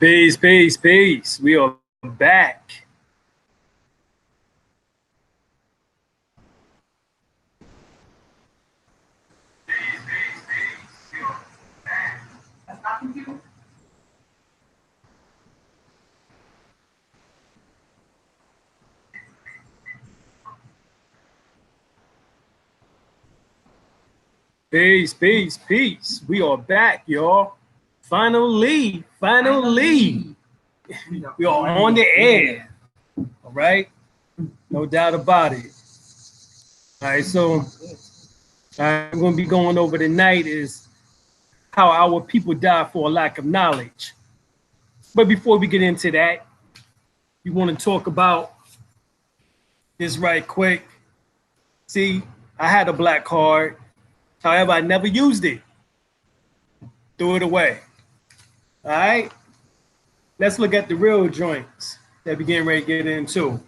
Peace, peace, peace. We are back. Peace, peace, peace. We are back, y'all. Finally. We are on the air. All right? No doubt about it. All right, so I'm going to be going over tonight is how our people die for a lack of knowledge. But before we get into that, we want to talk about this right quick. See, I had a black card. However, I never used it. Threw it away. All right? Let's look at the real joints that we're getting ready to get into.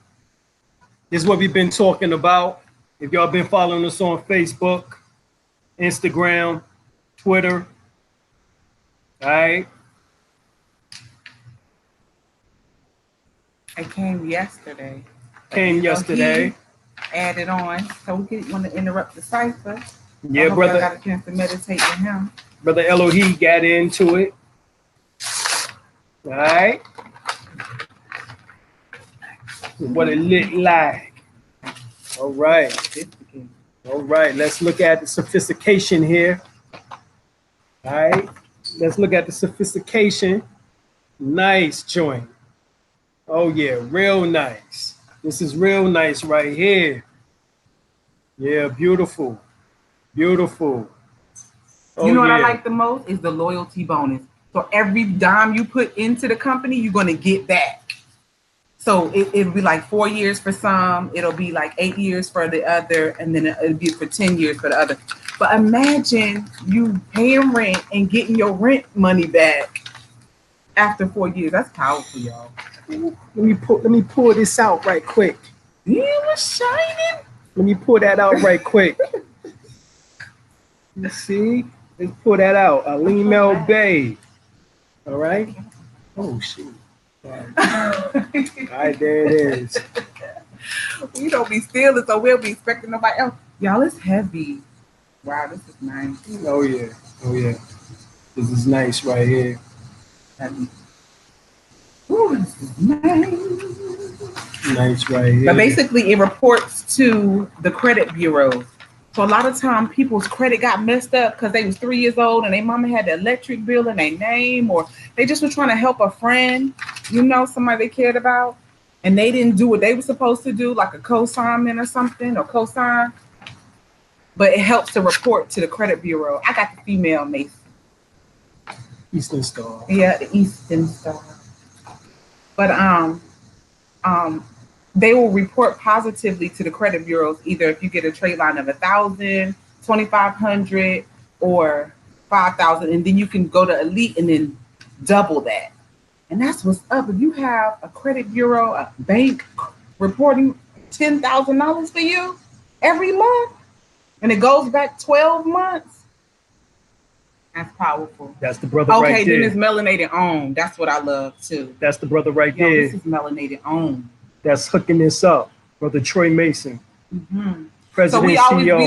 This is what we've been talking about. If y'all been following us on Facebook, Instagram, Twitter, all right? I came yesterday. Added on, so we didn't want to interrupt the cipher. Yeah, brother. I got a chance to meditate with him. Brother Elohim got into it. All right. What it looked like. All right. All right. Let's look at the sophistication here. All right. Let's look at the sophistication. Nice joint. Oh, yeah. Real nice. This is real nice right here. Yeah. Beautiful. Beautiful. Oh, you know what I like the most is the loyalty bonus. So every dime you put into the company, you're going to get back. So it'll be like 4 years for some, it'll be like 8 years for the other, and then it'll be for 10 years for the other. But imagine you paying rent and getting your rent money back after 4 years. That's powerful, y'all. Let me pull this out right quick. It was shining. Let me pull that out right quick. Let's see. Let's pull that out. Alim El-Bey. All right. Oh, shoot. All right, there it is. We don't be stealing, so we'll be expecting nobody else. Y'all, it's heavy. Wow, this is nice. Oh, yeah. Oh, yeah. This is nice right here. Heavy. Ooh, this is nice. Nice right here. But basically, it reports to the credit bureaus. So a lot of time people's credit got messed up because they was 3 years old and their mama had the electric bill in their name, or they just were trying to help a friend, you know, somebody they cared about, and they didn't do what they were supposed to do, like a co-signment or something, or co-sign. But it helps to report to the credit bureau. I got the female Mason. Eastern Star. Yeah, the Eastern Star. But they will report positively to the credit bureaus, either if you get a trade line of 1,000, 2,500, or 5,000, and then you can go to Elite and then double that. And that's what's up. If you have a credit bureau, a bank reporting $10,000 for you every month, and it goes back 12 months, that's powerful. That's the brother right there. Okay, then it's melanated owned. That's what I love too. That's the brother right there. This is melanated owned. That's hooking this up, Brother Troy Mason. Mm-hmm. President so we always CEO.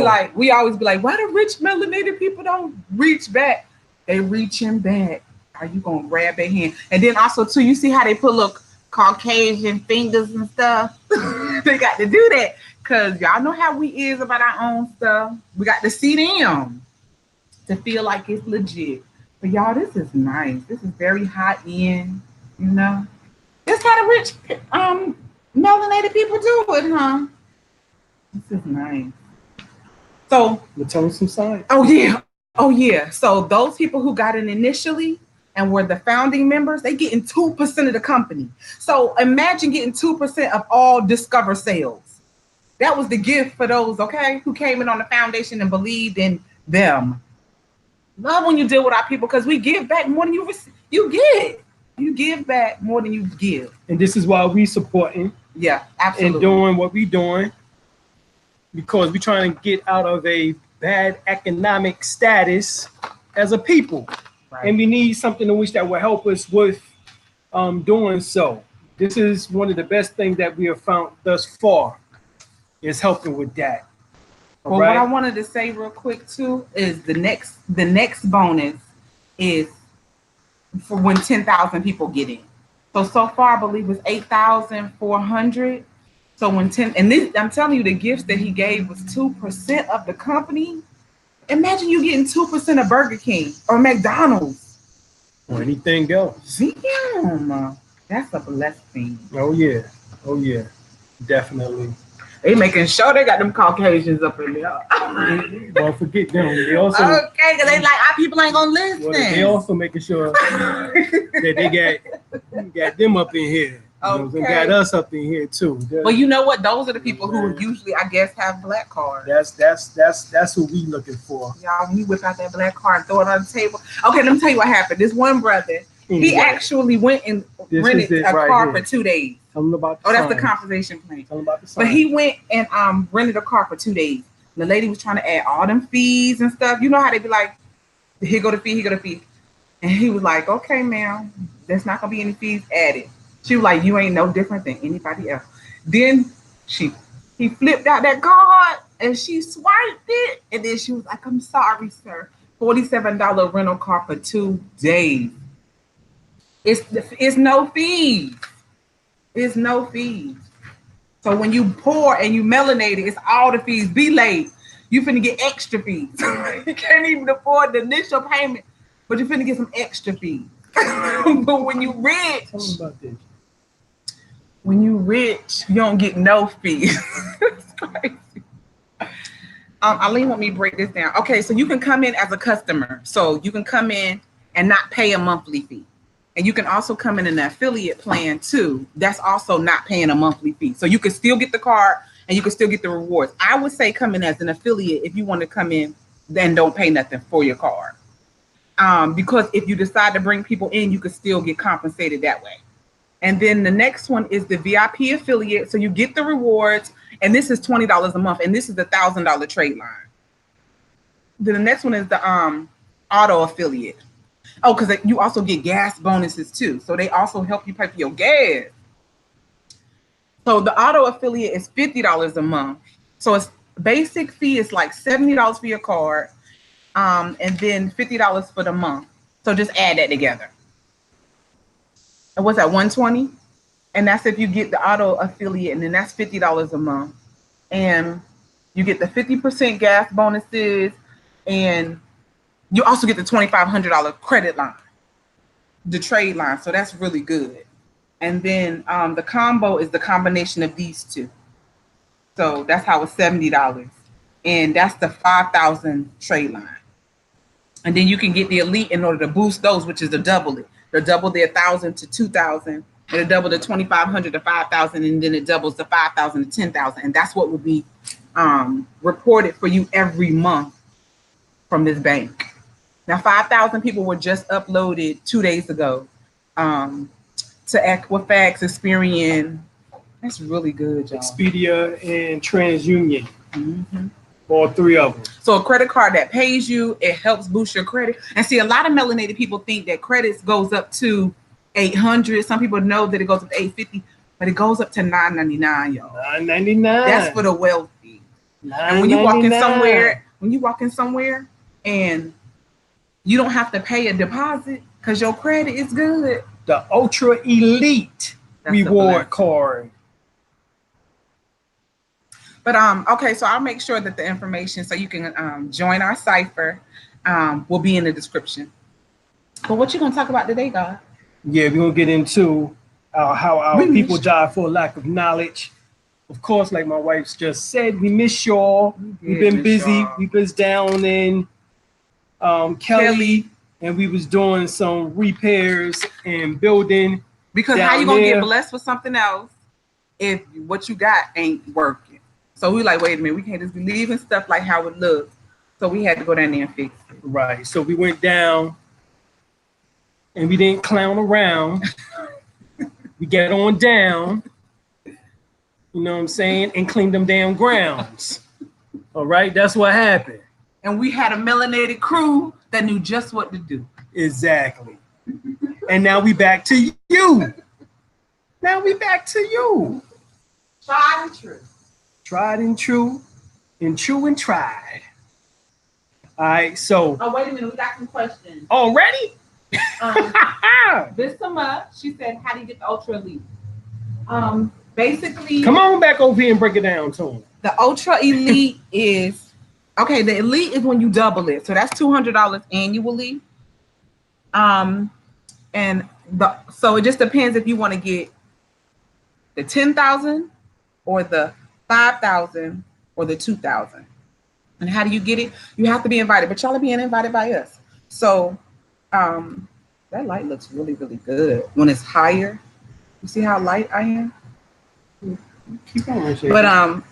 be like, why the rich melanated people don't reach back? They reaching back. Are you gonna grab their hand? And then also too, you see how they put little Caucasian fingers and stuff. They got to do that because y'all know how we is about our own stuff. We got to see them to feel like it's legit. But y'all, this is nice. This is very high end. You know, this how the rich melanated people do it, huh? This is nice. So We'll tell them some signs. Oh yeah. So those people who got in initially and were the founding members, they getting 2% of the company. So imagine getting 2% of all Discover sales. That was the gift for those, okay, who came in on the foundation and believed in them. Love when you deal with our people because we give back more than you get. You give back more than you give. And this is why we supporting. Yeah, absolutely. And doing what we doing because we're trying to get out of a bad economic status as a people. Right. And we need something in which that will help us with doing so. This is one of the best things that we have found thus far, is helping with that. Well, what I wanted to say real quick too is the next bonus is for when 10,000 people get in. So far I believe it's 8,400. So when 10, and this, I'm telling you, the gifts that he gave was 2% of the company. Imagine you getting 2% of Burger King or McDonald's or anything else. Damn, that's a blessing. Oh yeah, definitely. They making sure they got them Caucasians up in there. Don't forget them. They also okay, because they like our people ain't gonna listen. Well, they also making sure that they got them up in here. Okay. They got us up in here too. Well, you know what? Those are the people who usually, I guess, have black cards. That's who we looking for. Y'all, we whip out that black card and throw it on the table. Okay, let me tell you what happened. This one brother, he actually went and rented a car for 2 days. Tell them about the that's the compensation plan. Tell them about the sign. But he went and rented a car for 2 days. The lady was trying to add all them fees and stuff. You know how they be like, here go the fee, here go the fee. And he was like, okay, ma'am, there's not gonna be any fees added. She was like, you ain't no different than anybody else. Then he flipped out that card and she swiped it. And then she was like, I'm sorry, sir. $47 rental car for 2 days. It's no fees. It's no fees. So when you pour and you melanate it, it's all the fees. Be late. You finna get extra fees. You can't even afford the initial payment, but you finna get some extra fees. But when you rich, tell me about this. When you rich, you don't get no fees. It's crazy. Alim, let me break this down. Okay, so you can come in as a customer. So you can come in and not pay a monthly fee. And you can also come in an affiliate plan too. That's also not paying a monthly fee. So you can still get the card and you can still get the rewards. I would say come in as an affiliate if you want to come in, then don't pay nothing for your card. Because if you decide to bring people in, you can still get compensated that way. And then the next one is the VIP affiliate. So you get the rewards, and this is $20 a month, and this is the $1,000 trade line. Then the next one is the auto affiliate. Oh, because you also get gas bonuses too. So they also help you pay for your gas. So the auto affiliate is $50 a month. So it's basic fee is like $70 for your card, and then $50 for the month. So just add that together. And what's that, 120? And that's if you get the auto affiliate, and then that's $50 a month. And you get the 50% gas bonuses, and you also get the $2,500 credit line, the trade line. So that's really good. And then the combo is the combination of these two. So that's how it's $70. And that's the 5,000 trade line. And then you can get the elite in order to boost those, which is to double it. They double their 1,000 to 2,000, and it double the 2,500 to 5,000, and then it doubles the 5,000 to 10,000. And that's what will be reported for you every month from this bank. Now, 5,000 people were just uploaded 2 days ago to Equifax, Experian. That's really good, y'all. Expedia and TransUnion. Mm-hmm. All three of them. So a credit card that pays you, it helps boost your credit. And see, a lot of melanated people think that credits goes up to 800. Some people know that it goes up to 850, but it goes up to $999, y'all. $999. That's for the wealthy. And when you walk in somewhere, and you don't have to pay a deposit because your credit is good. The Ultra Elite reward card. But okay, so I'll make sure that the information so you can join our cipher will be in the description. But what you gonna talk about today, God? Yeah, we're gonna get into how our people die for lack of knowledge. Of course, like my wife just said, we miss y'all. We've been busy. We was down in Kelly, and we was doing some repairs and building. Because how you gonna get blessed with something else if what you got ain't working? So we like, wait a minute, we can't just be leaving stuff like how it looks. So we had to go down there and fix it. Right. So we went down and we didn't clown around. We got on down, you know what I'm saying, and cleaned them damn grounds. All right, that's what happened. And we had a melanated crew that knew just what to do. Exactly. And now we back to you. Now we back to you. Tried and true. Tried and true and tried. All right, so. Oh, wait a minute. We got some questions. Already? Visama, she said, how do you get the ultra elite? Basically. Come on back over here and break it down to them. The ultra elite is, okay, the elite is when you double it. So that's $200 annually. So it just depends if you want to get the 10,000 or the 5,000 or the 2,000. And how do you get it? You have to be invited, but y'all are being invited by us. So that light looks really, really good. When it's higher, you see how light I am? Keep on, but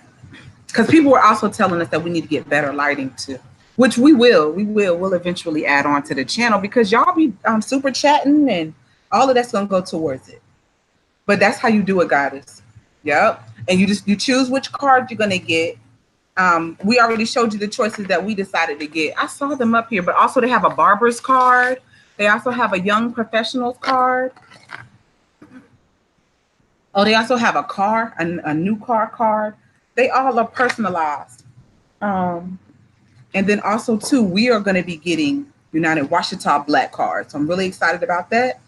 because people were also telling us that we need to get better lighting too, which we will. We'll eventually add on to the channel because y'all be super chatting and all of that's gonna go towards it. But that's how you do it, goddess. Yep. And you choose which card you're gonna get. We already showed you the choices that we decided to get. I saw them up here, but also they have a barber's card. They also have a young professionals card. Oh, they also have a car, a new car card. They all are personalized. And then also too, we are going to be getting United Washita Black cards. So I'm really excited about that.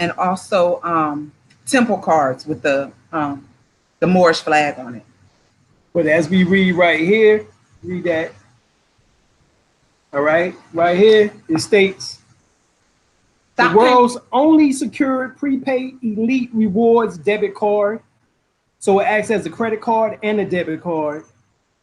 And also temple cards with the Moorish flag on it. But as we read right here, read that. All right, right here, it states, the world's only secured prepaid elite rewards debit card. So it acts as a credit card and a debit card.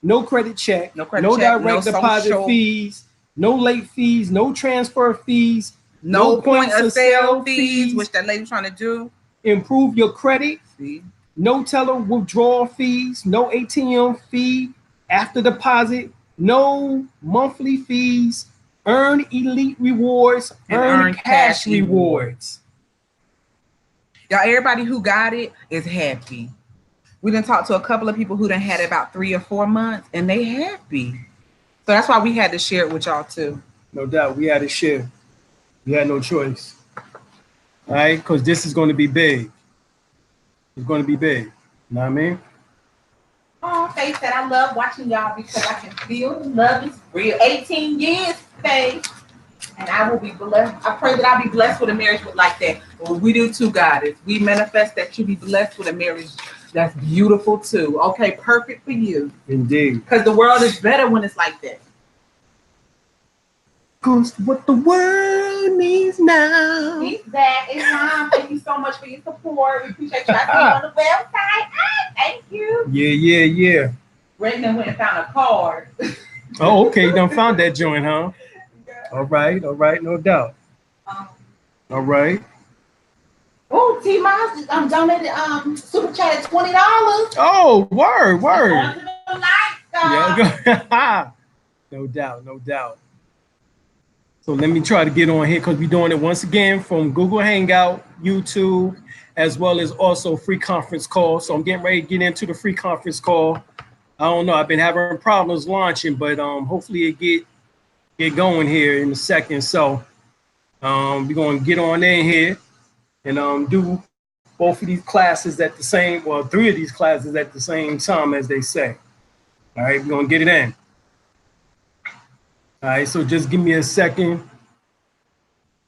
No credit check, no direct deposit fees, no late fees, no transfer fees, no point of sale fees, which that lady's trying to do. Improve your credit. See? No teller withdrawal fees, no ATM fee after deposit, no monthly fees, earn elite rewards, earn cash rewards. Y'all, everybody who got it is happy. We done talked to a couple of people who done had it about 3 or 4 months and they happy. So that's why we had to share it with y'all too. No doubt, we had to share. We had no choice. All right, because this is going to be big. It's going to be big. You know what I mean? Oh, Faith said, I love watching y'all because I can feel the love is real. 18 years, Faith. And I will be blessed. I pray that I'll be blessed with a marriage like that. Well, we do too, goddess. We manifest that you be blessed with a marriage that's beautiful too. Okay, perfect for you. Indeed. Because the world is better when it's like that. Because what the world needs now. Exactly. Thank you so much for your support. We appreciate you. I see you on the website. Thank you. Yeah. Reagan went and found a card. Oh, okay. You done found that joint, huh? Yeah. All right. No doubt. All right. Oh, T Miles donated super chat at $20. Oh, word. Yeah. No doubt. So let me try to get on here because we're doing it once again from Google Hangout, YouTube, as well as also free conference call. So I'm getting ready to get into the free conference call. I don't know. I've been having problems launching, but hopefully it get going here in a second. So we're going to get on in here and do both of these classes at the same, well, 3 of these classes at the same time, as they say. All right, we're going to get it in. All right, so just give me a second.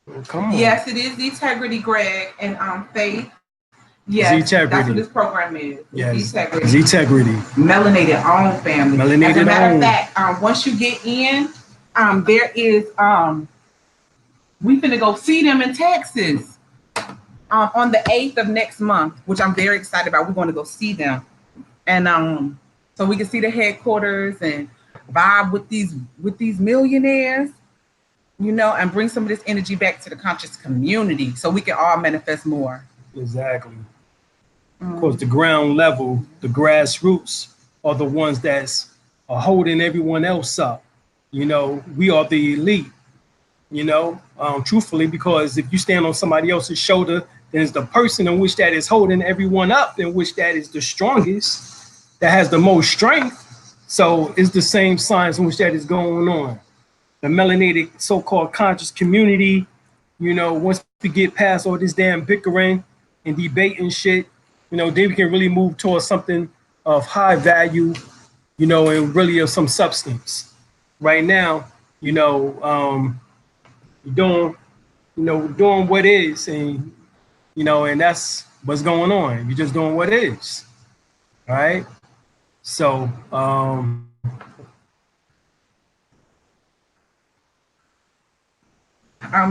Oh, come on. Yes, it is the Integrity, Greg, and Faith. Yes, that's what this program is. Yes, Integrity. Melanated owned family. As a matter of fact, once you get in, there is we finna go see them in Texas on the 8th of next month, which I'm very excited about. We're going to go see them, and so we can see the headquarters and vibe with these millionaires, you know, and bring some of this energy back to the conscious community so we can all manifest more. Exactly. Of course, the ground level, the grassroots are the ones that's holding everyone else up. You know, we are the elite, you know, truthfully, because if you stand on somebody else's shoulder, then it's the person in which that is holding everyone up, in which that is the strongest, that has the most strength. So it's the same science in which that is going on. The melanated so-called conscious community you know, once we get past all this damn bickering and debate and shit, you know, then we can really move towards something of high value, you know, and really of some substance. Right now, you know, doing what is, and you know, and that's what's going on. You're just doing what is, all right? So,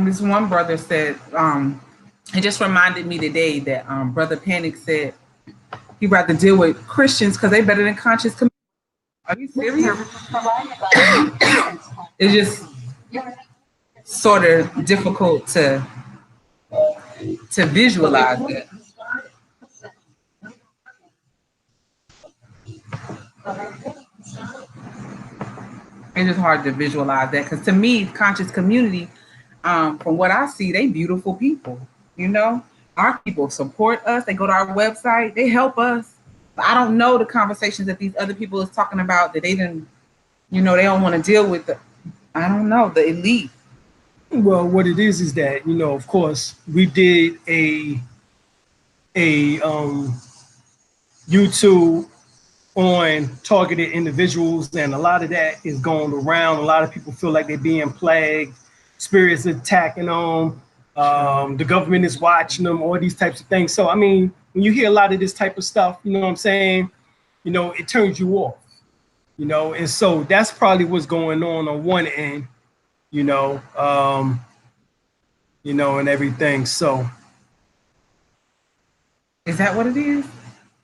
this one brother said, it just reminded me today that Brother Panic said he'd rather deal with Christians because they're better than conscious community. Are you serious? It's just sort of difficult to visualize that. It's just hard to visualize that because to me, conscious community, from what I see, they beautiful people. You know, our people support us. They go to our website. They help us. I don't know the conversations that these other people is talking about that they didn't, you know, they don't want to deal with. I don't know, the elite. Well, what it is that, you know, of course, we did a YouTube on targeted individuals, and a lot of that is going around. A lot of people feel like they're being plagued, spirits attacking them, the government is watching them, all these types of things. So, I mean, when you hear a lot of this type of stuff, you know what I'm saying, you know, it turns you off, you know, and so that's probably what's going on one end, you know, and everything. So, is that what it is?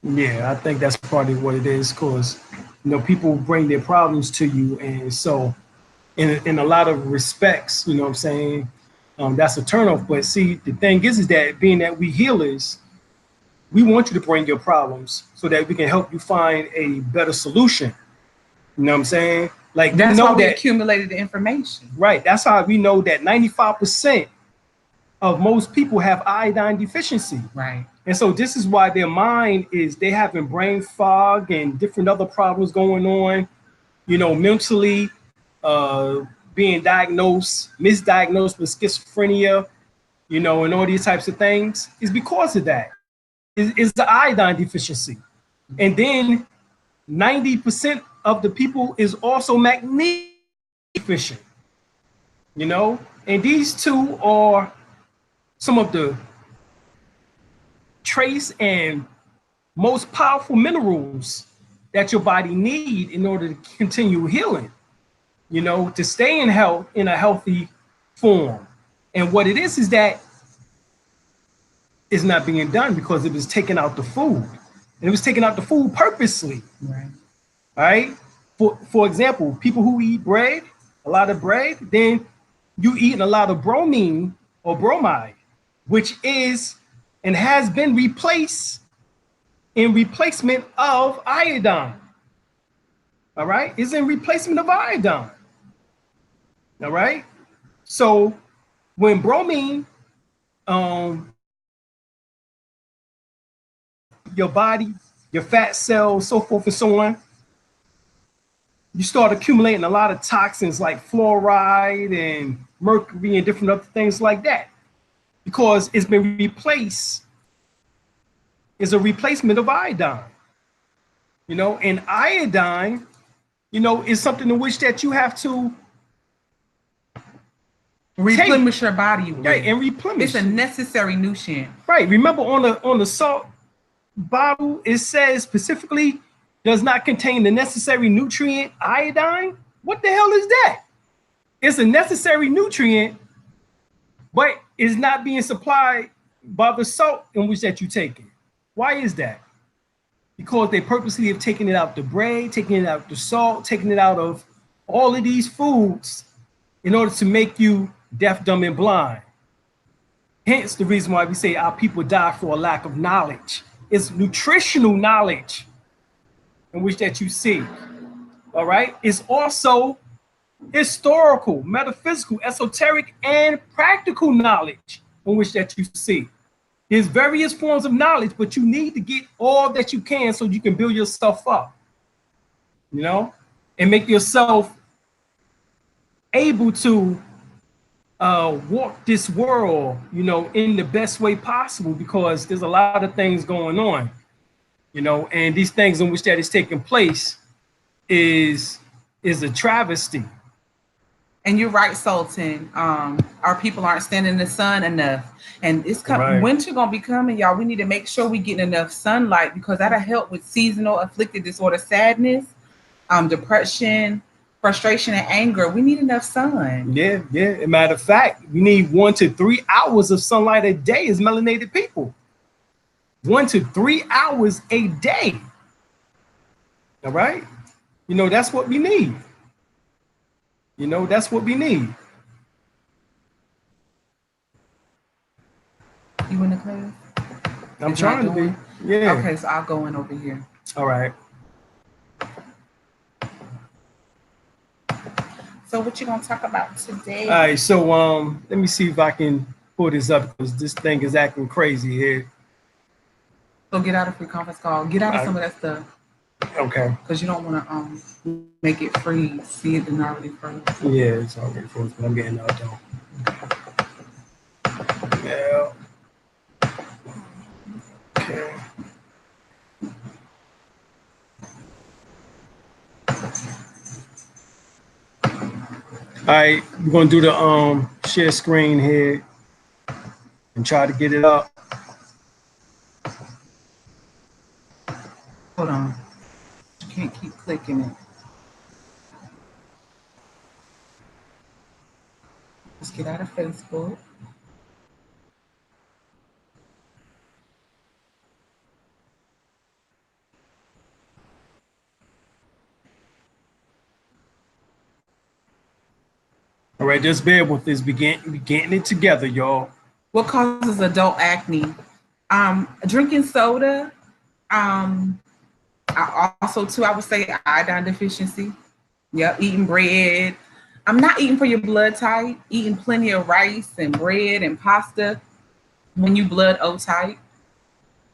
Yeah, I think that's probably what it is, because, you know, people bring their problems to you, and so in a lot of respects, you know what I'm saying, that's a turnoff. But see, the thing is that being that we healers, we want you to bring your problems so that we can help you find a better solution. You know what I'm saying? Like, that's why we accumulated the information. Right. That's how we know that 95% of most people have iodine deficiency. Right. And so this is why their mind is, they having brain fog and different other problems going on, you know, mentally, being misdiagnosed with schizophrenia, you know, and all these types of things, is because of that. Is the iodine deficiency. And then 90% of the people is also magnesium deficient, you know, and these two are some of the trace and most powerful minerals that your body need in order to continue healing, you know, to stay in health, in a healthy form. And what it is that it's not being done because it was taking out the food, and it was taking out the food purposely. Right. All right. For example, people who eat bread, a lot of bread, then you eating a lot of bromine or bromide, which is and has been replaced in replacement of iodine. All right. It's in replacement of iodine. All right. So when bromine, your body, your fat cells, so forth and so on, you start accumulating a lot of toxins like fluoride and mercury and different other things like that, because it's been replaced. It's a replacement of iodine, you know, and iodine, you know, is something in which that you have to replenish your body with. Right, and replenish. It's a necessary nutrient. Right. Remember on the salt bottle, it says specifically does not contain the necessary nutrient iodine. What the hell is that? It's a necessary nutrient, but it's not being supplied by the salt in which that you take it. Why is that? Because they purposely have taken it out the bread, taking it out the salt, taking it out of all of these foods in order to make you deaf, dumb, and blind. Hence the reason why we say our people die for a lack of knowledge. It's nutritional knowledge in which that you see. All right. It's also historical, metaphysical, esoteric, and practical knowledge in which that you see. There's various forms of knowledge, but you need to get all that you can so you can build yourself up, you know, and make yourself able to walk this world, you know, in the best way possible, because there's a lot of things going on, you know, and these things in which that is taking place is a travesty. And you're right, Sultan. Our people aren't standing in the sun enough. And it's coming. Right. Winter gonna be coming, y'all. We need to make sure we get enough sunlight, because that'll help with seasonal afflicted disorder, sadness, depression, frustration, and anger. We need enough sun. Yeah. As a matter of fact, we need 1 to 3 hours of sunlight a day as melanated people. 1 to 3 hours a day. All right. You know, that's what we need. You know, that's what we need. You in the class? I'm trying to be. Yeah. Okay, so I'll go in over here. All right. So what you gonna talk about today? All right. So let me see if I can pull this up, because this thing is acting crazy here. So get out of free conference call. Get out of some of that stuff. Okay. Because you don't want to make it free. See it and already froze. Yeah, it's already frozen, but I'm getting out though. Yeah. Okay. All right, we're gonna do the share screen here and try to get it up. Hold on. You can't keep clicking it. Let's get out of Facebook. All right, just bear with this. We getting it together, y'all. What causes adult acne? Drinking soda. I also too, I would say iodine deficiency. Yep, eating bread. I'm not eating for your blood type. Eating plenty of rice and bread and pasta when you blood O type.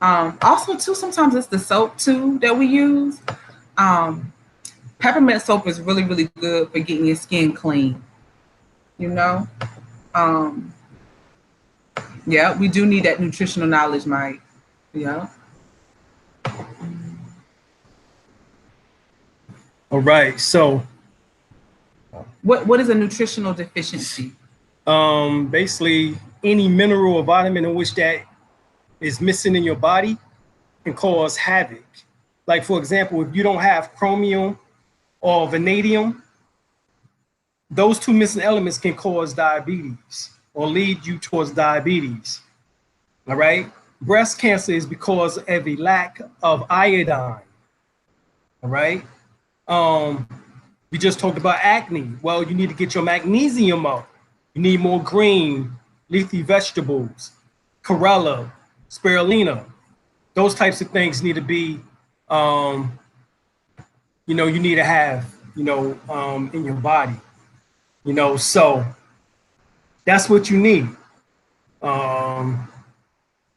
Also too, sometimes it's the soap too that we use. Peppermint soap is really, really good for getting your skin clean. You know? Yeah, we do need that nutritional knowledge, Mike. Yeah. All right, so What is a nutritional deficiency? basically any mineral or vitamin in which that is missing in your body can cause havoc. Like, for example, if you don't have chromium or vanadium, those two missing elements can cause diabetes or lead you towards diabetes. All right. Breast cancer is because of a lack of iodine. All right. We just talked about acne. Well, you need to get your magnesium up. You need more green, leafy vegetables, chlorella, spirulina. Those types of things need to be, you know, you need to have, you know, in your body. You know, so that's what you need.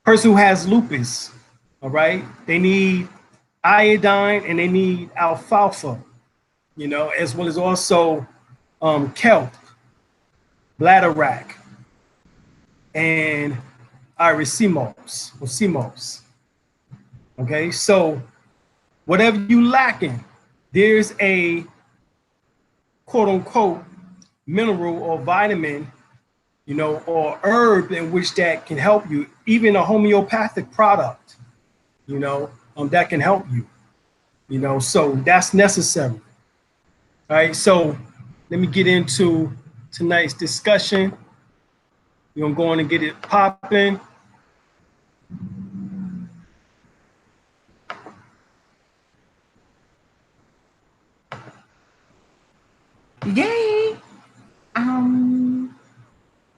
Person who has lupus, all right, they need iodine and they need alfalfa, you know, as well as also kelp, bladderwrack, and iricemos or cimos. Okay, so whatever you lacking, there's a quote unquote mineral or vitamin, you know, or herb in which that can help you, even a homeopathic product, you know, that can help you, you know, so that's necessary. All right, so let me get into tonight's discussion. We're gonna go on and get it popping. Yay!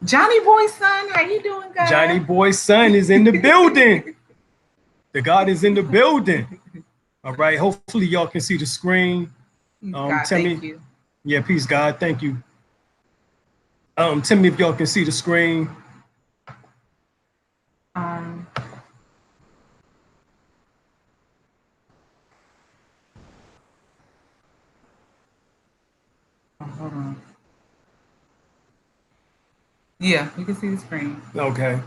Johnny Boy's son, how you doing, guys? Johnny Boy's son is in the building. The God is in the building. All right, hopefully y'all can see the screen. God, thank you. Yeah, peace, God, thank you. Tell me if y'all can see the screen. Hold on. Yeah, you can see the screen. Okay.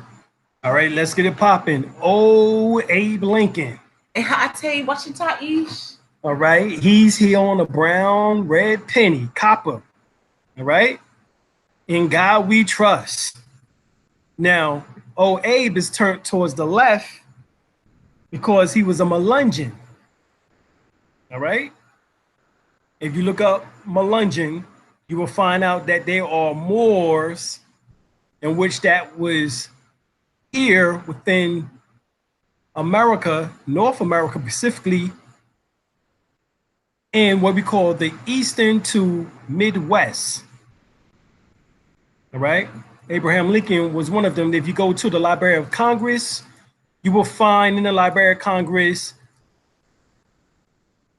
All right, let's get it popping. Oh, Abe Lincoln. And I tell you what you taught Ish. All right, he's here on a brown, red penny, copper. All right, in God we trust. Now, old Abe is turned towards the left because he was a Melungeon. All right, if you look up Melungeon, you will find out that there are Moors in which that was here within America, North America specifically, in what we call the Eastern to Midwest. All right. Abraham Lincoln was one of them. If you go to the Library of Congress, you will find in the Library of Congress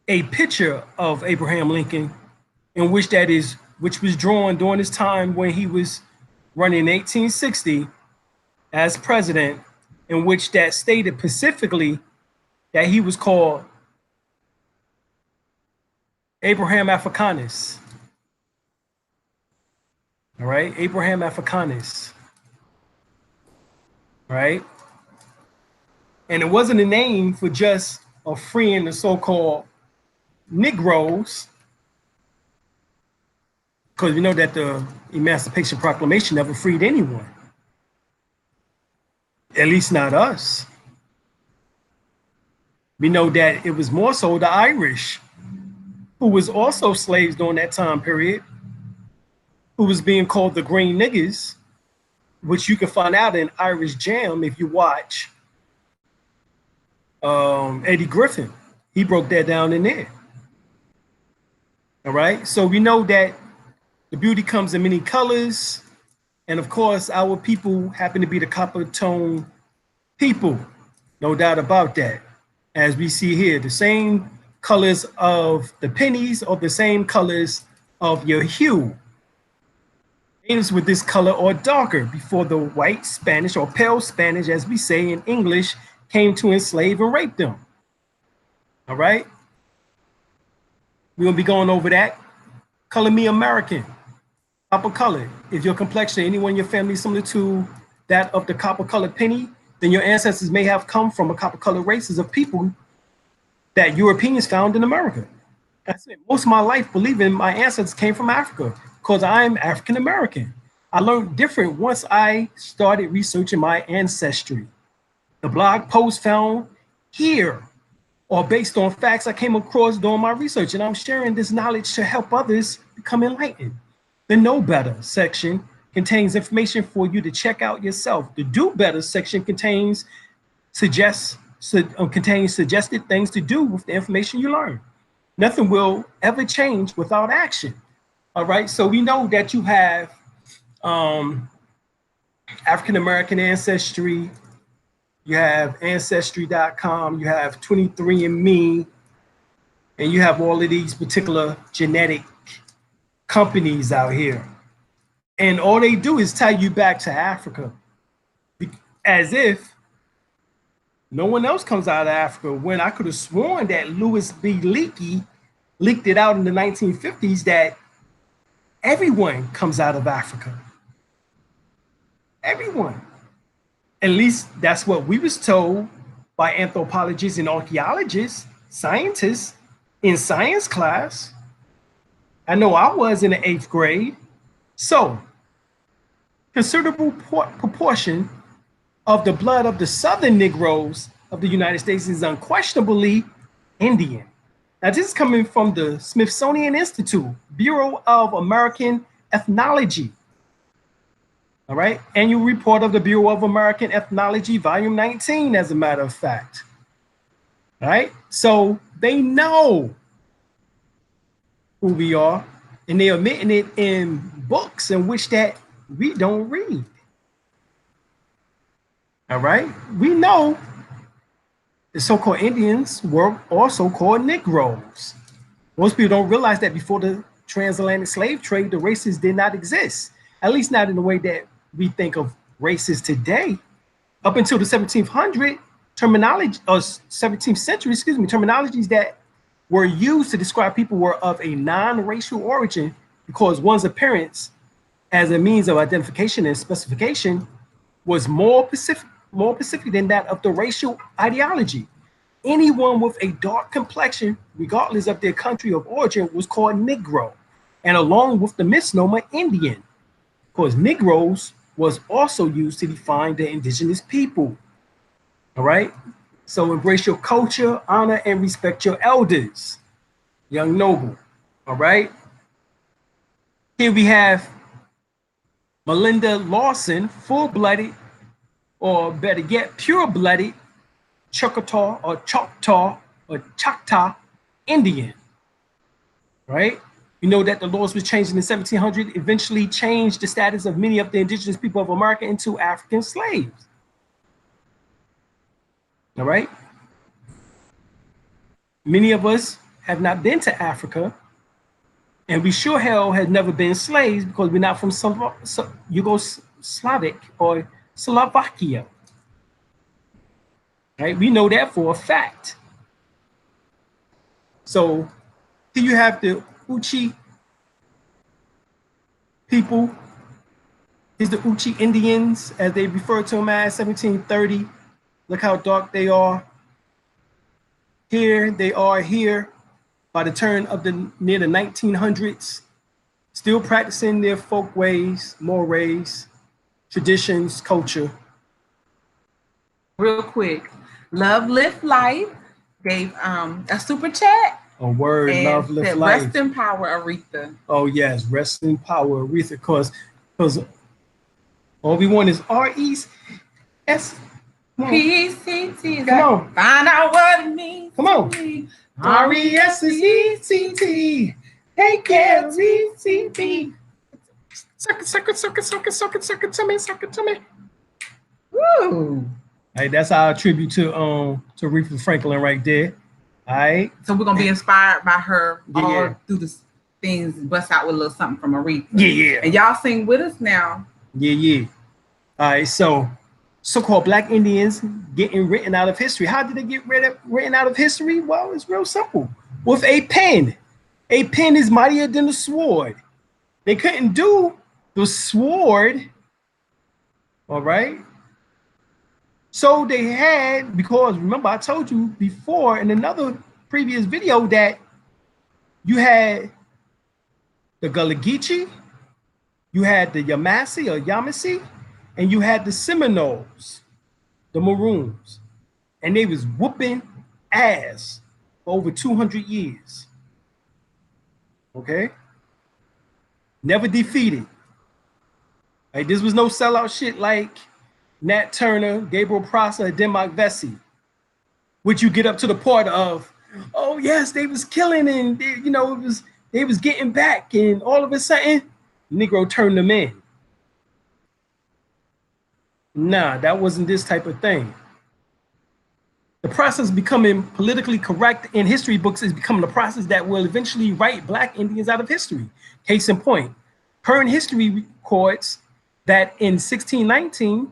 a picture of Abraham Lincoln, in which which was drawn during his time when he was running in 1860 as president, in which that stated specifically that he was called Abraham Africanus. All right, Abraham Africanus. Right? And it wasn't a name for just freeing the so-called Negroes, because we know that the Emancipation Proclamation never freed anyone. At least not us. We know that it was more so the Irish, who was also slaves during that time period, who was being called the Green Niggers, which you can find out in Irish Jam if you watch Eddie Griffin. He broke that down in there. All right, so we know that the beauty comes in many colors, and of course, our people happen to be the copper tone people, no doubt about that. As we see here, the same colors of the pennies are the same colors of your hue. Natives with this color are darker before the white Spanish, or pale Spanish, as we say in English, came to enslave and rape them. All right? We're gonna be going over that. Color me American, copper color. If your complexion, anyone in your family is similar to that of the copper colored penny, then your ancestors may have come from a copper colored races of people that Europeans found in America. That's it. Most of my life believing my ancestors came from Africa because I'm African American. I learned different once I started researching my ancestry. The blog posts found here are based on facts I came across during my research, and I'm sharing this knowledge to help others become enlightened. The Know Better section contains information for you to check out yourself. The Do Better section contains suggested things to do with the information you learn. Nothing will ever change without action. All right, so we know that you have African American ancestry, you have Ancestry.com, you have 23andMe, and you have all of these particular genetic companies out here. And all they do is tie you back to Africa, as if no one else comes out of Africa, when I could have sworn that Louis B. Leakey leaked it out in the 1950s that everyone comes out of Africa. Everyone. At least that's what we was told by anthropologists and archaeologists, scientists in science class. I know I was in the 8th grade. So, considerable proportion of the blood of the Southern Negroes of the United States is unquestionably Indian. Now, this is coming from the Smithsonian Institute, Bureau of American Ethnology. All right, annual report of the Bureau of American Ethnology, volume 19, as a matter of fact. All right, so they know who we are, and they're admitting it in books in which that we don't read. All right, we know the so-called Indians were also called Negroes. Most people don't realize that before the transatlantic slave trade, the races did not exist, at least not in the way that we think of races today. Up until the 1700 terminology, or 17th century, excuse me, terminologies that were used to describe people were of a non-racial origin because one's appearance as a means of identification and specification was more specific than that of the racial ideology. Anyone with a dark complexion, regardless of their country of origin, was called Negro, and along with the misnomer Indian, because Negroes was also used to define the indigenous people. All right? So embrace your culture, honor and respect your elders, young noble. All right? Here we have Melinda Lawson, full-blooded, or better yet, pure-blooded Choctaw or Choctaw or Choctaw Indian, right? You know that the laws were changed in the 1700s, eventually changed the status of many of the indigenous people of America into African slaves. All right? Many of us have not been to Africa, and we sure hell have never been slaves because we're not from Yugoslavic or Slovakia. Right? We know that for a fact. So here you have the Uchi people. Here's the Uchi Indians, as they refer to them as 1730. Look how dark they are. Here they are here by the turn of near the 1900s, still practicing their folk ways, mores, traditions, culture. Real quick, Love Lift Life gave a super chat. A word, Love Lift Life. Rest in power, Aretha. Oh yes, rest in power, Aretha, because all we want is R-E-S. P-C-T. Come on. Find out what it means. Come on. R-E-S-E-C-T. A-K-L-T-C-B. Suck it to me. Woo. Hey, that's our tribute to Aretha Franklin right there. All right. So we're gonna be inspired by her Yeah. through the things, bust out with a little something from Aretha. Yeah. And y'all sing with us now. Yeah. All right, so-called Black Indians getting written out of history. How did they get written out of history? Well, it's real simple. With a pen. A pen is mightier than a sword. They couldn't do the sword, all right? So they had, because remember I told you before in another previous video that you had the Gullah Geechee, you had the Yamasee, and you had the Seminoles, the Maroons, and they was whooping ass for over 200 years. Okay? Never defeated. Like, this was no sellout shit like Nat Turner, Gabriel Prosser, Denmark Vesey, which you get up to the part of, oh yes, they was killing and they was getting back, and all of a sudden, Negro turned them in. Nah, that wasn't this type of thing. The process of becoming politically correct in history books is becoming a process that will eventually write Black Indians out of history. Case in point, current history records that in 1619,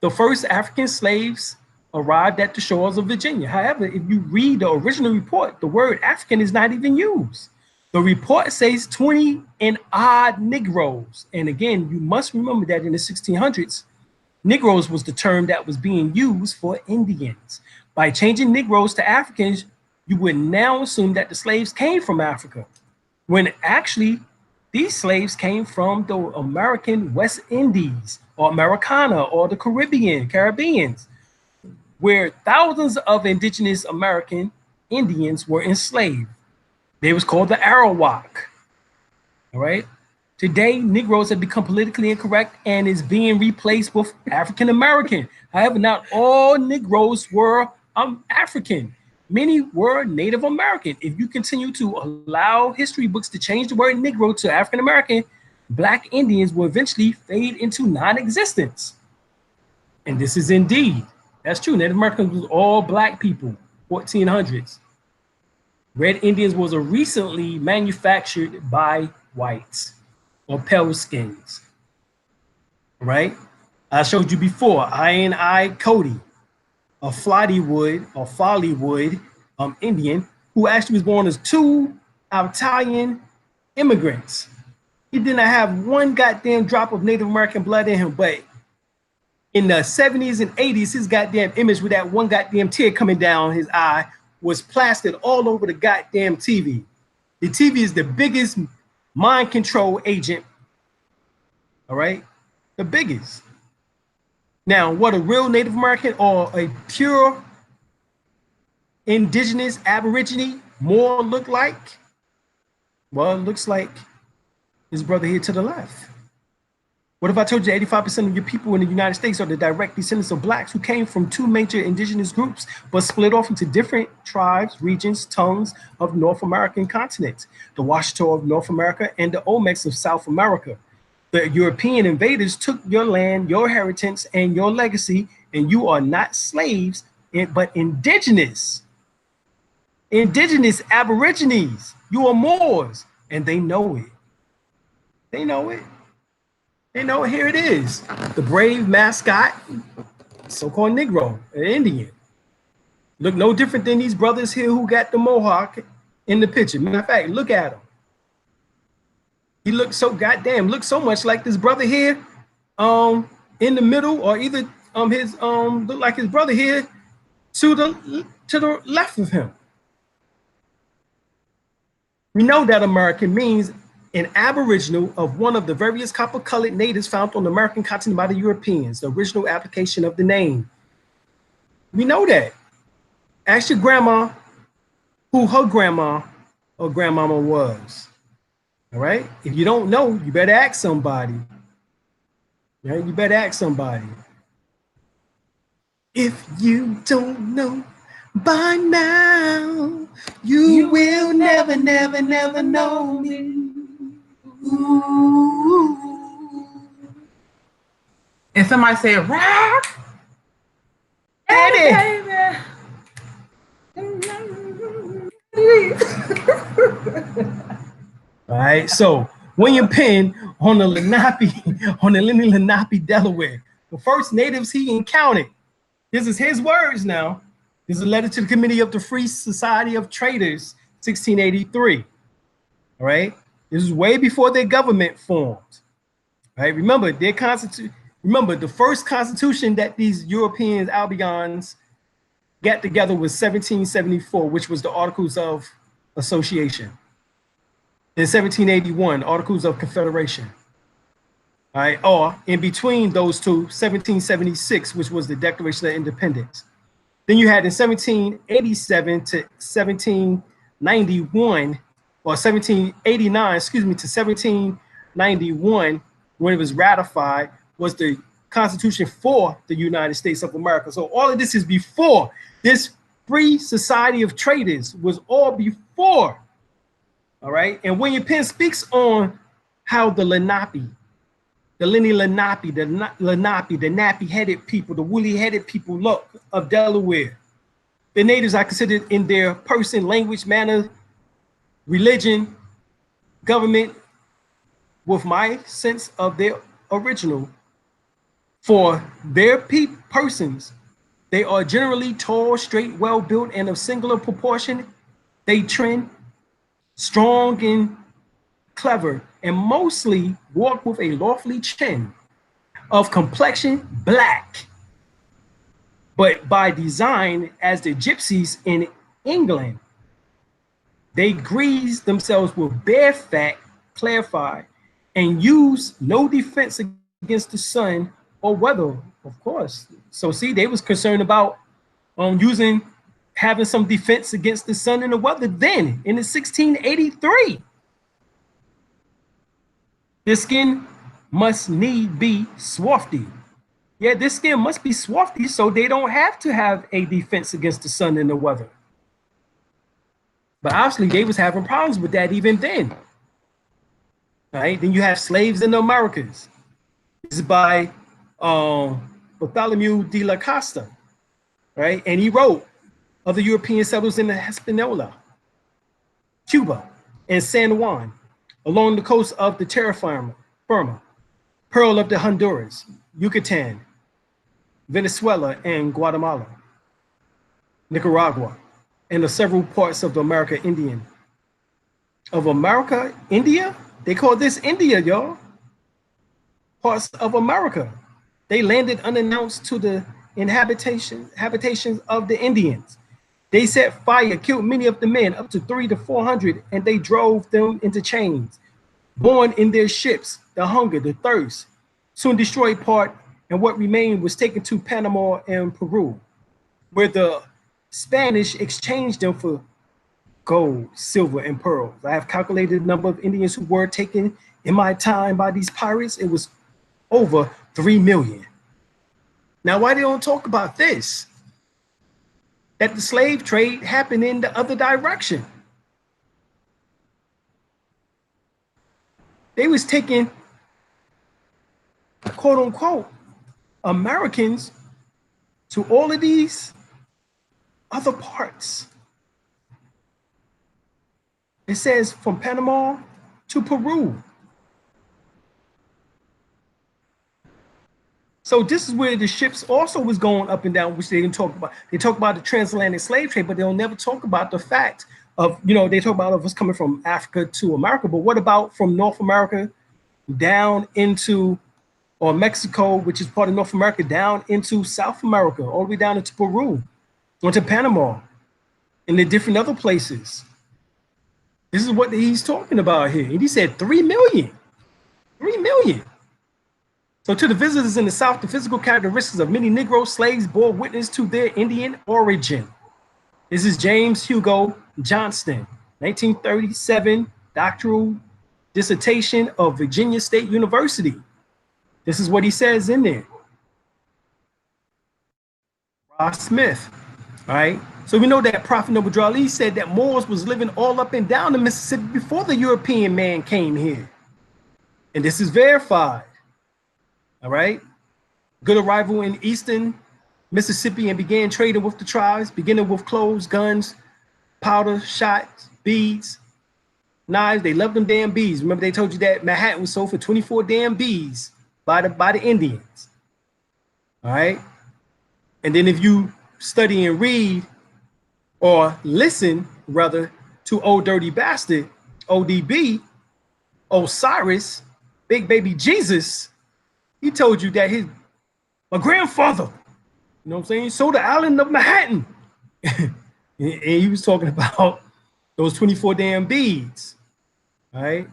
the first African slaves arrived at the shores of Virginia. However, if you read the original report, the word African is not even used. The report says 20 and odd Negroes. And again, you must remember that in the 1600s, Negroes was the term that was being used for Indians. By changing Negroes to Africans, you would now assume that the slaves came from Africa, when actually these slaves came from the American West Indies or Americana or the Caribbeans, where thousands of indigenous American Indians were enslaved. They was called the Arawak. All right. Today, Negroes have become politically incorrect and is being replaced with African American. However, not all Negroes were African. Many were Native American. If you continue to allow history books to change the word Negro to African American, Black Indians will eventually fade into non-existence. And this is indeed, that's true. Native Americans was all Black people, 1400s. Red Indians was recently manufactured by whites or pale skins, right? I showed you before, I Cody, a Flottywood or Follywood Indian who actually was born as two Italian immigrants. He did not have one goddamn drop of Native American blood in him, but in the 70s and 80s, his goddamn image with that one goddamn tear coming down his eye was plastered all over the goddamn TV. The TV is the biggest mind control agent, all right? The biggest. Now, what a real Native American or a pure indigenous aborigine more look like? Well, it looks like his brother here to the left. What if I told you 85% of your people in the United States are the direct descendants of blacks who came from two major indigenous groups, but split off into different tribes, regions, tongues of North American continents, the Washito of North America and the Olmecs of South America. The European invaders took your land, your inheritance, and your legacy, and you are not slaves, but indigenous. Indigenous aborigines. You are Moors, and they know it. They know it. They know it. Here it is. The brave mascot, so-called Negro, an Indian. Look no different than these brothers here who got the mohawk in the picture. Matter of fact, look at him. He looks so goddamn, looks so much like this brother here, in the middle, or either look like his brother here to the left of him. We know that American means an aboriginal of one of the various copper-colored natives found on the American continent by the Europeans, the original application of the name. We know that. Ask your grandma who her grandma or grandmama was. All right? If you don't know, you better ask somebody. Right? You better ask somebody. If you don't know by now, you will never, never, never know me. Ooh. And somebody said, rock, Eddie. All right, so William Penn on the Lenape, Delaware. The first natives he encountered. This is his words now. This is a letter to the Committee of the Free Society of Traders, 1683. All right. This is way before their government formed. Right? Remember, the first constitution that these Europeans, Albions, got together was 1774, which was the Articles of Association. In 1781, Articles of Confederation. All right, or in between those two, 1776, which was the Declaration of Independence. Then you had in 1787 to 1791, or 1789, excuse me, to 1791, when it was ratified, was the Constitution for the United States of America. So all of this is before. This Free Society of Traders was all before. All right. And William Penn speaks on how the Lenape, the nappy-headed people, the woolly-headed people look of Delaware. The natives are considered in their person, language, manner, religion, government, with my sense of their original. For their persons, they are generally tall, straight, well-built, and of singular proportion. They trend, strong and clever, and mostly walk with a lofty chin, of complexion black, but by design, as the gypsies in England, they grease themselves with bare fat, clarified, and use no defense against the sun or weather, of course. So see, they was concerned about having some defense against the sun and the weather then, in the 1683. The skin must need be swarthy. Yeah, this skin must be swarthy so they don't have to have a defense against the sun and the weather. But obviously they was having problems with that even then. All right, then you have slaves in the Americas. This is by Bartholomew de la Costa, right? And he wrote of the European settlers in the Hispaniola, Cuba, and San Juan, along the coast of the terra firma, Pearl of the Honduras, Yucatan, Venezuela, and Guatemala, Nicaragua, and the several parts of America, India. They call this India, y'all. Parts of America. They landed unannounced to the habitations of the Indians. They set fire, killed many of the men, up to 300 to 400, and they drove them into chains. Born in their ships, the hunger, the thirst, soon destroyed part, and what remained was taken to Panama and Peru, where the Spanish exchanged them for gold, silver, and pearls. I have calculated the number of Indians who were taken in my time by these pirates. It was over 3 million. Now, why they don't talk about this? That the slave trade happened in the other direction. They was taking, quote unquote, Americans to all of these other parts. It says from Panama to Peru. So this is where the ships also was going up and down, which they didn't talk about. They talk about the transatlantic slave trade, but they'll never talk about the fact of, they talk about us coming from Africa to America, but what about from North America down into, or Mexico, which is part of North America, down into South America, all the way down into Peru, onto Panama, and the different other places. This is what he's talking about here. And he said 3 million. 3 million. So to the visitors in the South, the physical characteristics of many Negro slaves bore witness to their Indian origin. This is James Hugo Johnston, 1937, doctoral dissertation of Virginia State University. This is what he says in there. Ross Smith, all right? So we know that Prophet Noble Ali said that Moors was living all up and down the Mississippi before the European man came here. And this is verified. All right. Good arrival in eastern Mississippi and began trading with the tribes, beginning with clothes, guns, powder, shots, beads, knives. They loved them damn beads. Remember they told you that Manhattan was sold for 24 damn beads by the Indians. All right. And then if you study and read or listen rather to Old Dirty Bastard, ODB, Osiris, Big Baby Jesus, he told you that my grandfather, you know what I'm saying, sold the island of Manhattan. And he was talking about those 24 damn beads. All right.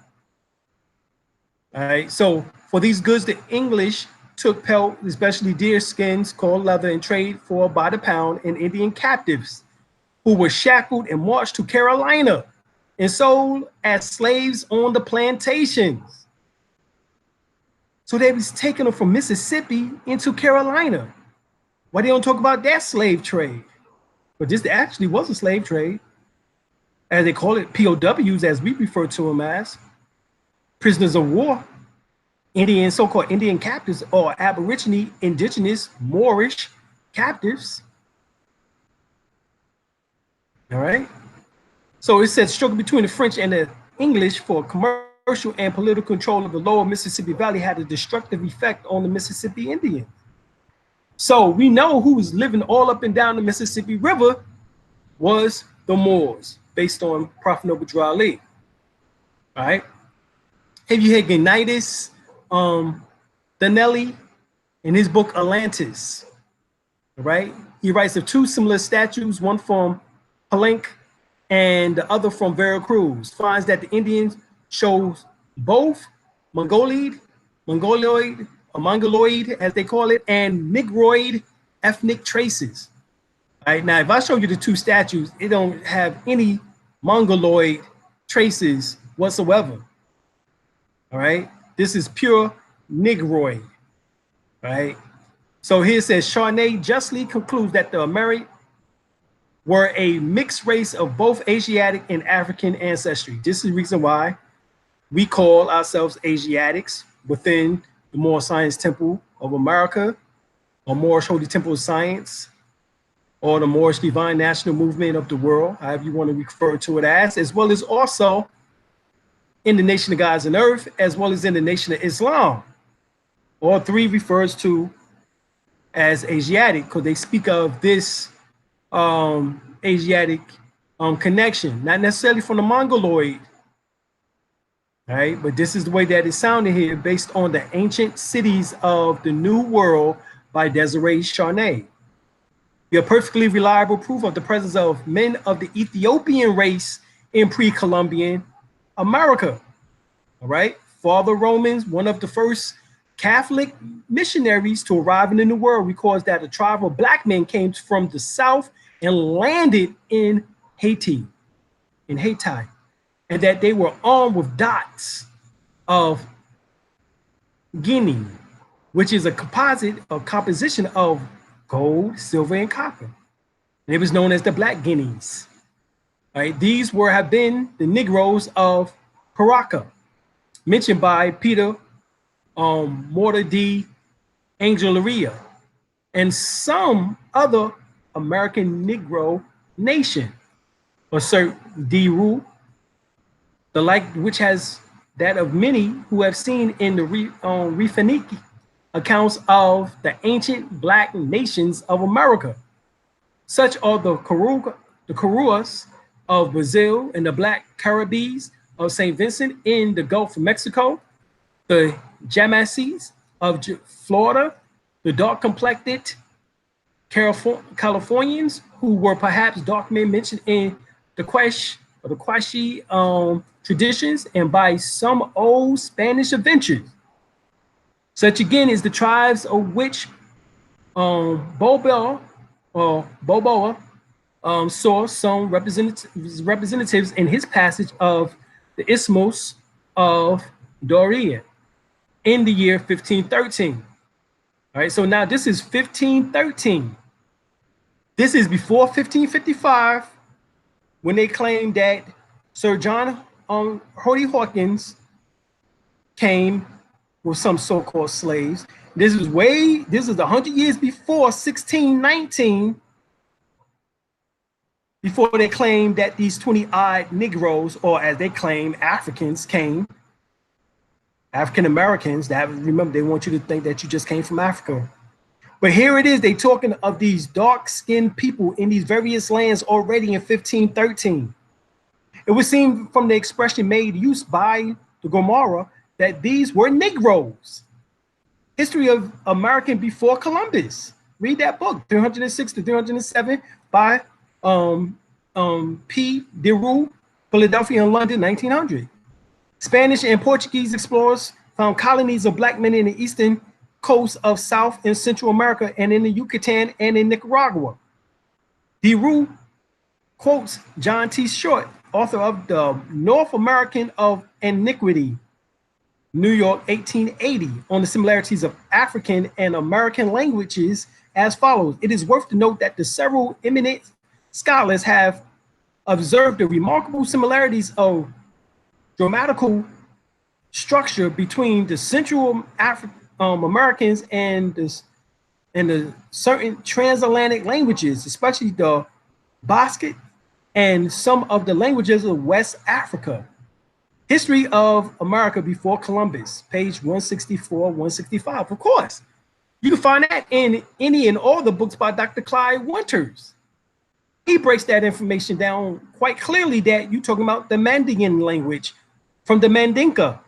All right. So for these goods, the English took pelt, especially deer skins called leather, and trade for by the pound in Indian captives who were shackled and marched to Carolina and sold as slaves on the plantations. So they was taking them from Mississippi into Carolina. Why they don't talk about that slave trade? But this actually was a slave trade, as they call it, POWs, as we refer to them as, prisoners of war, Indian, so-called Indian captives, or Aborigine, indigenous, Moorish captives. All right. So it said struggle between the French and the English for commercial and political control of the lower Mississippi Valley had a destructive effect on the Mississippi Indians. So we know who was living all up and down the Mississippi River was the Moors, based on Prophet Noble Ali. All right. Have you heard Genitis Danelli in his book Atlantis? All right. He writes of two similar statues, one from Palenque and the other from Veracruz, finds that the Indians shows both Mongoloid, or Mongoloid as they call it, and Negroid ethnic traces. All right, now if I show you the two statues, it don't have any Mongoloid traces whatsoever. All right, this is pure Negroid. All right, so here it says Charnay justly concludes that the Americans were a mixed race of both Asiatic and African ancestry. This is the reason why we call ourselves Asiatics within the Moorish Science Temple of America, or Moorish Holy Temple of Science, or the Moorish Divine National Movement of the world, however you want to refer to it as well as also in the Nation of Gods and Earth, as well as in the Nation of Islam. All three refers to as Asiatic because they speak of this Asiatic connection, not necessarily from the Mongoloid All right, but this is the way that it sounded here based on the Ancient Cities of the New World by Desiree Charnay. We are perfectly reliable proof of the presence of men of the Ethiopian race in pre-Columbian America. All right, Father Romans, one of the first Catholic missionaries to arrive in the New World, records that a tribe of black men came from the south and landed in Haiti, and that they were armed with dots of Guinea, which is a composition of gold, silver, and copper. And it was known as the Black Guineas. All right, these have been the Negroes of Paraca, mentioned by Peter Morta de Angeleria, and some other American Negro nation, assert de Rue, the like which has that of many who have seen in the Refaniki accounts of the ancient black nations of America. Such are the Caruas of Brazil and the Black Caribbees of St. Vincent in the Gulf of Mexico, the Jamasees of Florida, the dark-complected Californians who were perhaps dark men mentioned in the Quashi traditions and by some old Spanish adventures. Such again is the tribes of which Balboa saw some representatives in his passage of the Isthmus of Darien in the year 1513. All right, so now this is 1513. This is before 1555, when they claimed that Sir John Hodie Hawkins came with some so-called slaves. This is 100 years before 1619, before they claimed that these 20-odd Negroes, or as they claim, Africans came, African Americans, that remember, they want you to think that you just came from Africa. But here it is, they talking of these dark-skinned people in these various lands already in 1513. It would seem from the expression made use by the Gomorrah that these were Negroes. History of American Before Columbus. Read that book, 306 to 307 by P. de Rue, Philadelphia and London, 1900. Spanish and Portuguese explorers found colonies of black men in the eastern coast of South and Central America and in the Yucatan and in Nicaragua. De Rue quotes John T. Short, author of the North American of Iniquity, New York, 1880, on the similarities of African and American languages as follows. It is worth to note that the several eminent scholars have observed the remarkable similarities of grammatical structure between the Central Americans and the certain transatlantic languages, especially the Basque and some of the languages of West Africa. History of America Before Columbus, page 164, 165. Of course, you can find that in any and all the books by Dr. Clyde Winters. He breaks that information down quite clearly that you're talking about the Mandaean language from the Mandinka,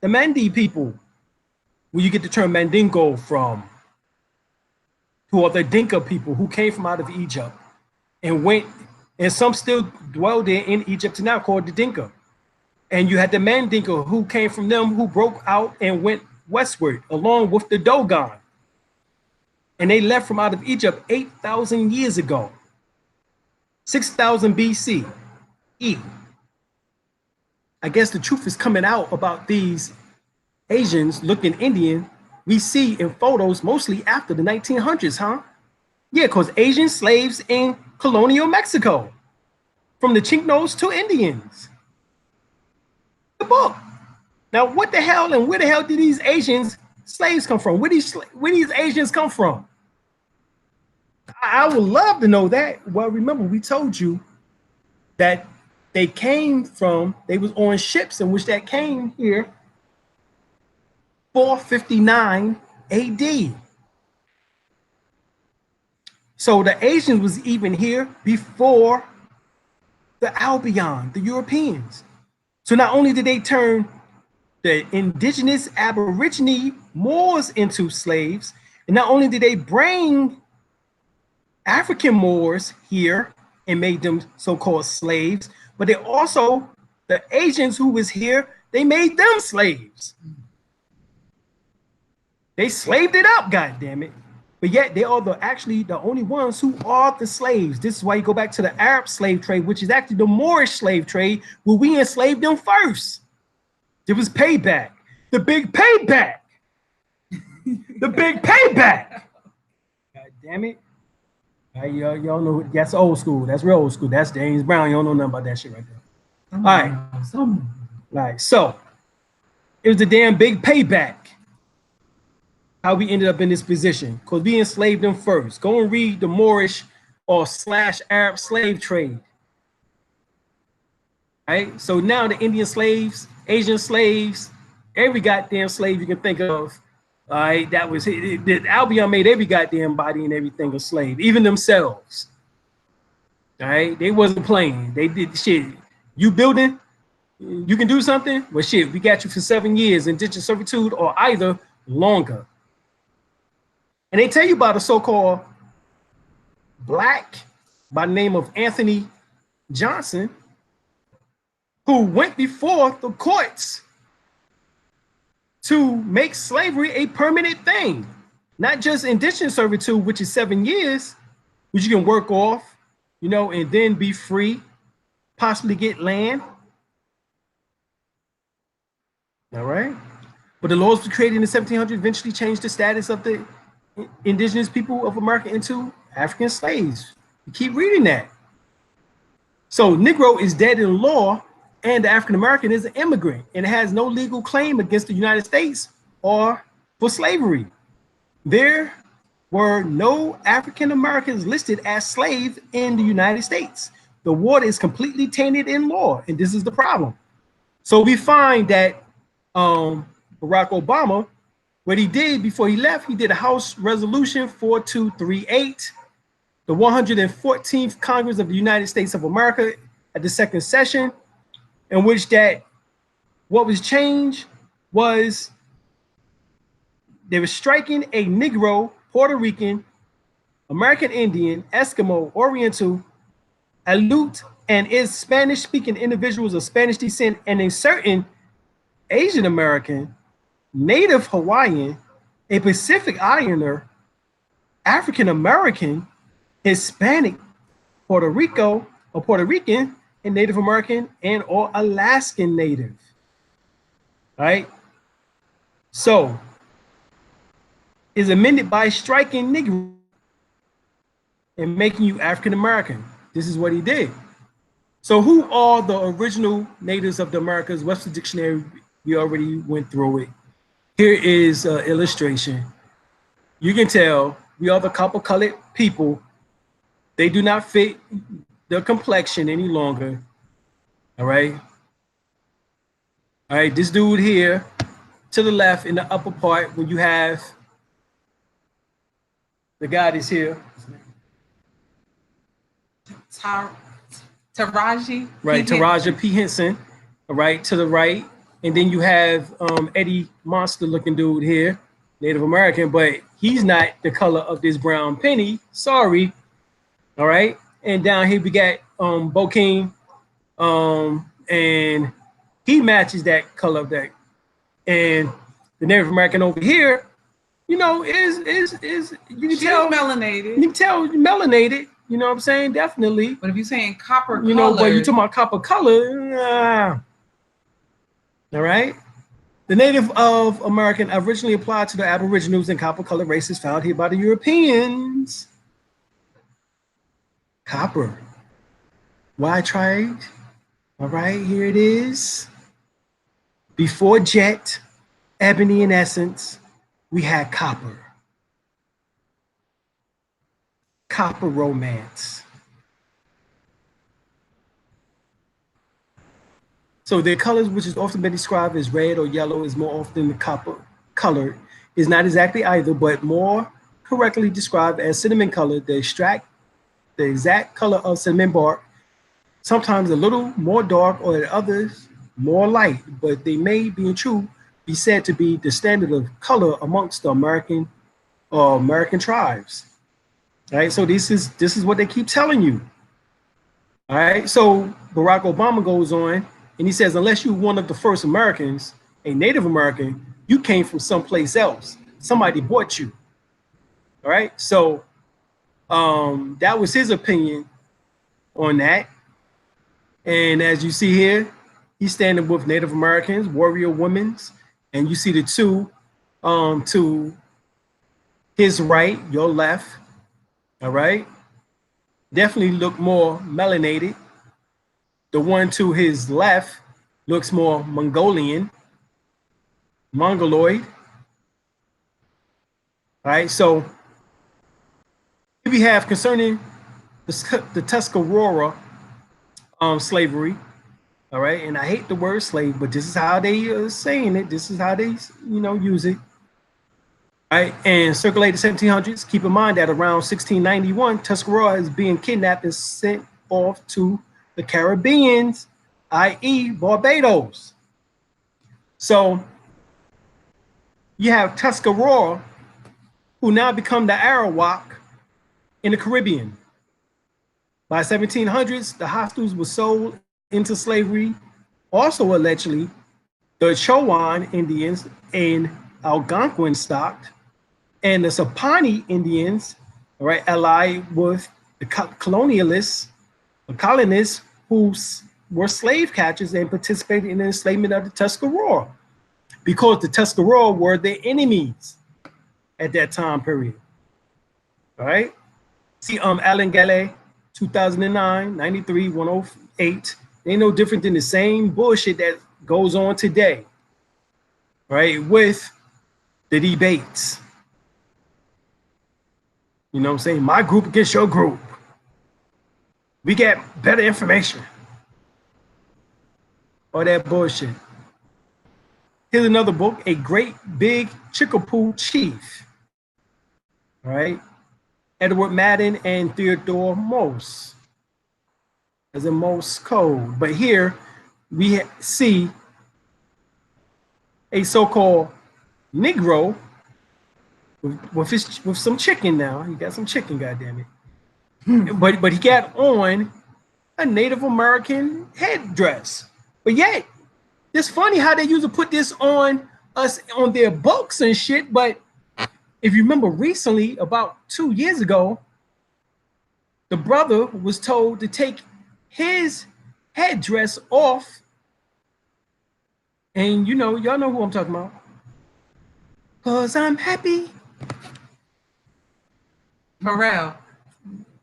the Mandi people, where you get the term Mandingo from, who are the Dinka people who came from out of Egypt and went, and some still dwell there in Egypt now, called the Dinka. And you had the Mandinka who came from them, who broke out and went westward along with the Dogon. And they left from out of Egypt 8,000 years ago, 6,000 BC. I guess the truth is coming out about these Asians looking Indian we see in photos mostly after the 1900s, huh? Yeah, because Asian slaves in colonial Mexico, from the Chicnos to Indians. The book. Now, what the hell and where the hell did these Asians slaves come from? Where these Asians come from? I would love to know that. Well, remember, we told you that they was on ships in which that came here 459 AD. So the Asians was even here before the Albion, the Europeans. So not only did they turn the indigenous Aborigine Moors into slaves. And not only did they bring African Moors here and made them so-called slaves, but they also, the Asians who was here, they made them slaves. They slaved it up, goddammit. But yet they are actually the only ones who are the slaves. This is why you go back to the Arab slave trade, which is actually the Moorish slave trade, where we enslaved them first. It was payback. The big payback. The big payback. God damn it. Y'all know that's old school. That's real old school. That's James Brown. You don't know nothing about that shit right there. All right. So it was the damn big payback. How we ended up in this position, because we enslaved them first. Go and read the Moorish or / Arab slave trade. Right? So now the Indian slaves, Asian slaves, every goddamn slave you can think of, all right, that was it. Albion made every goddamn body and everything a slave, even themselves. All right, they wasn't playing. They did shit. You building, you can do something. Well, shit, we got you for 7 years in indentured servitude or either longer. And they tell you about a so-called black by the name of Anthony Johnson, who went before the courts to make slavery a permanent thing, not just indentured servitude, which is 7 years, which you can work off, you know, and then be free, possibly get land. All right. But the laws were created in the 1700s, eventually changed the status of the indigenous people of America into African slaves. You keep reading that. So Negro is dead in law, and the African American is an immigrant and has no legal claim against the United States or for slavery. There were no African Americans listed as slaves in the United States. The water is completely tainted in law, and this is the problem. So we find that Barack Obama, what he did before he left, he did a House Resolution 4238, the 114th Congress of the United States of America at the second session, in which that what was changed was they were striking a Negro, Puerto Rican, American Indian, Eskimo, Oriental, Aleut, and is Spanish-speaking individuals of Spanish descent, and a certain Asian American, Native Hawaiian, a Pacific Islander, African American, Hispanic, Puerto Rico or Puerto Rican, and Native American and or Alaskan Native. All right. So is amended by striking Negro and making you African American. This is what he did. So who are the original natives of the Americas? Webster Dictionary, we already went through it. Here is an illustration. You can tell we are the copper-colored people. They do not fit the complexion any longer. All right. All right, this dude here to the left in the upper part, when you have the guy that's here. Taraji. Right, Taraji P. Henson. All right, to the right. And then you have Eddie Monster looking dude here, Native American, but he's not the color of this brown penny. Sorry. All right. And down here we got Bokeem, and he matches that color of that. And the Native American over here, you know, is you can tell melanated. You can tell melanated. You know what I'm saying? Definitely. But if you're saying copper, you know, but you're talking about copper color. All right. The Native of American originally applied to the Aboriginals and copper colored races found here by the Europeans. Copper. Why tried? All right, here it is. Before jet, ebony in essence, we had copper. Copper romance. So their colors, which is often been described as red or yellow, is more often the copper colored, is not exactly either, but more correctly described as cinnamon colored. The exact color of cinnamon bark, sometimes a little more dark or at others more light, but they may be in truth be said to be the standard of color amongst the American tribes. All right, so this is what they keep telling you. All right, so Barack Obama goes on and he says, unless you're one of the first Americans, a Native American, you came from someplace else. Somebody bought you. All right, so that was his opinion on that. And as you see here, he's standing with Native Americans, warrior women's, and you see the two to his right, your left. All right, definitely look more melanated. The one to his left looks more Mongolian, Mongoloid. All right, so here we have concerning the Tuscarora slavery. All right, and I hate the word slave, but this is how they are saying it. This is how they, use it. All right, and circulated 1700s. Keep in mind that around 1691, Tuscarora is being kidnapped and sent off to the Caribbeans, i.e. Barbados. So you have Tuscarora, who now become the Arawak in the Caribbean. By 1700s, the hostiles were sold into slavery. Also allegedly, the Chowan Indians and Algonquin stock and the Sapani Indians, right, allied with the colonialists, the colonists who were slave catchers and participated in the enslavement of the Tuscarora, because the Tuscarora were their enemies at that time period. All right. See, Alan Gale, 2009, 93, 108. Ain't no different than the same bullshit that goes on today, right? With the debates. You know what I'm saying? My group against your group. We get better information. All that bullshit. Here's another book, A Great Big Chickapow Chief. All right. Edward Madden and Theodore Morse. As a Morse code. But here we see a so-called Negro with some chicken now. He got some chicken, goddammit. But he got on a Native American headdress. But yet, it's funny how they used to put this on us on their books and shit. But if you remember recently, about 2 years ago, the brother was told to take his headdress off. And y'all know who I'm talking about. 'Cause I'm happy. Pharrell.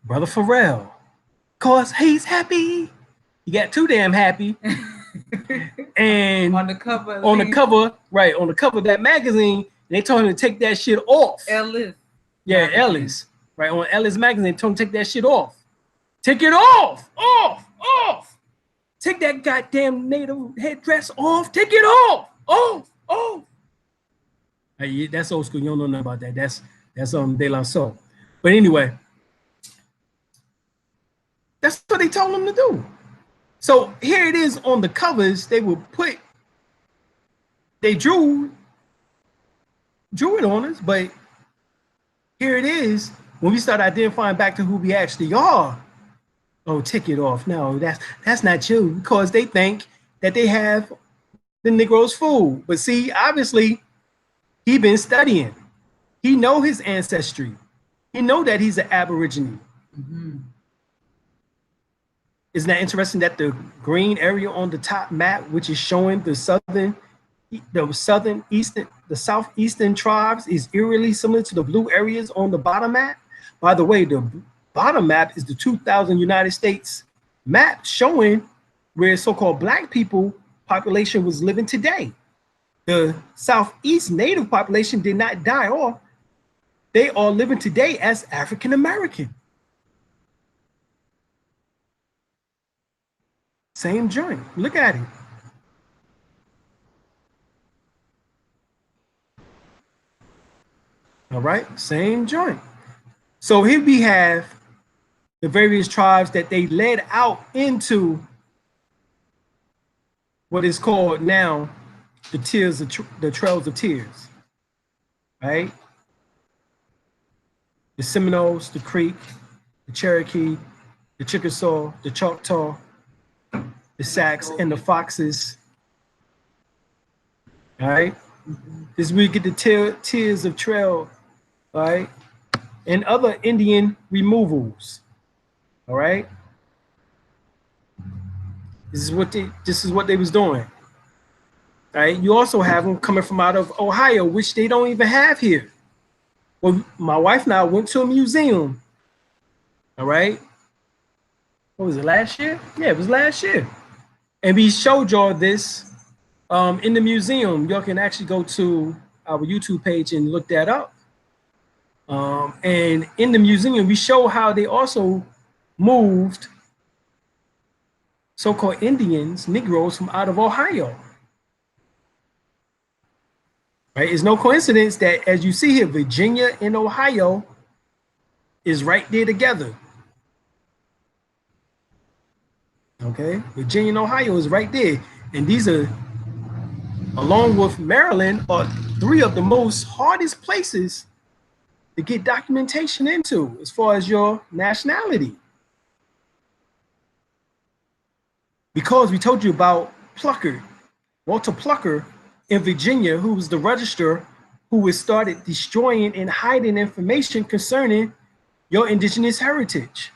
Brother Pharrell. 'Cause he's happy. He got too damn happy. And on the cover, right, on the cover of that magazine, they told him to take that shit off. Ellis. Yeah, magazine. Ellis. Right, on Ellis magazine, they told him to take that shit off. Take it off! Off! Take that goddamn Native headdress off. Take it off! Off! Hey, that's old school. You don't know nothing about that. That's De La Soul. But anyway, that's what they told him to do. So here it is on the covers. They drew it on us, but here it is. When we start identifying back to who we actually are, oh, take it off. No, that's not you, because they think that they have the Negroes fooled. But see, obviously, he been studying. He know his ancestry. He know that he's an Aborigine. Mm-hmm. Isn't that interesting that the green area on the top map, which is showing the southeastern tribes, is eerily similar to the blue areas on the bottom map? By the way, the bottom map is the 2000 United States map showing where so-called Black people population was living today. The Southeast Native population did not die off. They are living today as African American. Same joint. Look at it. All right, same joint. So here we have the various tribes that they led out into what is called now the Trails of Tears, right? The Seminoles, the Creek, the Cherokee, the Chickasaw, the Choctaw, the Sacs, and the Foxes. All right, this is where you get the Tears of Trail, all right, and other Indian removals. All right, this is what they was doing. All right, you also have them coming from out of Ohio, which they don't even have here. Well, my wife and I went to a museum. All right, what was it, last year? Yeah, it was last year, and we showed y'all this in the museum. Y'all can actually go to our YouTube page and look that up. And in the museum, we show how they also moved so-called Indians, Negroes from out of Ohio. Right? It's no coincidence that, as you see here, Virginia and Ohio is right there together. Okay, Virginia and Ohio is right there. And these are, along with Maryland, are three of the most hardest places to get documentation into as far as your nationality. Because we told you about Plucker, Walter Plucker in Virginia, who was the registrar who has started destroying and hiding information concerning your indigenous heritage.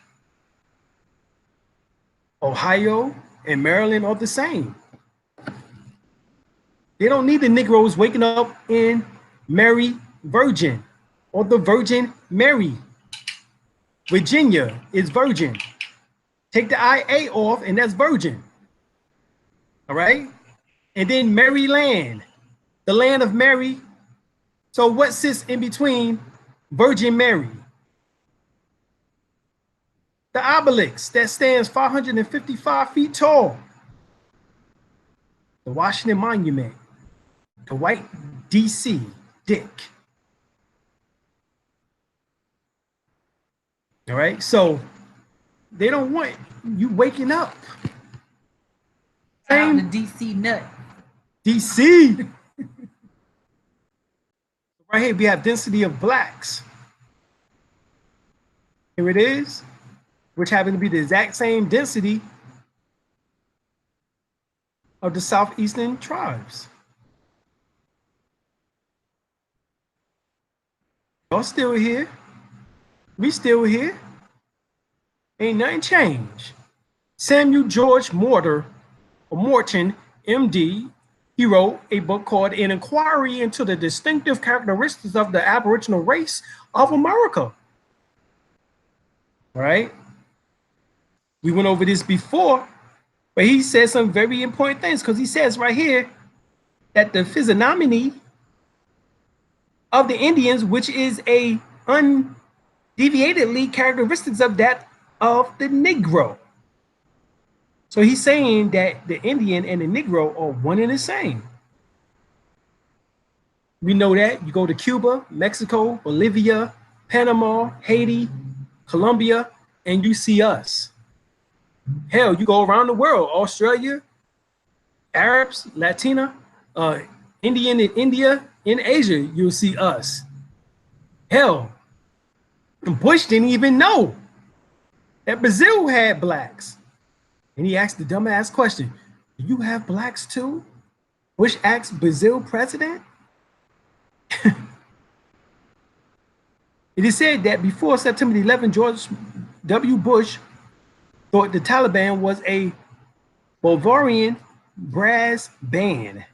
Ohio and Maryland are the same. They don't need the Negroes waking up in Mary Virgin or the Virgin Mary. Virginia is virgin. Take the IA off and that's virgin. All right? And then Maryland, the land of Mary. So what sits in between Virgin Mary? The obelisk that stands 555 feet tall. The Washington Monument. The white DC Dick. All right, so they don't want you waking up. Out the DC nut. DC. Right here we have density of blacks. Here it is, which happen to be the exact same density of the southeastern tribes. Y'all still here. We still here. Ain't nothing changed. Samuel George Morton, MD, he wrote a book called An Inquiry into the Distinctive Characteristics of the Aboriginal Race of America. All right. We went over this before, but he said some very important things, because he says right here that the physiognomy of the Indians, which is a undeviatedly characteristics of that of the Negro. So he's saying that the Indian and the Negro are one and the same. We know that. You go to Cuba, Mexico, Bolivia, Panama, Haiti, Colombia, and you see us. Hell, you go around the world, Australia, Arabs, Latina, Indian in India, in Asia, you'll see us. Hell, Bush didn't even know that Brazil had blacks. And he asked the dumbass question, do you have blacks too? Bush asked Brazil president. It is said that before September 11, George W. Bush thought the Taliban was a Bolivarian brass band.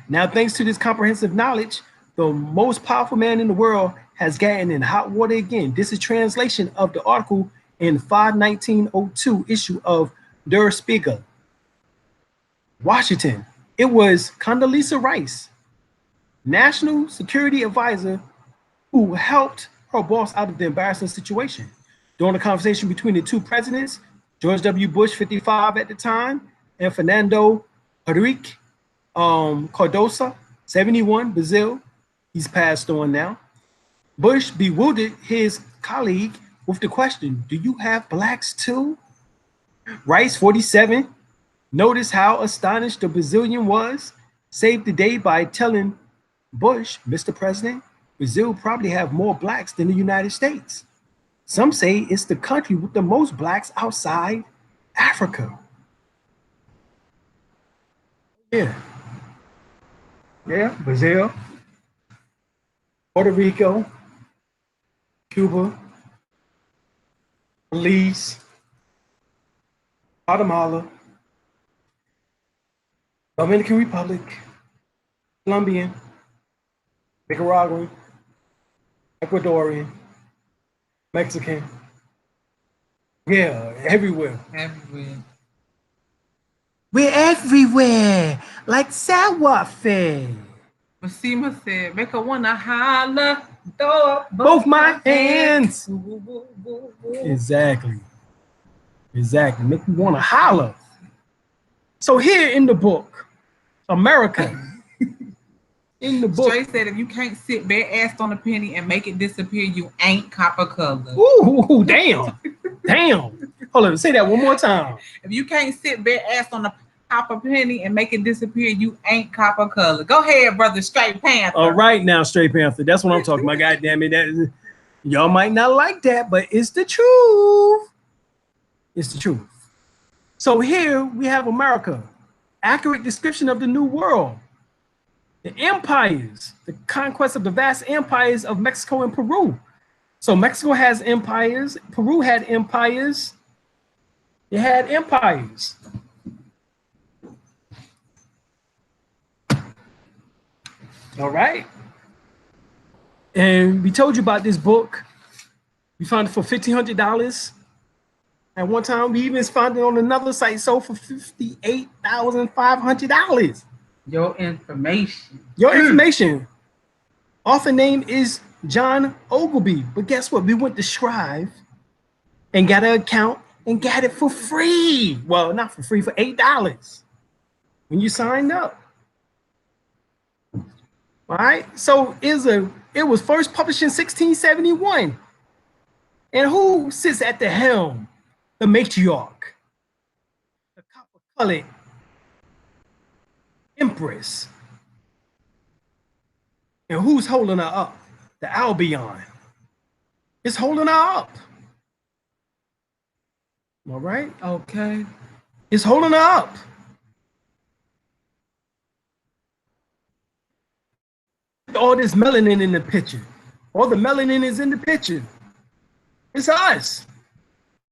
Now, thanks to this comprehensive knowledge, the most powerful man in the world has gotten in hot water again. This is translation of the article in 5/1902 issue of Der Spiegel. Washington. It was Condoleezza Rice, National Security Advisor, who helped her boss out of the embarrassing situation. During the conversation between the two presidents, George W. Bush, 55 at the time, and Fernando Henrique Cardoso, 71, Brazil. He's passed on now. Bush bewildered his colleague with the question, do you have blacks too? Rice, 47, Notice how astonished the Brazilian was, saved the day by telling Bush, Mr. President, Brazil probably have more blacks than the United States. Some say it's the country with the most blacks outside Africa. Yeah. Yeah, Brazil, Puerto Rico, Cuba, Belize, Guatemala, Dominican Republic, Colombian, Nicaraguan, Ecuadorian, Mexican. Yeah, everywhere. Everywhere. We're everywhere, like savoir-faire. Basima said, make her wanna holler, throw up Both my hands. Exactly. Exactly. Make me want to holler. So here in the book, America. In the book. Straight said, if you can't sit bare ass on a penny and make it disappear, you ain't copper color. Ooh, damn. Damn. Hold on, say that one more time. If you can't sit bare ass on a copper penny and make it disappear, you ain't copper color. Go ahead, brother, Straight Panther. All right now, Straight Panther. That's what I'm talking about. God damn it. Y'all might not like that, but it's the truth. It's the truth. So here we have America. Accurate description of the New World. The empires, the conquest of the vast empires of Mexico and Peru. So Mexico has empires. Peru had empires. They had empires. All right. And we told you about this book. We found it for $1,500. At one time, we even found it on another site, sold for $58,500. Your information. Your information. Author name is John Ogilvy. But guess what? We went to Scribe and got an account and got it for free. Well, not for free, for $8 when you signed up. All right. So it was first published in 1671. And who sits at the helm? The matriarch, the copper-colored empress. And who's holding her up? The Albion. It's holding her up. All right? Okay. It's holding her up. All this melanin in the picture. All the melanin is in the picture. It's us.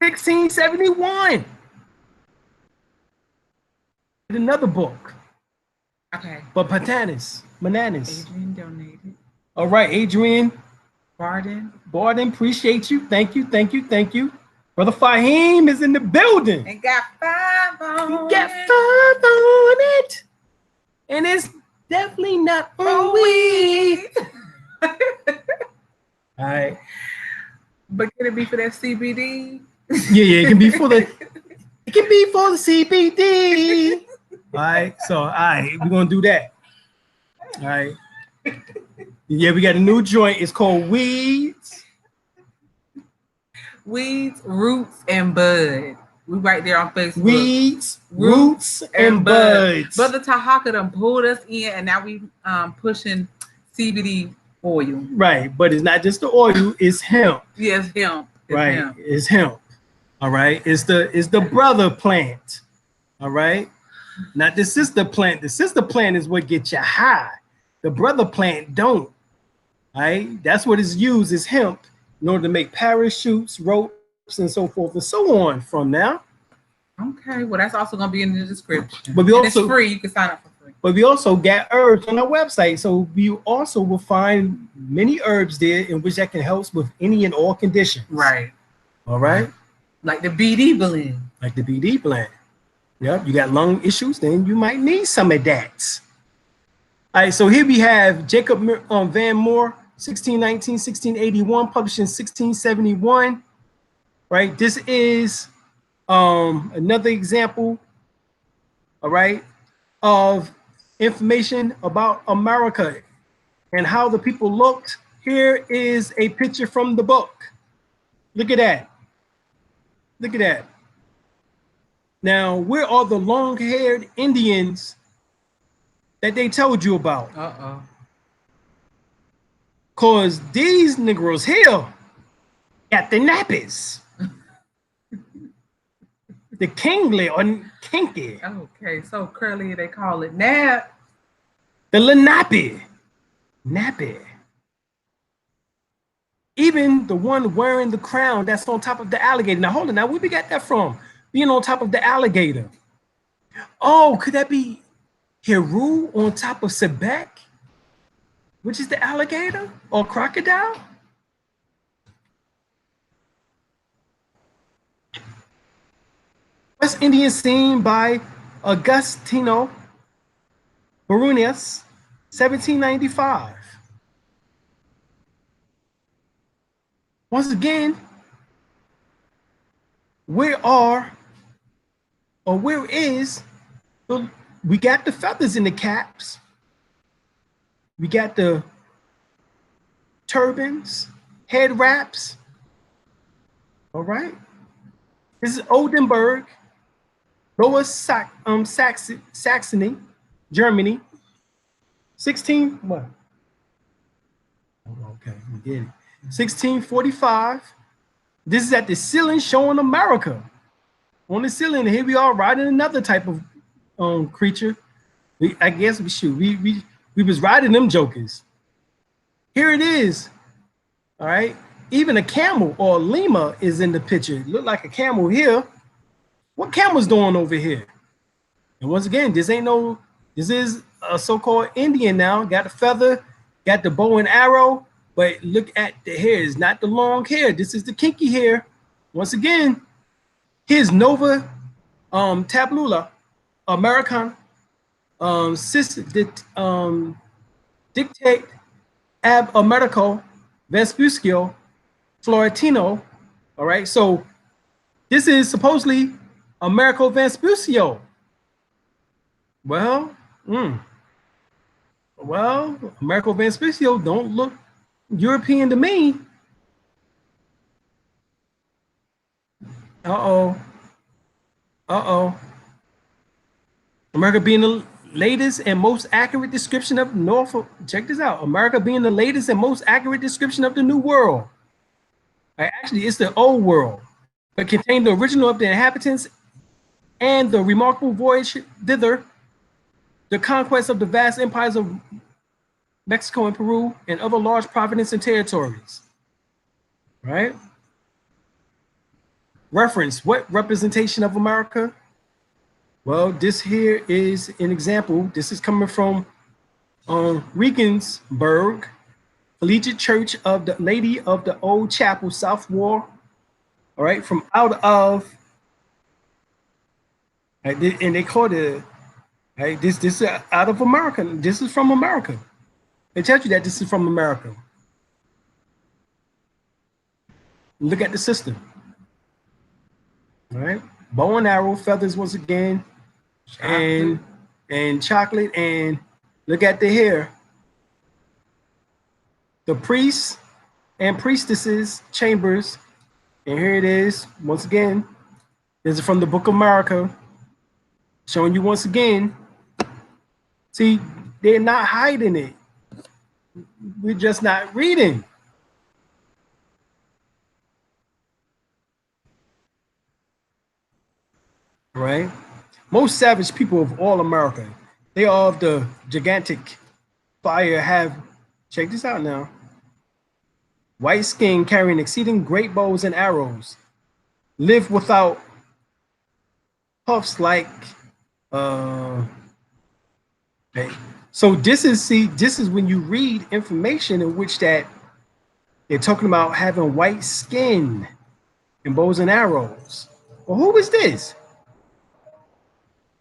1671. Another book. Okay. But Mananas. Adrian donated. All right, Adrian Barden, appreciate you. Thank you. Brother Fahim is in the building. And got 5 on You got 5 on it. And it's definitely not on weed. All right. But can it be for that CBD? Yeah, it can be for the CBD. All right, so all right, we're gonna do that. All right. Yeah, we got a new joint. It's called Weeds. Weeds, Roots, and Bud. We right there on Facebook. Weeds, Roots, and Buds. Brother Tahaka done pulled us in, and now we pushing CBD oil. Right, but it's not just the oil, it's hemp. Yes, hemp. Right, Hemp. it's hemp. All right, it's the brother plant. All right, not the sister plant. The sister plant is what gets you high. The brother plant don't. All right, that's what is used is hemp in order to make parachutes, ropes, and so forth and so on from now. Okay, well that's also gonna be in the description. But we also, it's free. You can sign up for free. But we also got herbs on our website, so we also will find many herbs there in which that can help with any and all conditions. Right. All right. Like the BD blend. Like the BD blend. Yep. You got lung issues, then you might need some of that. All right. So here we have Jacob Van Moore, 1619, 1681, published in 1671. Right. This is another example. All right. Of information about America and how the people looked. Here is a picture from the book. Look at that. Look at that. Now, where are the long-haired Indians that they told you about? Cause these Negroes here got the nappies. The kingly or kinky. Okay, so curly they call it nap. The Lenape. Nappy. Even the one wearing the crown that's on top of the alligator. Now hold on, now where we got that from? Being on top of the alligator. Oh, could that be Heru on top of Sebek? Which is the alligator or crocodile? West Indian seen by Agustino Barunias, 1795. Once again, where is, we got the feathers in the caps. We got the turbans, head wraps. All right. This is Oldenburg, Lower Saxony, Germany. 16, what? Okay, we get it. 1645. This is at the ceiling showing America. On the ceiling, here we are riding another type of creature. I guess we was riding them jokers. Here it is. All right. Even a camel or a llama is in the picture. It look like a camel here. What camel's doing over here? And once again, this is a so-called Indian now. Got the feather, got the bow and arrow, but look at the hair. It's not the long hair. This is the kinky hair. Once again, here's Nova Tabula American Dictate ab Americo Vespucio Florentino. All right, so this is supposedly Americo Vespucio. Well, Americo Vespucio don't look European to me. America being the latest and most accurate description of Norfolk. Check this out. America being the latest and most accurate description of the New World. Right? Actually, it's the Old World, but contained the original of the inhabitants and the remarkable voyage thither, the conquest of the vast empires of Mexico and Peru, and other large provinces and territories. Right? Reference, what representation of America? Well, this here is an example. This is coming from Regensburg, Collegiate Church of the Lady of the Old Chapel, South Wall. All right, from out of, and they call it, right, this is out of America. This is from America. They tell you that this is from America. Look at the system. All right, bow and arrow, feathers once again, chocolate. and chocolate, and look at the hair. The priests and priestesses chambers, and here it is once again. This is from the Book of America, showing you once again. See, they're not hiding it. We're just not reading. Right? Most savage people of all America, they are of the gigantic fire have, check this out now, white skin carrying exceeding great bows and arrows, live without puffs like, okay. So this is when you read information in which that they're talking about having white skin and bows and arrows. Well, who is this?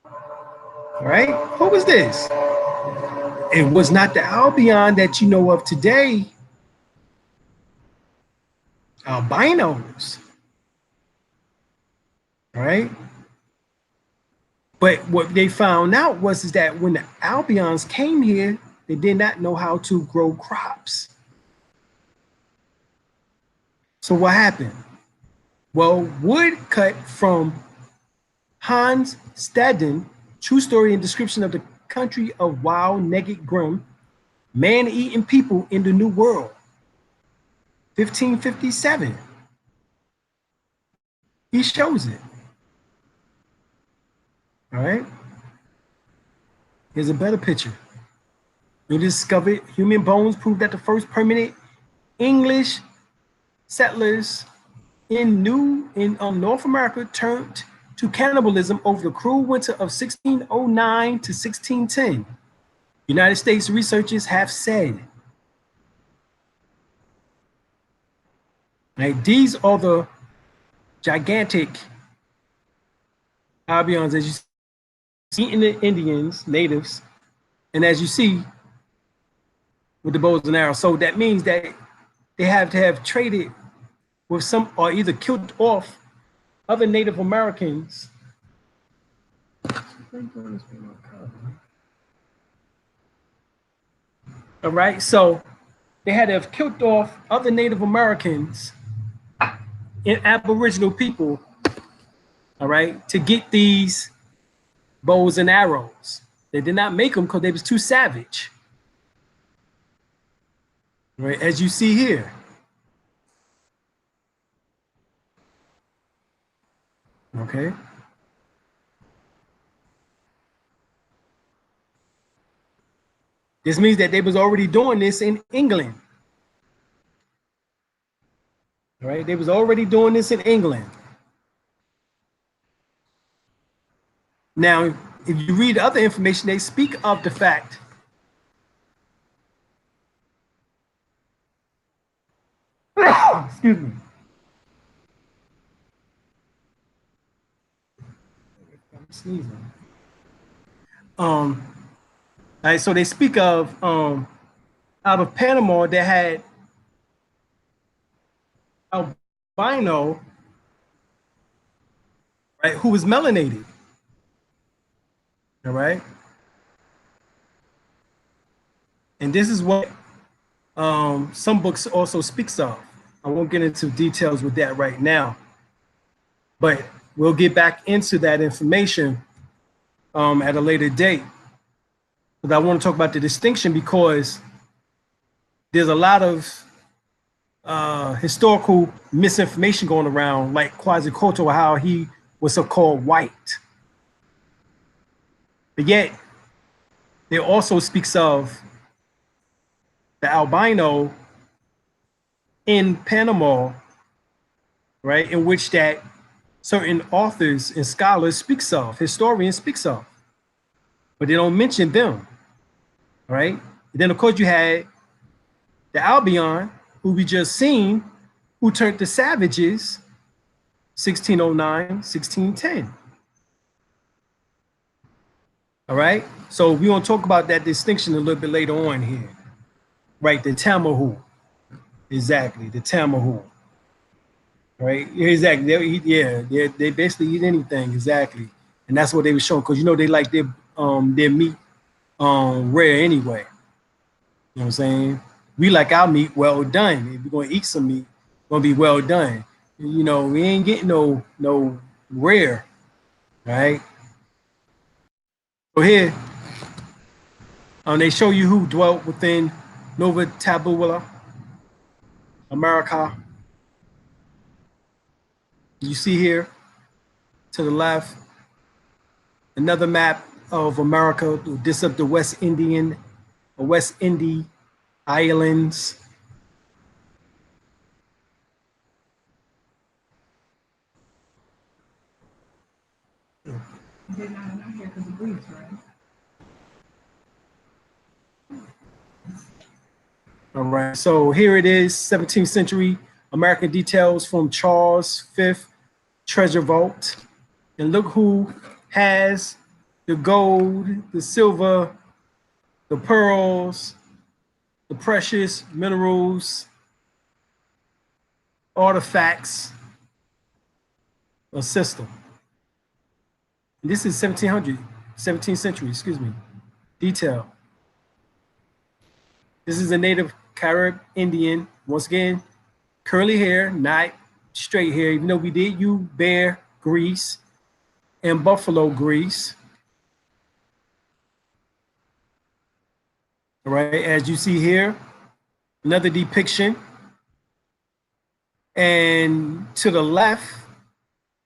All right, who was this? It was not the Albion that you know of today. Albinos. All right. But what they found out was that when the Albions came here, they did not know how to grow crops. So what happened? Well, wood cut from Hans Staden, True Story and Description of the Country of Wild, Naked, Grim, Man-Eating People in the New World, 1557. He shows it. All right. Here's a better picture. We discovered human bones prove that the first permanent English settlers in North America turned to cannibalism over the cruel winter of 1609 to 1610. United States researchers have said. Right, these are the gigantic albions as you see in the Indians, natives, and as you see with the bows and arrows. So that means that they have to have traded with some or either killed off other Native Americans. All right, so they had to have killed off other Native Americans and Aboriginal people, all right, to get these bows and arrows. They did not make them because they was too savage. Right, as you see here. Okay. This means that they was already doing this in England. All right, they was already doing this in England. Now, if you read other information, they speak of the fact excuse me. I'm sneezing. All right, so they speak of out of Panama that had albino, right, who was melanated. All right. And this is what some books also speaks of. I won't get into details with that right now, but we'll get back into that information at a later date. But I want to talk about the distinction because there's a lot of historical misinformation going around, like Quasicoto, how he was so-called white. But yet, there also speaks of the albino in Panama, right, in which that certain authors and scholars speaks of, historians speaks of, but they don't mention them, right? And then, of course, you had the Albion, who we just seen, who turned to savages, 1609, 1610. All right, so we're gonna talk about that distinction a little bit later on here, right? The Tamahu, exactly, the Tamahu, right? Exactly, they basically eat anything, exactly, and that's what they were showing because you know they like their meat rare anyway. You know what I'm saying? We like our meat well done. If we're gonna eat some meat, it's gonna be well done. You know, we ain't getting no rare, right? So here, they show you who dwelt within Nova Tabula, America. You see here to the left, another map of America. This of the West Indian or West Indie Islands. They're not here because of Greece, right? All right, so here it is, 17th century American details from Charles V treasure vault. And look who has the gold, the silver, the pearls, the precious minerals, artifacts, a system. And this is 17th century, excuse me, detail. This is a native Carib Indian, once again, curly hair, not straight hair, even though we did use bear grease. and buffalo grease. All right, as you see here, another depiction. And to the left,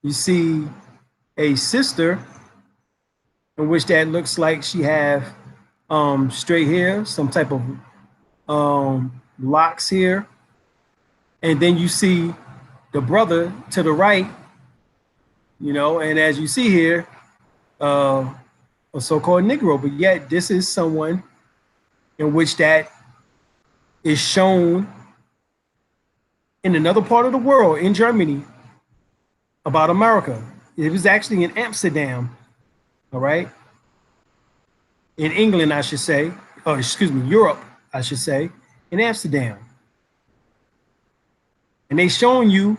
you see a sister in which that looks like she have straight hair, some type of locks here. And then you see the brother to the right, you know, and as you see here, a so-called Negro, but yet this is someone in which that is shown in another part of the world, in Germany, about America. It was actually in Amsterdam, all right? In England, I should say, or excuse me, Europe, I should say, in Amsterdam. And they showing you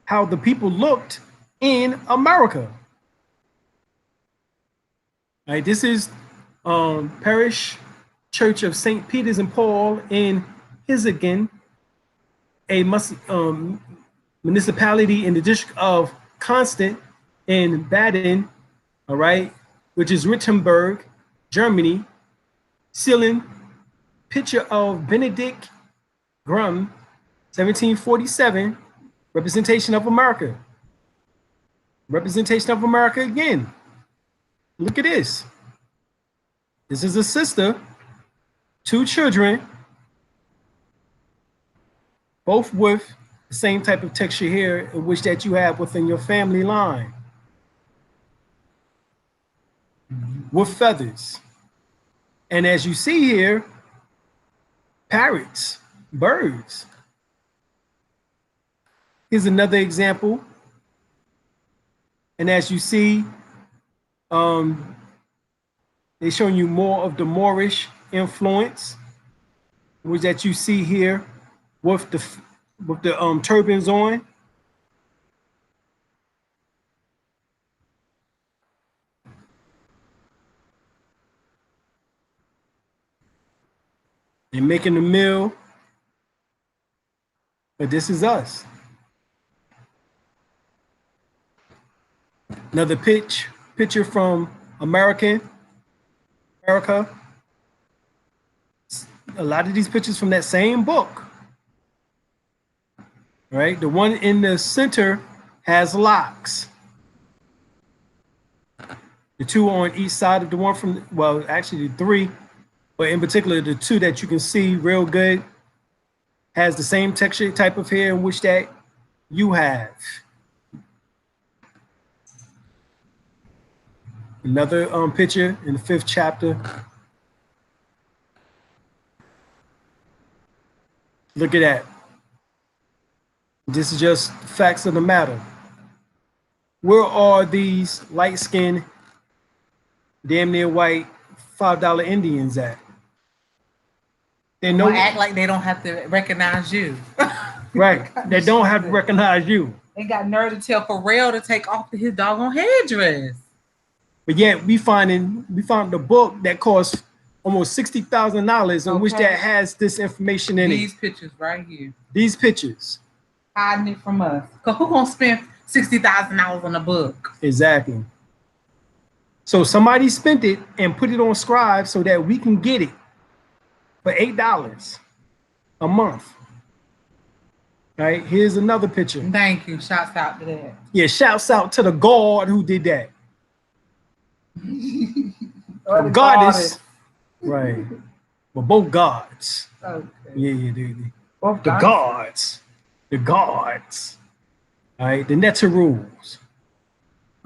how the people looked in America. All right, this is Parish Church of St. Peter's and Paul in Hizigen, a municipality in the district of Constant in Baden, all right, which is Wittenberg, Germany. Ceiling picture of Benedict Grum, 1747, representation of America. Representation of America again. Look at this. This is a sister, 2 children, both with the same type of texture here in which that you have within your family line. With feathers. And as you see here, parrots, birds. Here's another example. And as you see, they're showing you more of the Moorish influence, which that you see here with the turbans on. They're making the meal, but this is us. Another picture from America. A lot of these pictures from that same book. Right? The one in the center has locks. The 2 on each side of the one from, well, actually the 3, but in particular, the 2 that you can see real good has the same texture type of hair in which that you have. Another picture in the 5th chapter. Look at that. This is just facts of the matter. Where are these light-skinned, damn near white $5 Indians at? They know, act like they don't have to recognize you. Right. They don't have to recognize you. They got nerve to tell Pharrell to take off his doggone headdress. But yet we found the book that costs almost $60,000 in which that has this information in These pictures right here. These pictures. Hiding it from us. Because who gonna spend $60,000 on a book? Exactly. So somebody spent it and put it on Scribe so that we can get it for $8 a month. Right? Here's another picture. Thank you. Shouts out to that. Yeah, shouts out to the God who did that. The goddess. Right. Well, both gods. Okay. Yeah, dude. Both the gods. The gods. All right. The Netta rules.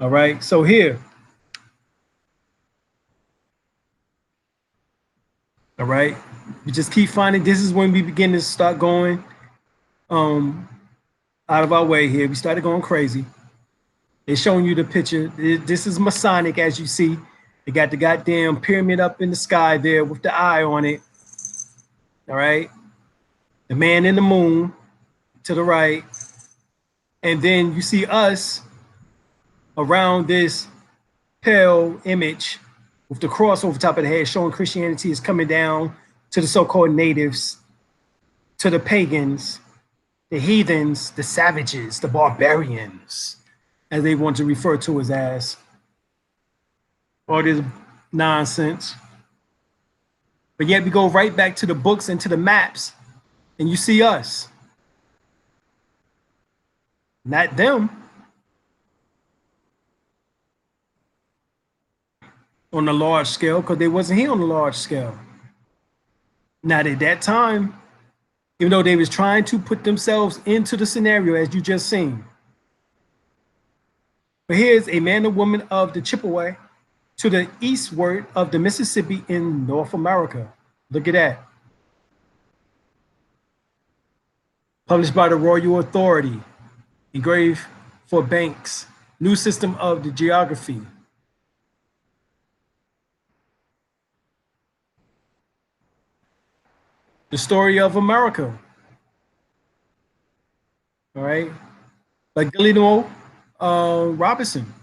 All right. So here. All right. We just keep finding. This is when we begin to start going out of our way here. We started going crazy. They're showing you the picture. This is Masonic, as you see. They got the goddamn pyramid up in the sky there with the eye on it. All right. The man in the moon to the right. And then you see us around this pale image with the cross over top of the head showing Christianity is coming down to the so-called natives, to the pagans, the heathens, the savages, the barbarians, as they want to refer to us as. all this nonsense. But yet we go right back to the books and to the maps, and you see us. Not them. On a large scale, because they wasn't here on a large scale. Not at that time, even though they was trying to put themselves into the scenario as you just seen. But here's a man and woman of the Chippewa to the eastward of the Mississippi in North America. Look at that. Published by the Royal Authority, engraved for Banks, New System of the Geography. The Story of America. All right. By Galileo Robinson.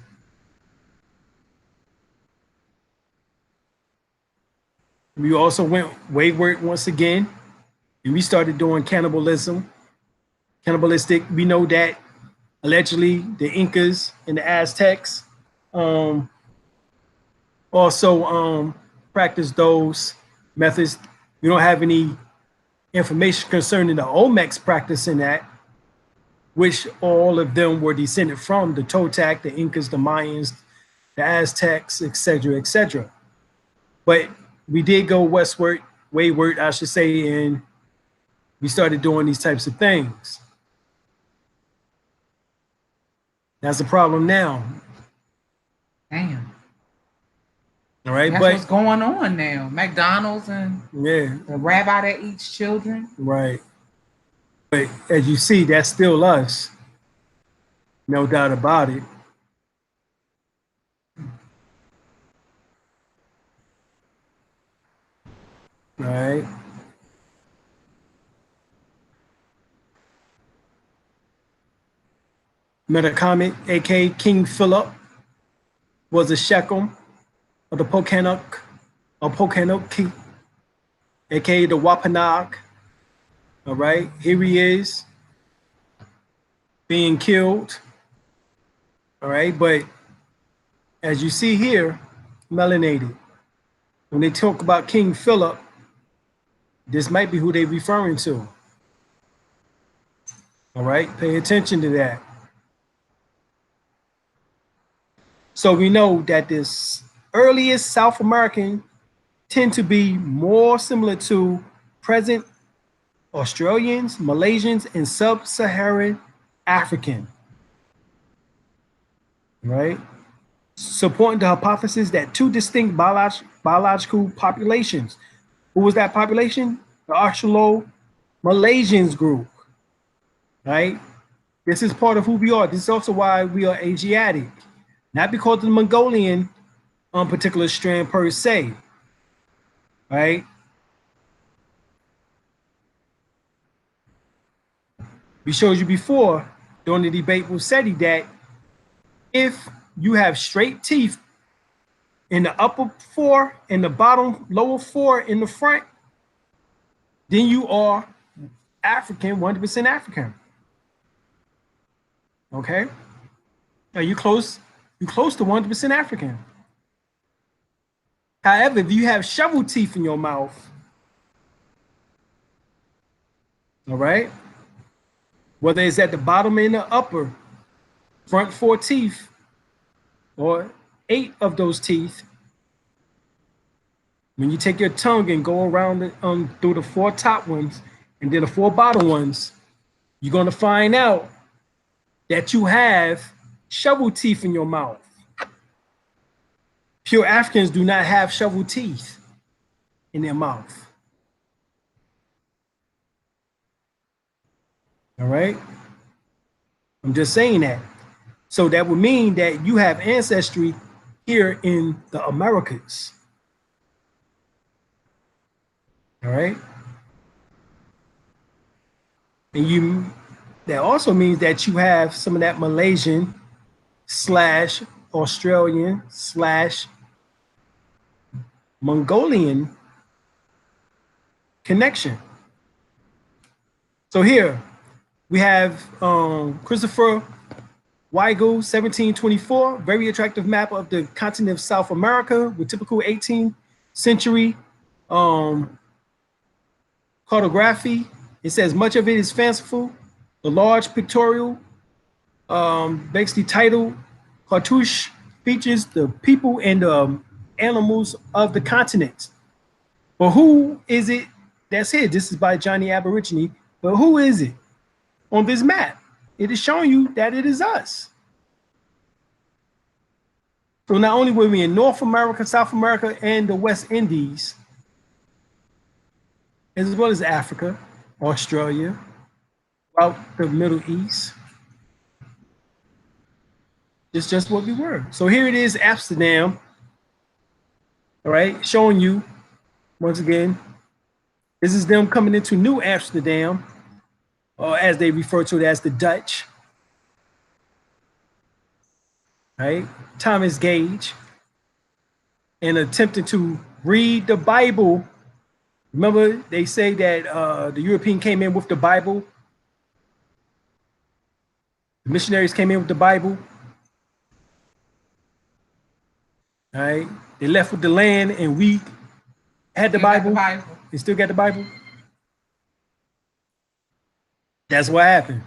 We also went wayward once again, and we started doing cannibalism. Cannibalistic, we know that allegedly the Incas and the Aztecs also practiced those methods. We don't have any information concerning the Olmecs practicing that, which all of them were descended from the Toltec, the Incas, the Mayans, the Aztecs, etc., etc. But we did go westward, wayward, I should say, and we started doing these types of things. That's the problem now. Damn. All right, that's but what's going on now. McDonald's and yeah, the rabbi that eats children. Right. But as you see, that's still us. No doubt about it. All right. Metacomet, aka King Philip, was a Shechem of the Pokanoke, or Pokanoke, aka the Wampanoag. All right, here he is being killed. All right, but as you see here, melanated. When they talk about King Philip, this might be who they're referring to. All right, pay attention to that. So we know that this earliest South American tend to be more similar to present Australians, Malaysians, and sub-Saharan African. Right? Supporting the hypothesis that two distinct biological populations. Who was that population? The Australo-Malaysians group. Right? This is part of who we are. This is also why we are Asiatic. Not because of the Mongolian particular strand per se. Right? We showed you before during the debate with Cedric that if you have straight teeth in the upper four and the bottom lower four in the front, then you are African, 100% African. Okay? Are you close? You're close to 100% African. However, if you have shovel teeth in your mouth, all right, whether it's at the bottom and the upper, front four teeth, or 8 of those teeth, when you take your tongue and go around through the 4 top ones and then the 4 bottom ones, you're going to find out that you have shovel teeth in your mouth. Pure Africans do not have shovel teeth in their mouth. All right? I'm just saying that. So that would mean that you have ancestry here in the Americas. All right? And that also means that you have some of that Malaysian / Australian / Mongolian connection. So here we have Christopher Weigel, 1724, very attractive map of the continent of South America with typical 18th century cartography. It says much of it is fanciful. The large pictorial, basically titled cartouche, features the people and animals of the continent. But who is it that's here? This is by Johnny Aborigine. But who is it on this map? It is showing you that it is us. So not only were we in North America, South America, and the West Indies, as well as Africa, Australia, throughout the Middle East. It's just what we were. So here it is, Amsterdam, all right, showing you, once again, this is them coming into New Amsterdam, or as they refer to it as the Dutch, right? Thomas Gage, and attempting to read the Bible. Remember, they say that the European came in with the Bible. The missionaries came in with the Bible. All right, they left with the land, and we had the Bible. They still got the Bible. That's what happened.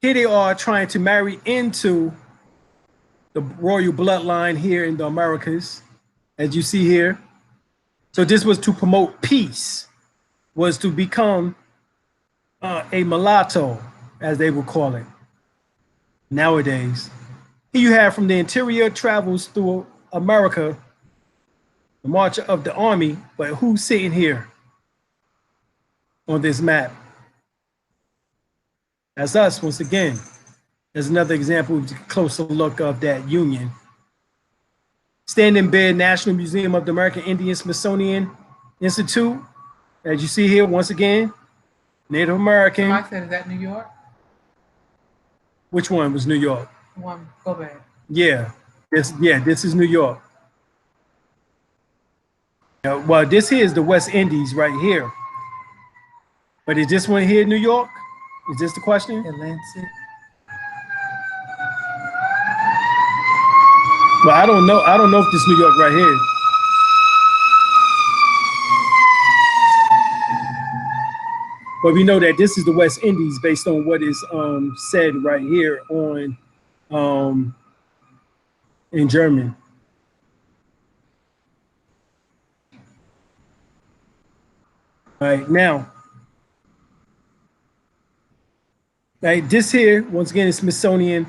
Here they are trying to marry into the royal bloodline here in the Americas, as you see here. So this was to promote peace, was to become a mulatto, as they would call it nowadays. Here you have from the interior travels through America, the march of the army, but who's sitting here on this map? That's us once again. There's another example, closer look of that union. Standing Bed, National Museum of the American Indian Smithsonian Institute. As you see here, once again, Native American. I said, is that New York? Which one was New York? One, go back. Yeah, this is New York. Well, this here is the West Indies right here. But is this one here New York? Is this the question? Atlantic. Well, I don't know. I don't know if this is New York right here. But we know that this is the West Indies based on what is said right here on in German. All right, now, right, this here, once again, is Smithsonian.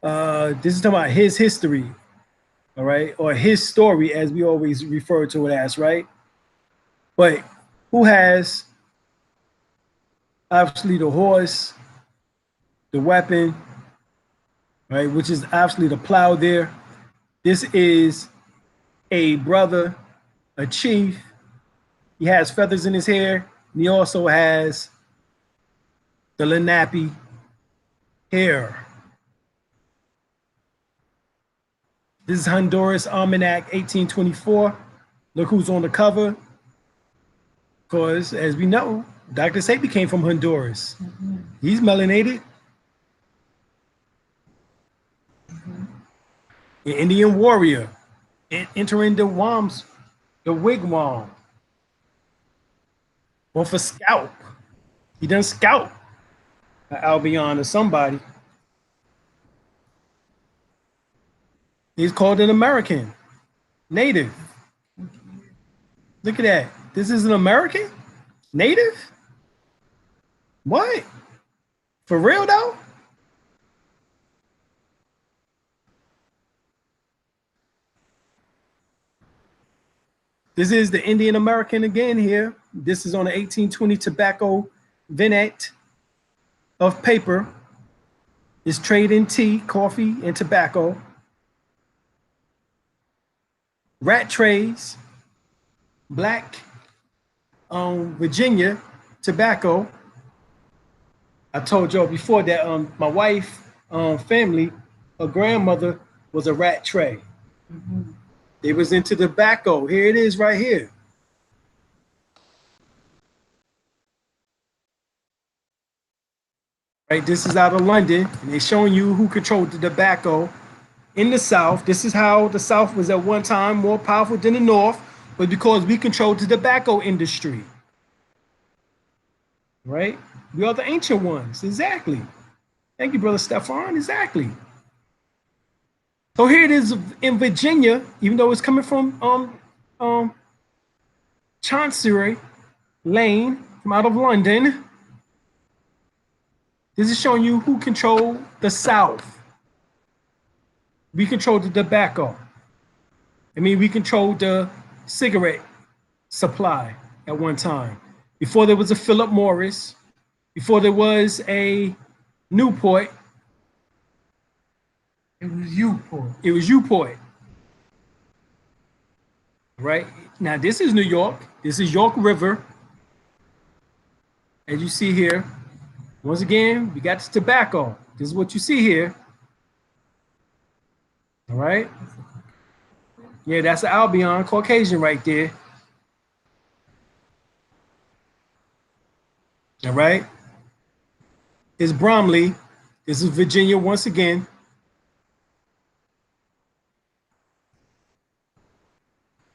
This is talking about his history, all right, or his story, as we always refer to it as, right? But who has obviously the horse, the weapon, right, which is obviously the plow there. This is a brother, a chief. He has feathers in his hair, and he also has the Lenape hair. This is Honduras Almanac 1824. Look who's on the cover. Because as we know, Dr. Sebi came from Honduras. Mm-hmm. He's melanated. Mm-hmm. An Indian warrior entering the wigwam. Or for scalp. He done scalp Albion or somebody. He's called an American, native. Look at that. This is an American? Native? What? For real though? This is the Indian American again here. This is on the 1820 tobacco vignette of paper. It's trade in tea, coffee, and tobacco. Rat trays, black Virginia tobacco. I told y'all before that my wife family, her grandmother was a rat tray. Mm-hmm. They was into tobacco. Here it is right here. right? This is out of London, and they're showing you who controlled the tobacco in the South. This is how the South was at one time more powerful than the North, but because we controlled the tobacco industry, right? We are the ancient ones, exactly. Thank you, Brother Stefan, exactly. So here it is in Virginia, even though it's coming from Chancery Lane from out of London. This is showing you who controlled the South. We controlled the tobacco. I mean, we controlled the cigarette supply at one time. Before there was a Philip Morris, before there was a Newport. It was Newport. It was Newport. Right? Now, this is New York. This is York River. As you see here, once again, we got the tobacco. This is what you see here. All right? Yeah, that's an Albion, Caucasian right there. All right? It's Bromley. This is Virginia once again.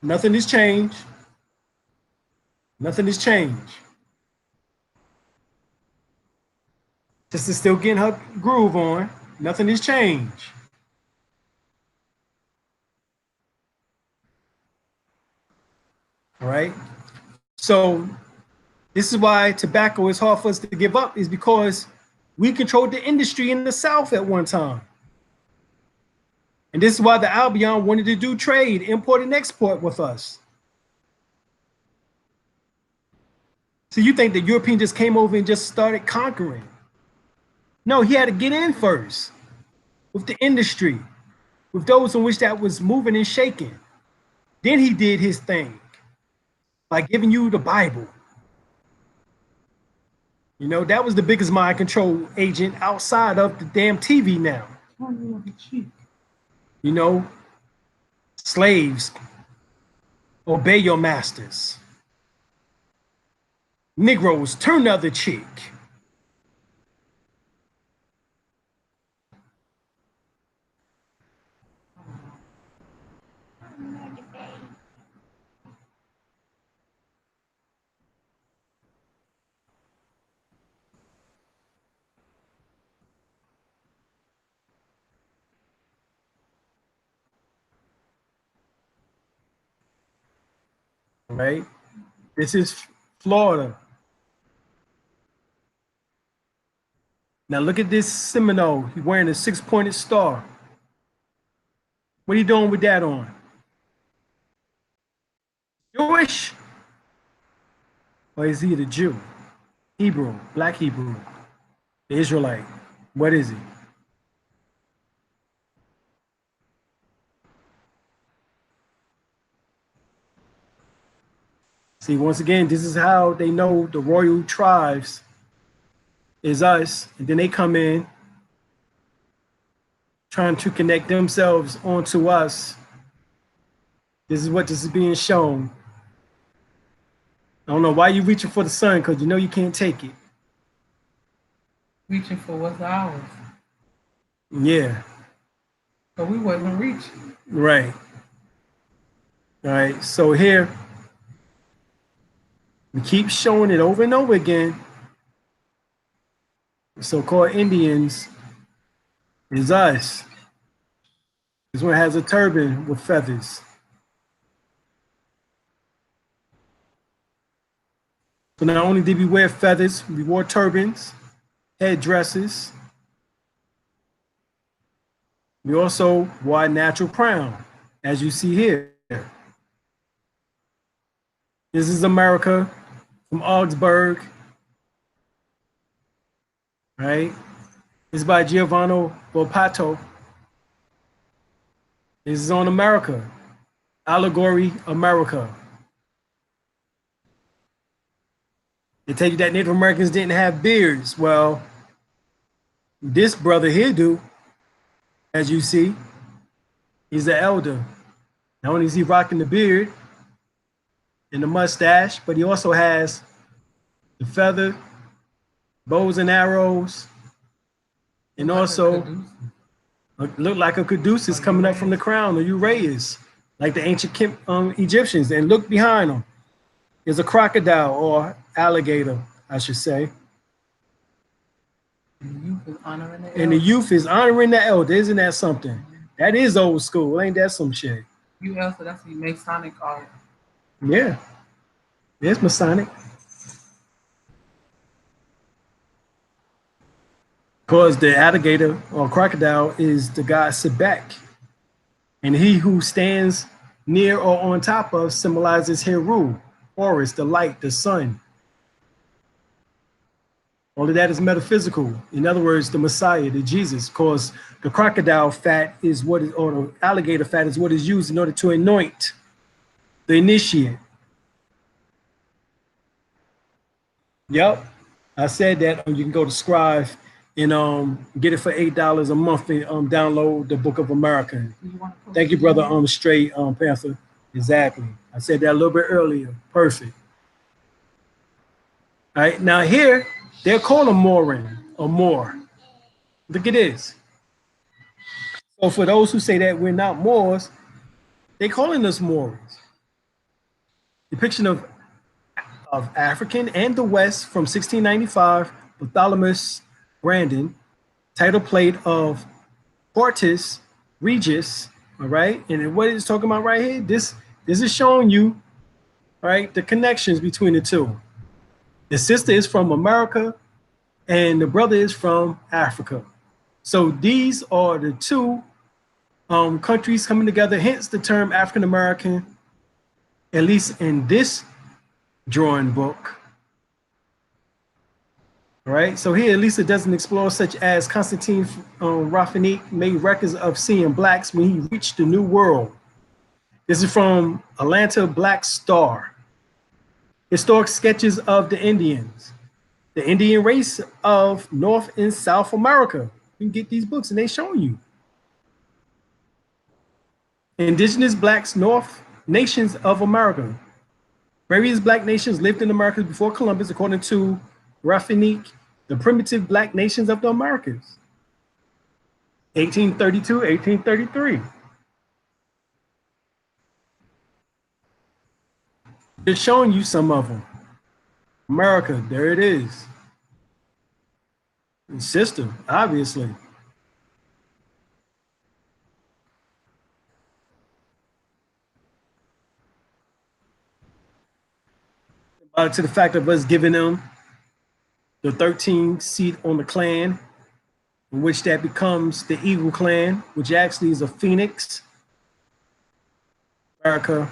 Nothing has changed. Nothing has changed. Just is still getting her groove on. Nothing has changed. All right. So this is why tobacco is hard for us to give up, is because we controlled the industry in the South at one time. And this is why the Albion wanted to do trade, import and export with us. So you think the European just came over and just started conquering? No, he had to get in first with the industry, with those in which that was moving and shaking. Then he did his thing by giving you the Bible. You know, that was the biggest mind control agent outside of the damn TV now. You know, slaves, obey your masters. Negroes, turn the other cheek. Right? This is Florida. Now look at this Seminole. He's wearing a 6-pointed star. What are you doing with that on? Jewish? Or is he the Jew? Hebrew, black Hebrew, the Israelite. What is he? See, once again, this is how they know the royal tribes is us. And then they come in trying to connect themselves onto us. This is what this is being shown. I don't know why you're reaching for the sun, because you know you can't take it. Reaching for what's ours. Yeah. But we wasn't reaching. Right. All right. So here, we keep showing it over and over again. The so-called Indians is us. This one has a turban with feathers. So not only did we wear feathers, we wore turbans, headdresses. We also wore a natural crown, as you see here. This is America from Augsburg, right? This is by Giovanni Volpato. This is on America, Allegory America. They tell you that Native Americans didn't have beards. Well, this brother here do, as you see. He's the elder. Not only is he rocking the beard and the mustache, but he also has the feather, bows and arrows, And also, look like a caduceus coming up from the crown, or Uraeus, like the ancient Egyptians. And look behind them. There's a crocodile or alligator, I should say. And the youth is honoring the elder. Isn't that something? That is old school. Ain't that some shit? So that's the Masonic art. Yeah. It's Masonic. Because the alligator or crocodile is the god Sebek. And he who stands near or on top of symbolizes Heru, Horus, the light, the sun. All of that is metaphysical. In other words, the Messiah, the Jesus, because the crocodile fat is what is, or the alligator fat is what is used in order to anoint the initiate. Yep, I said that. You can go to Scribe and get it for $8 a month and download the Book of America. Thank you, brother. Straight Panther. Exactly. I said that a little bit earlier. Perfect. All right, now here they're called a Morin or Moor. Look at this. So for those who say that we're not Moors, they're calling us Moors. Depiction of African and the West from 1695, Bartholomew Brandon, title plate of Portus Regis, all right? And what it's talking about right here, this is showing you, all right, the connections between the two. The sister is from America and the brother is from Africa. So these are the two countries coming together, hence the term African American, at least in this drawing book. All right, so here at least it doesn't explore, such as Constantine Raphael made records of seeing blacks when he reached the New World. This is from Atlanta Black Star. Historic sketches of the Indians, the Indian race of North and South America. You can get these books and they show you. Indigenous blacks, North nations of America. Various black nations lived in America before Columbus, according to Raphael, the primitive black nations of the Americas. 1832, 1833. Just showing you some of them. America, there it is. And sister, obviously. To the fact of us giving them the 13th seat on the clan, in which that becomes the Eagle clan, which actually is a phoenix. America.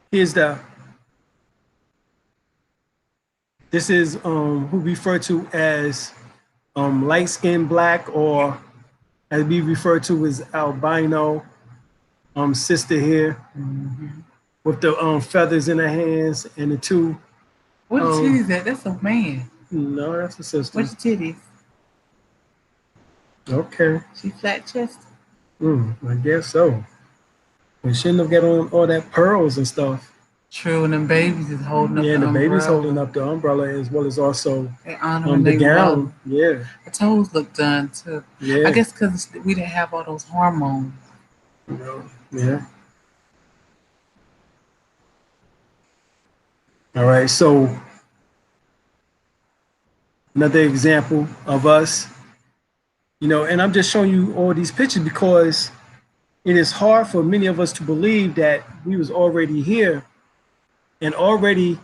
Here's this is who we refer to as light-skinned black, or as we refer to as albino sister here, with the feathers in her hands and the two. What titties is that? That's a man. No, that's a sister. What's titties? Okay. She flat chested. I guess so. We shouldn't have got on all that pearls and stuff. True, and them babies is holding up the umbrella. Yeah, the baby's holding up the umbrella as well as also the gown. Yeah. The toes look done too. Yeah. I guess because we didn't have all those hormones. Yeah. All right, so another example of us, and I'm just showing you all these pictures because it is hard for many of us to believe that we was already here and already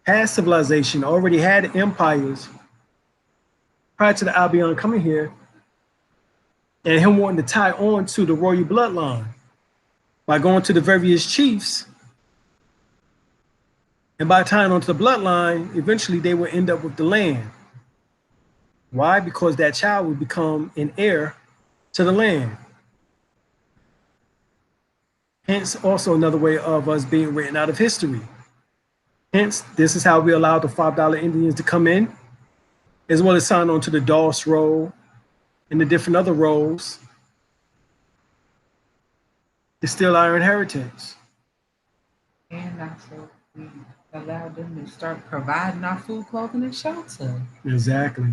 had civilization, already had empires prior to the Albion coming here and him wanting to tie on to the royal bloodline by going to the various chiefs. And by tying onto the bloodline, eventually they would end up with the land. Why? Because that child would become an heir to the land. Hence, also another way of us being written out of history. Hence, this is how we allowed the $5 Indians to come in, as well as sign on to the Doss roll and the different other rolls. It's still our inheritance. And also, we allowed them to start providing our food, clothing, and shelter. Exactly.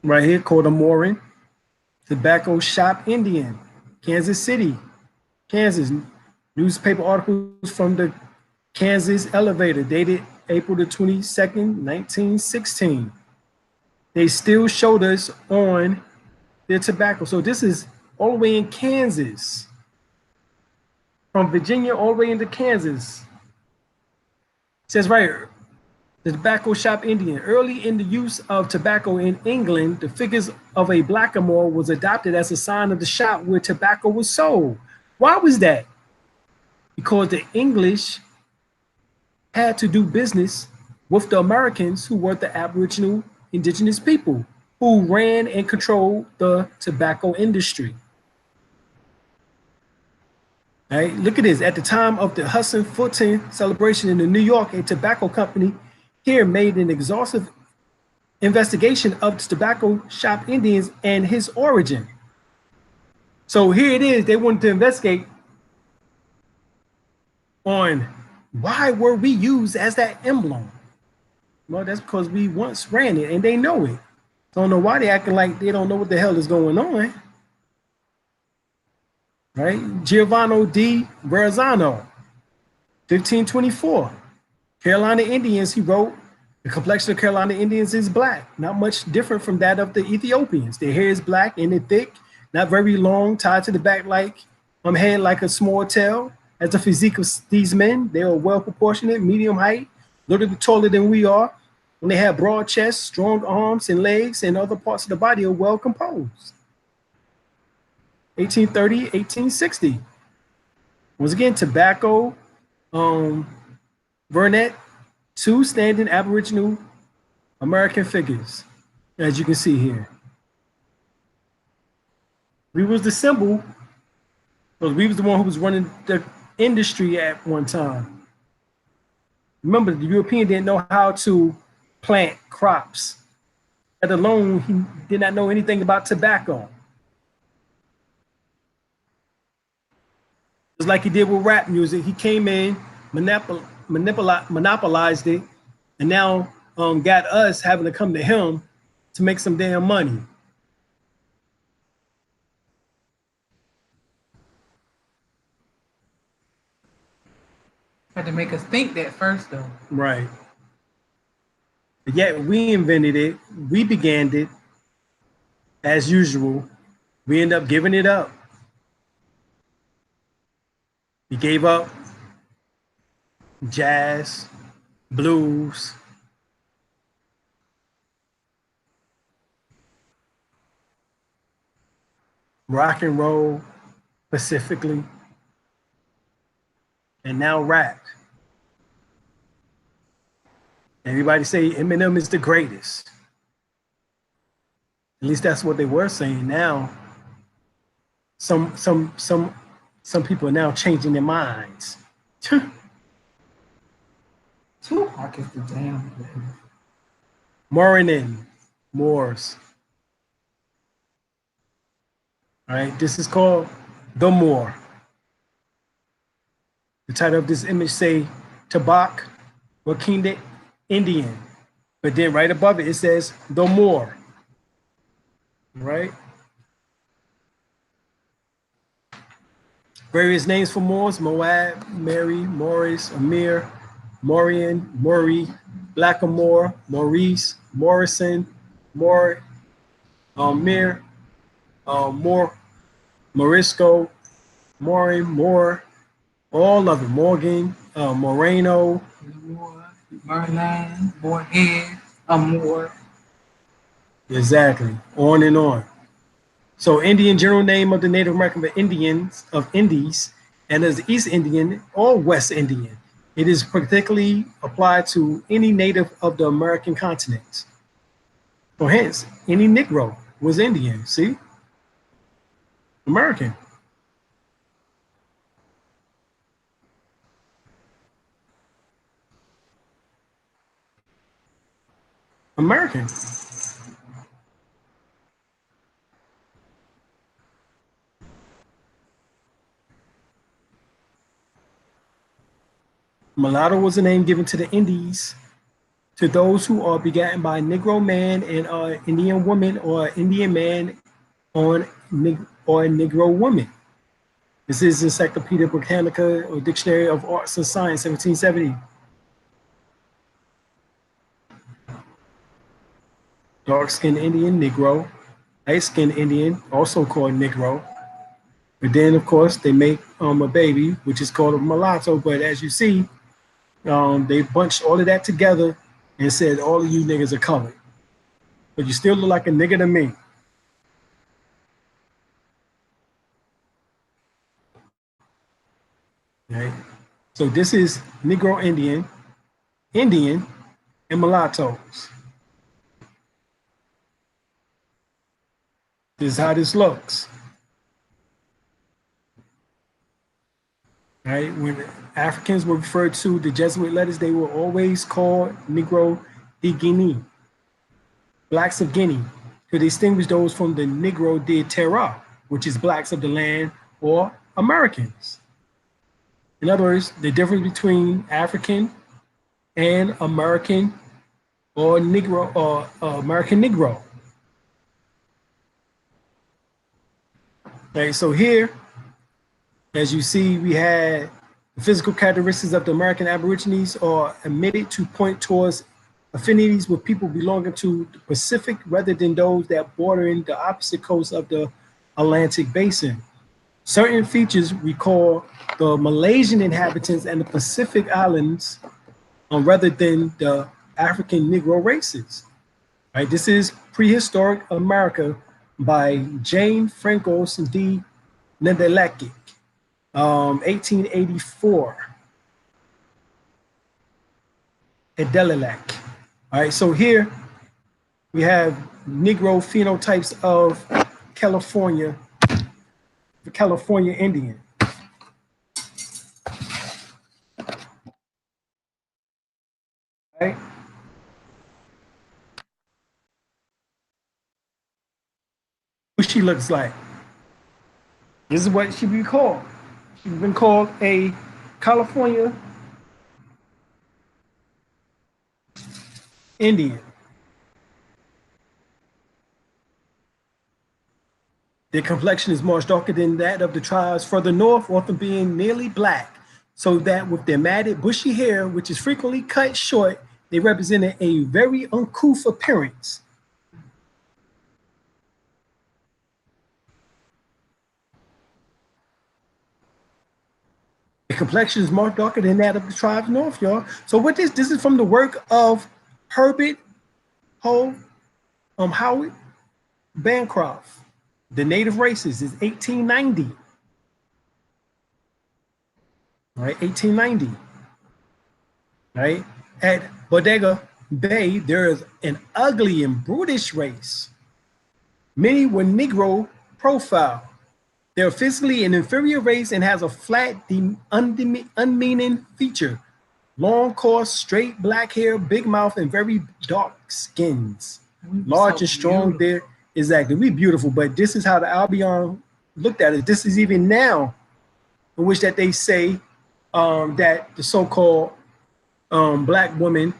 right here, called a Morin. Tobacco Shop Indian, Kansas City, Kansas. Newspaper articles from the Kansas elevator dated April the 22nd, 1916. They still showed us on their tobacco. So this is all the way in Kansas. From Virginia all the way into Kansas. It says right here, the Tobacco Shop Indian. Early in the use of tobacco in England, the figures of a blackamoor was adopted as a sign of the shop where tobacco was sold. Why was that? Because the English had to do business with the Americans, who were the Aboriginal indigenous people who ran and controlled the tobacco industry. All right, look at this. At the time of the Hudson Fulton celebration in New York, a tobacco company here made an exhaustive investigation of the Tobacco Shop Indians and his origin. So here it is. They wanted to investigate on why were we used as that emblem. Well, that's because we once ran it and they know it. Don't know why they acting like they don't know what the hell is going on. Right? Giovanni di Verrazzano, 1524. Carolina Indians, he wrote, the complexion of Carolina Indians is black, not much different from that of the Ethiopians. Their hair is black and it's thick, not very long, tied to the back like head like a small tail. As the physique of these men, they are well proportionate, medium height, a little bit taller than we are. And they have broad chests, strong arms and legs, and other parts of the body are well composed. 1830, 1860. Once again, tobacco, Vernet, two standing Aboriginal American figures, as you can see here. We was the symbol, because we was the one who was running the industry at one time. Remember, the European didn't know how to plant crops. Let alone, he did not know anything about tobacco. Just like he did with rap music, he came in, monopolized it, and now got us having to come to him to make some damn money. Had to make us think that first, though. Right. But yet we invented it, we began it, as usual. We end up giving it up. We gave up jazz, blues, rock and roll specifically, and now rap. Everybody say Eminem is the greatest. At least that's what they were saying. Now, some people are now changing their minds. Tupac is the damn Morning, Moors. All right, this is called The Moor. The title of this image say Tabak Wakinde Indian. But then right above it, it says The Moor. Right? Various names for Moors: Moab, Mary, Morris, Amir, Morian, Murray, Blackamoor, Maurice, Morrison, Mir, Moore, Morisco, Morin, Moore, all of it. Morgan, Moreno, Merlin, Moorhead, Amor. Exactly. On and on. So Indian, general name of the Native American Indians of Indies, and as East Indian or West Indian. It is particularly applied to any native of the American continent. So hence, any Negro was Indian, see? American. American. Mulatto was a name given to the Indies to those who are begotten by Negro man and Indian woman, or Indian man or Negro woman. This is Encyclopedia Britannica or Dictionary of Arts and Science, 1770. Dark-skinned Indian, Negro. Light-skinned Indian, also called Negro. But then, of course, they make a baby, which is called a mulatto. But as you see, they bunched all of that together and said, all of you niggas are colored. But you still look like a nigga to me. Right? So this is Negro Indian, Indian, and mulattoes. This is how this looks. Right? When Africans were referred to the Jesuit letters, they were always called Negro de Guinea, blacks of Guinea, to distinguish those from the Negro de Terra, which is blacks of the land or Americans. In other words, the difference between African and American or Negro or American Negro. Okay, so here, as you see, we had the physical characteristics of the American Aborigines are admitted to point towards affinities with people belonging to the Pacific rather than those that border in the opposite coast of the Atlantic Basin. Certain features recall the Malaysian inhabitants and the Pacific Islands rather than the African Negro races. Right? This is Prehistoric America by Jane Francos de Nedelaki, 1884. Edelilac. All right, so here we have Negro phenotypes of California, the California Indian. Right? What she looks like. This is what she be called. She's been called a California Indian. Their complexion is much darker than that of the tribes further north, often being nearly black, so that with their matted, bushy hair, which is frequently cut short, they represented a very uncouth appearance. The complexion is more darker than that of the tribes north, y'all. So what this is from the work of Herbert Howard Bancroft. The Native Races is 1890. All right, 1890. Right? At Bodega Bay, there is an ugly and brutish race. Many were Negro profile. They're physically an inferior race and has a flat, unmeaning feature. Long, coarse, straight black hair, big mouth, and very dark skins. Large and strong there. Exactly. We beautiful, but this is how the Albion looked at it. This is even now in which that they say that the so-called black woman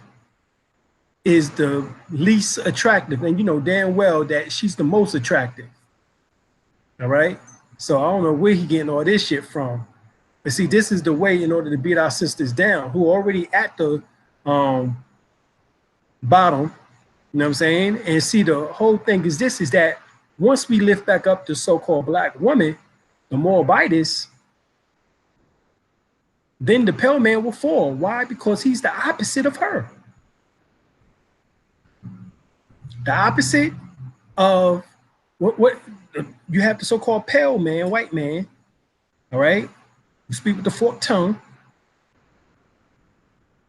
is the least attractive. And you know damn well that she's the most attractive. All right. So I don't know where he getting all this shit from. But see, this is the way in order to beat our sisters down who are already at the bottom. You know what I'm saying? And see, the whole thing is this, is that once we lift back up the so-called black woman, the Moabites, then the pale man will fall. Why? Because he's the opposite of her. The opposite of what you have the so-called pale man, white man, all right? You speak with the forked tongue.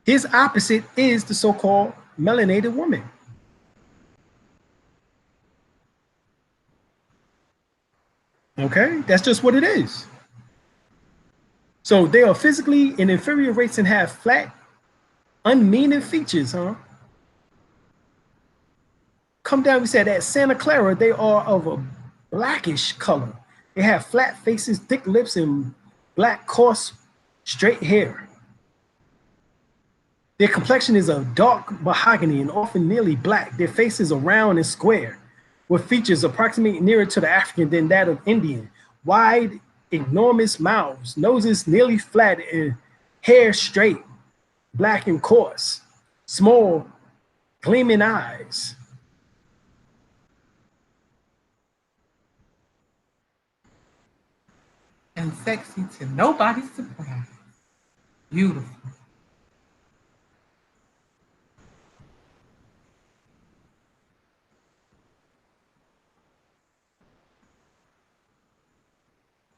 His opposite is the so-called melanated woman. Okay, that's just what it is. So they are physically an inferior race and have flat, unmeaning features, huh? Come down, we said at Santa Clara, they are of a blackish color. They have flat faces, thick lips, and black, coarse, straight hair. Their complexion is of dark mahogany and often nearly black. Their faces are round and square, with features approximately nearer to the African than that of Indian. Wide, enormous mouths, noses nearly flat, and hair straight, black and coarse. Small, gleaming eyes. And sexy to nobody's surprise. Beautiful.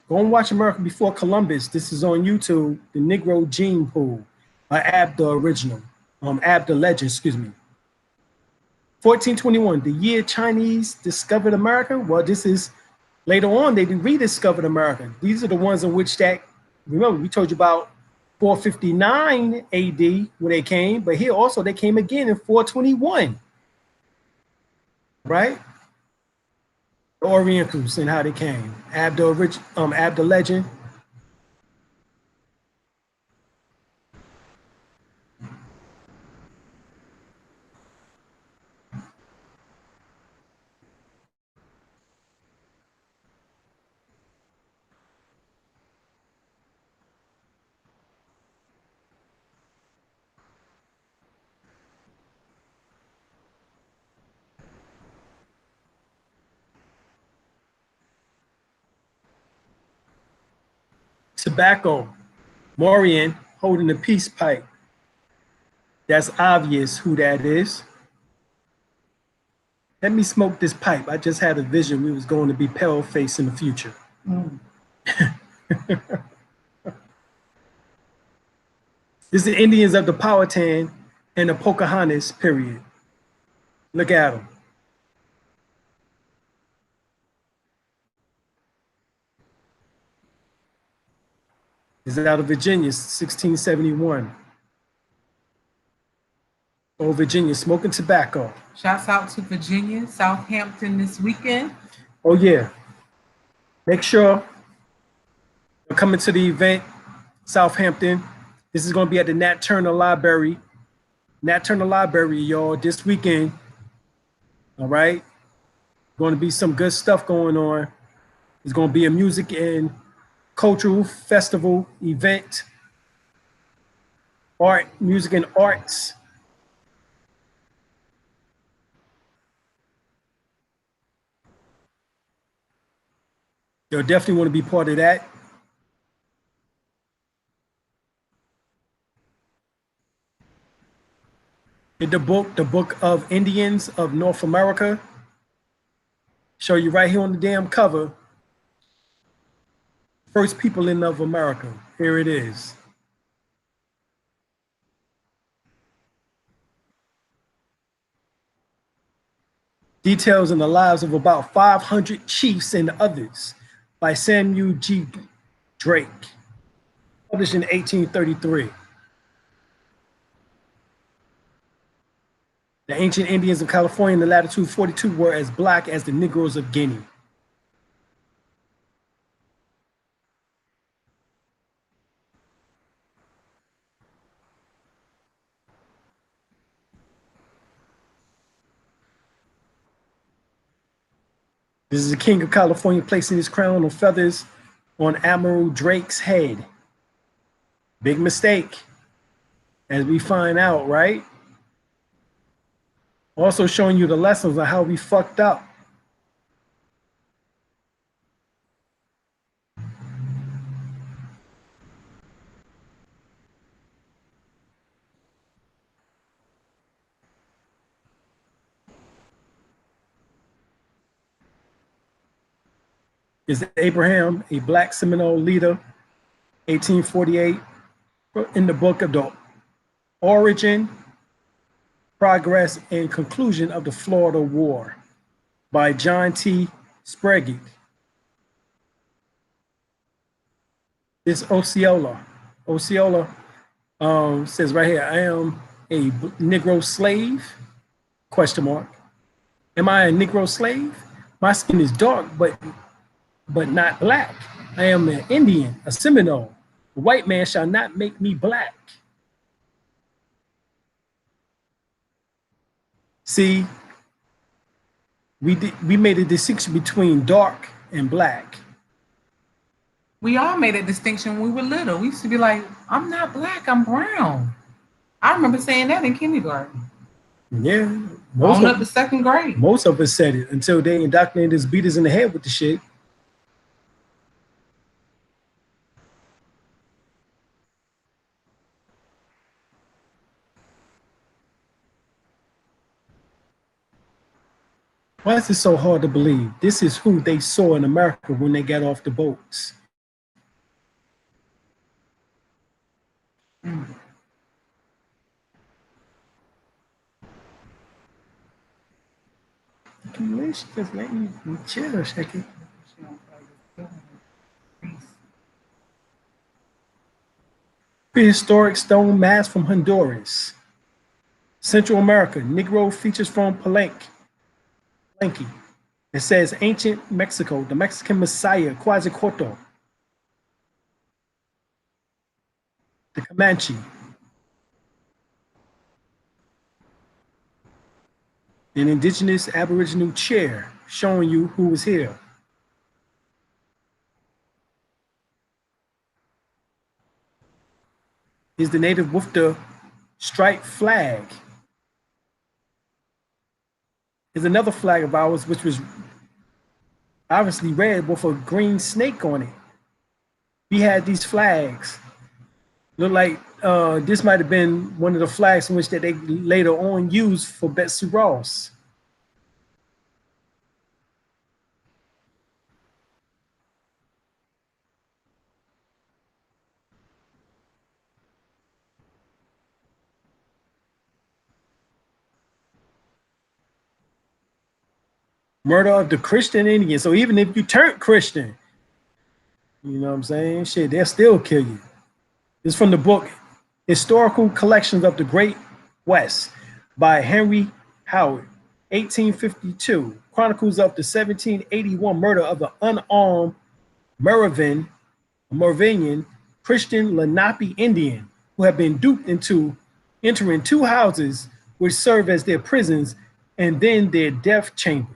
Go and watch America Before Columbus. This is on YouTube, the Negro Gene Pool, Ab the Original, Ab the Legend, excuse me. 1421, the year Chinese discovered America. Well, this is later on, they rediscovered America. These are the ones in which that, remember, we told you about 459 AD when they came, but here also they came again in 421, right? The Orientals and how they came. Ab the Legend. Tobacco, Mauryan holding a peace pipe. That's obvious who that is. Let me smoke this pipe. I just had a vision we was going to be pale face in the future. This is the Indians of the Powhatan and the Pocahontas period. Look at them. This is out of Virginia, 1671. Oh, Virginia, smoking tobacco. Shouts out to Virginia, Southampton this weekend. Oh, yeah. Make sure you're coming to the event, Southampton. This is going to be at the Nat Turner Library. Nat Turner Library, y'all, this weekend. All right? Going to be some good stuff going on. There's going to be a music and cultural festival event, art, music and arts. You'll definitely want to be part of that. In the book of Indians of North America. Show you right here on the damn cover. First people in North America. Here it is. Details in the lives of about 500 chiefs and others by Samuel G. Drake. Published in 1833. The ancient Indians of California in the latitude 42 were as black as the Negroes of Guinea. This is the king of California placing his crown of feathers on Admiral Drake's head. Big mistake, as we find out, right? Also showing you the lessons on how we fucked up. Is Abraham, a black Seminole leader, 1848, in the book of the Origin, Progress, and Conclusion of the Florida War by John T. Sprague. This Osceola. Osceola says right here, I am a Negro slave, question mark. Am I a Negro slave? My skin is dark, but not black. I am an Indian, a Seminole. The white man shall not make me black. See, we made a distinction between dark and black. We all made a distinction when we were little. We used to be like, I'm not black, I'm brown. I remember saying that in kindergarten. Yeah. On up to second grade. Most of us said it until they indoctrinated us, beat us in the head with the shit. Why is it so hard to believe? This is who they saw in America when they got off the boats. Just let me chill a second. Prehistoric stone mask from Honduras. Central America, Negro features from Palenque. It says ancient Mexico, the Mexican Messiah, Quetzalcoatl. The Comanche. An indigenous aboriginal chair showing you who was here. Is the native with the striped flag. There's another flag of ours which was obviously red with a green snake on it. We had these flags. Look like this might have been one of the flags in which that they later on used for Betsy Ross. Murder of the Christian Indian. So even if you turn Christian, you know what I'm saying? Shit, they'll still kill you. This is from the book Historical Collections of the Great West by Henry Howard, 1852. Chronicles of the 1781 murder of the unarmed Moravian Christian Lenape Indian who had been duped into entering two houses which served as their prisons and then their death chambers.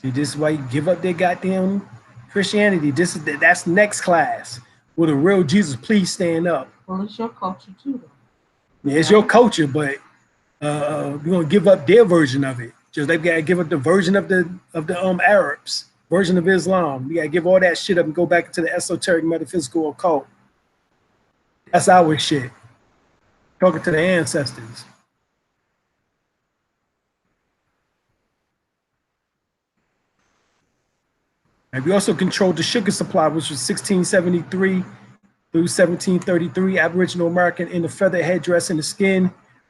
See, this is why you give up their goddamn Christianity. That's next class. Will the real Jesus please stand up? Well, it's your culture too, though. Yeah, it's your culture, but we're gonna give up their version of it. Just like we gotta give up the version of the Arabs, version of Islam. We gotta give all that shit up and go back into the esoteric, metaphysical, occult. That's our shit. Talking to the ancestors. And we also controlled the sugar supply, which was 1673 through 1733. Aboriginal American in the feather headdress and the skin,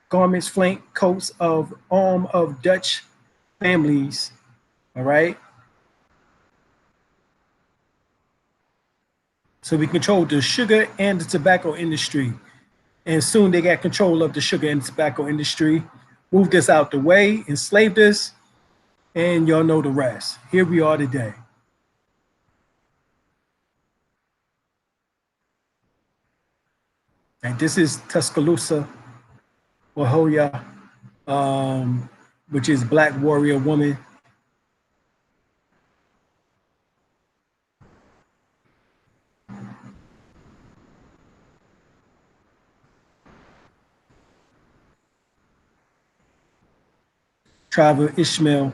garments, flank coats of arm of Dutch families. All right. So we controlled the sugar and the tobacco industry. And soon they got control of the sugar and tobacco industry, moved us out the way, enslaved us, and y'all know the rest. Here we are today. And this is Tuscaloosa, Hosea, which is Black warrior woman. Tribe of Ishmael.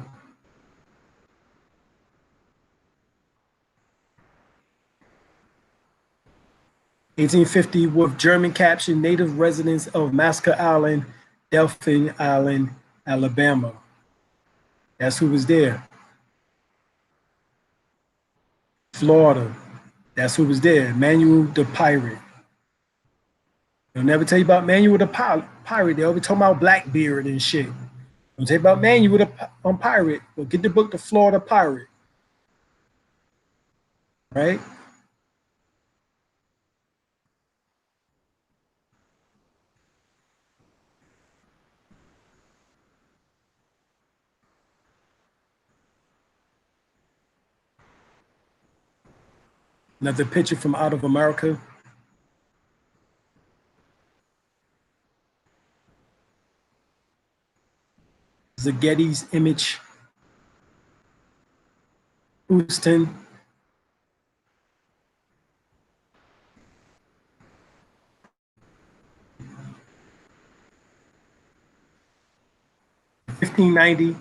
(1850) with German captured native residents of Masca Island, Delphin Island, Alabama. That's who was there. Florida. That's who was there. Manuel the Pirate. They'll never tell you about Manuel the Pirate. They always talk about Blackbeard and shit. Don't tell you about Manuel the Pirate. But get the book, The Florida Pirate. Right? Another picture from out of America. This is a Getty's image. Houston. (1590)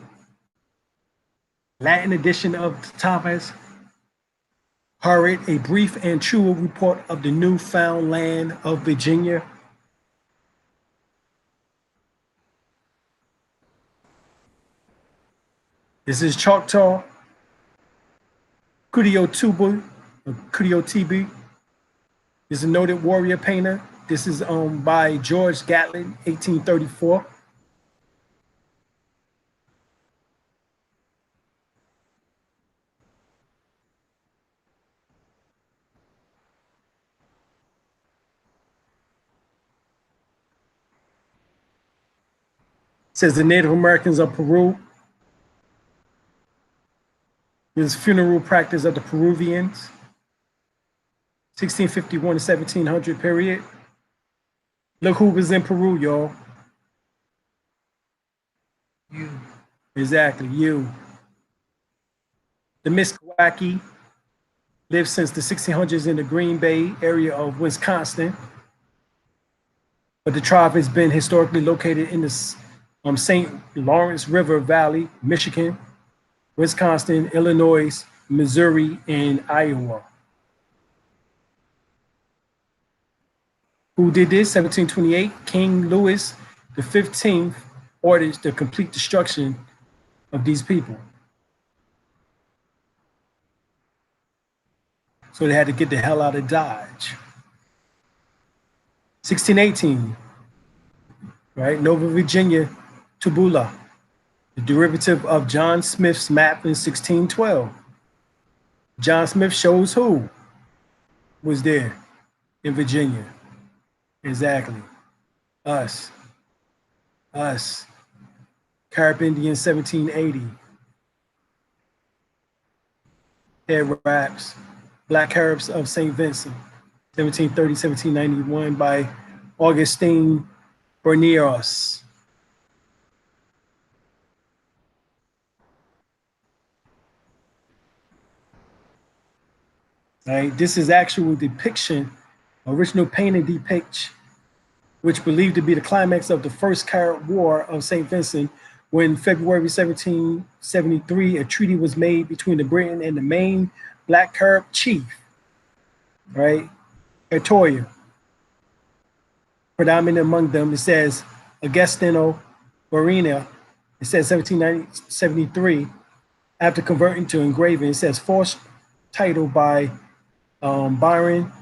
Latin edition of Thomas Harriet, a brief and true report of the newfound land of Virginia. This is Choctaw, Kudio Tibi. This is a noted warrior painter. This is by George Gatlin, 1834. Says the Native Americans of Peru. There's funeral practice of the Peruvians. 1651 to 1700 period. Look who was in Peru, y'all. You. Exactly, you. The Meskwaki lived since the 1600s in the Green Bay area of Wisconsin. But the tribe has been historically located in the St. Lawrence River Valley, Michigan, Wisconsin, Illinois, Missouri, and Iowa. Who did this? 1728, King Louis XV ordered the complete destruction of these people. So they had to get the hell out of Dodge. 1618, right? Nova Virginia, Tabula, the derivative of John Smith's map in 1612. John Smith shows who was there in Virginia. Exactly. Us. Carib Indian, 1780. Head wraps. Black Caribs of St. Vincent, 1730, 1791 by Augustine Berniers. Right, this is actual depiction, original painting depicts, which believed to be the climax of the First Carib War of St. Vincent, when February 1773, a treaty was made between the Briton and the main Black Carib chief, right? Hertoria. Predominant among them, it says Agostino Barina, it says 1773, after converting to engraving, it says forced title by Byron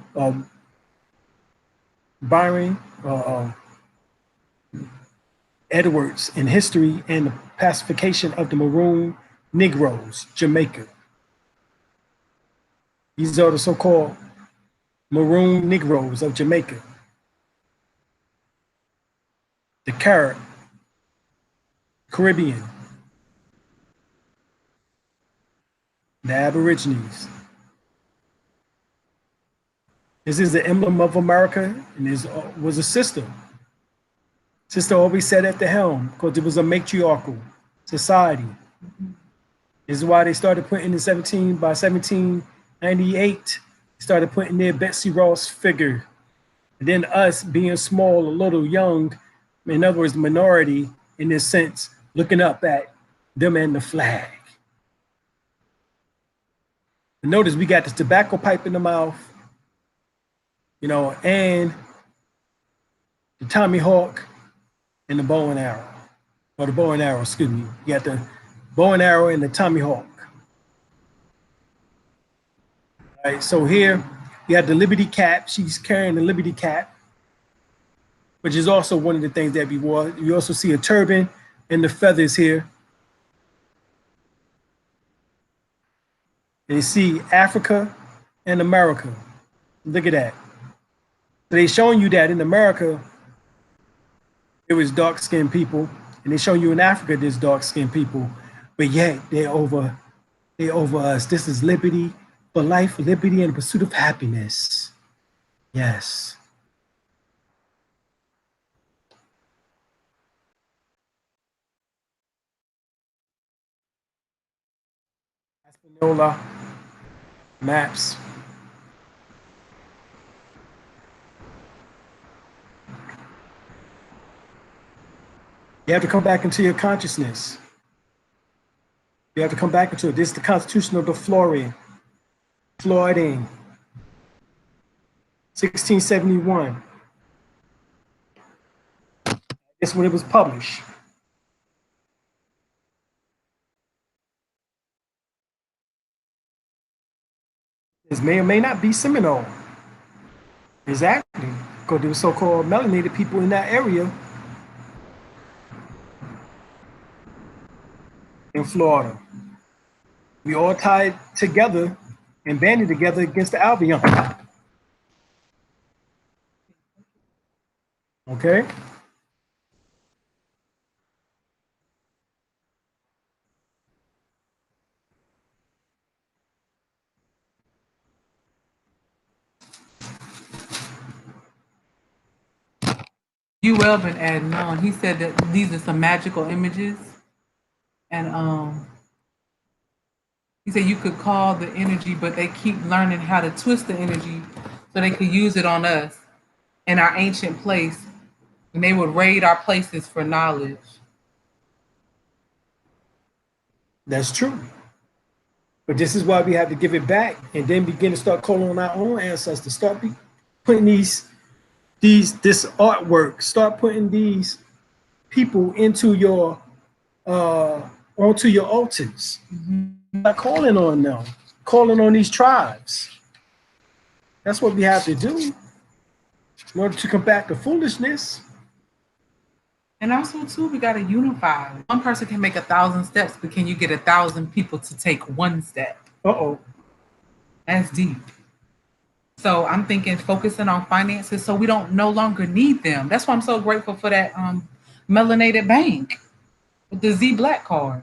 Edwards in History and the Pacification of the Maroon Negroes, Jamaica. These are the so-called Maroon Negroes of Jamaica. The Caribbean, the Aborigines. This is the emblem of America, and this was a system. Sister always sat at the helm because it was a matriarchal society. This is why they started putting in by 1798, started putting their Betsy Ross figure. And then us being small, a little young, in other words, minority in this sense, looking up at them and the flag. And notice we got this tobacco pipe in the mouth, you know, and the Tommy Hawk and the bow and arrow, or the bow and arrow, excuse me. You got the bow and arrow and the Tommy Hawk. All right, so here you have the Liberty cap. She's carrying the Liberty cap, which is also one of the things that we wore. You also see a turban and the feathers here. And you see Africa and America. Look at that. So they're showing you that in America, it was dark-skinned people, and they're showing you in Africa there's dark-skinned people, but yet they're over us. This is liberty, for life, for liberty, and the pursuit of happiness. Yes. Espanola maps. You have to come back into your consciousness. You have to come back into it. This is the Constitution of the Floridian. 1671. That's when it was published. This may or may not be Seminole. Exactly. Because there were so-called melanated people in that area in Florida. We all tied together and banded together against the Albion. Okay? You well been adding on. He said that these are some magical images, and he said you could call the energy, but they keep learning how to twist the energy so they could use it on us in our ancient place, and they would raid our places for knowledge. That's true. But this is why we have to give it back and then begin to start calling on our own ancestors. Start putting this artwork, start putting these people into your onto your altars. Not calling on them, calling on these tribes. That's what we have to do in order to combat the foolishness. And also, too, we got to unify. One person can make 1,000 steps, but can you get 1,000 people to take one step? Uh-oh. That's deep. So I'm thinking focusing on finances so we don't no longer need them. That's why I'm so grateful for that melanated bank with the Z Black card.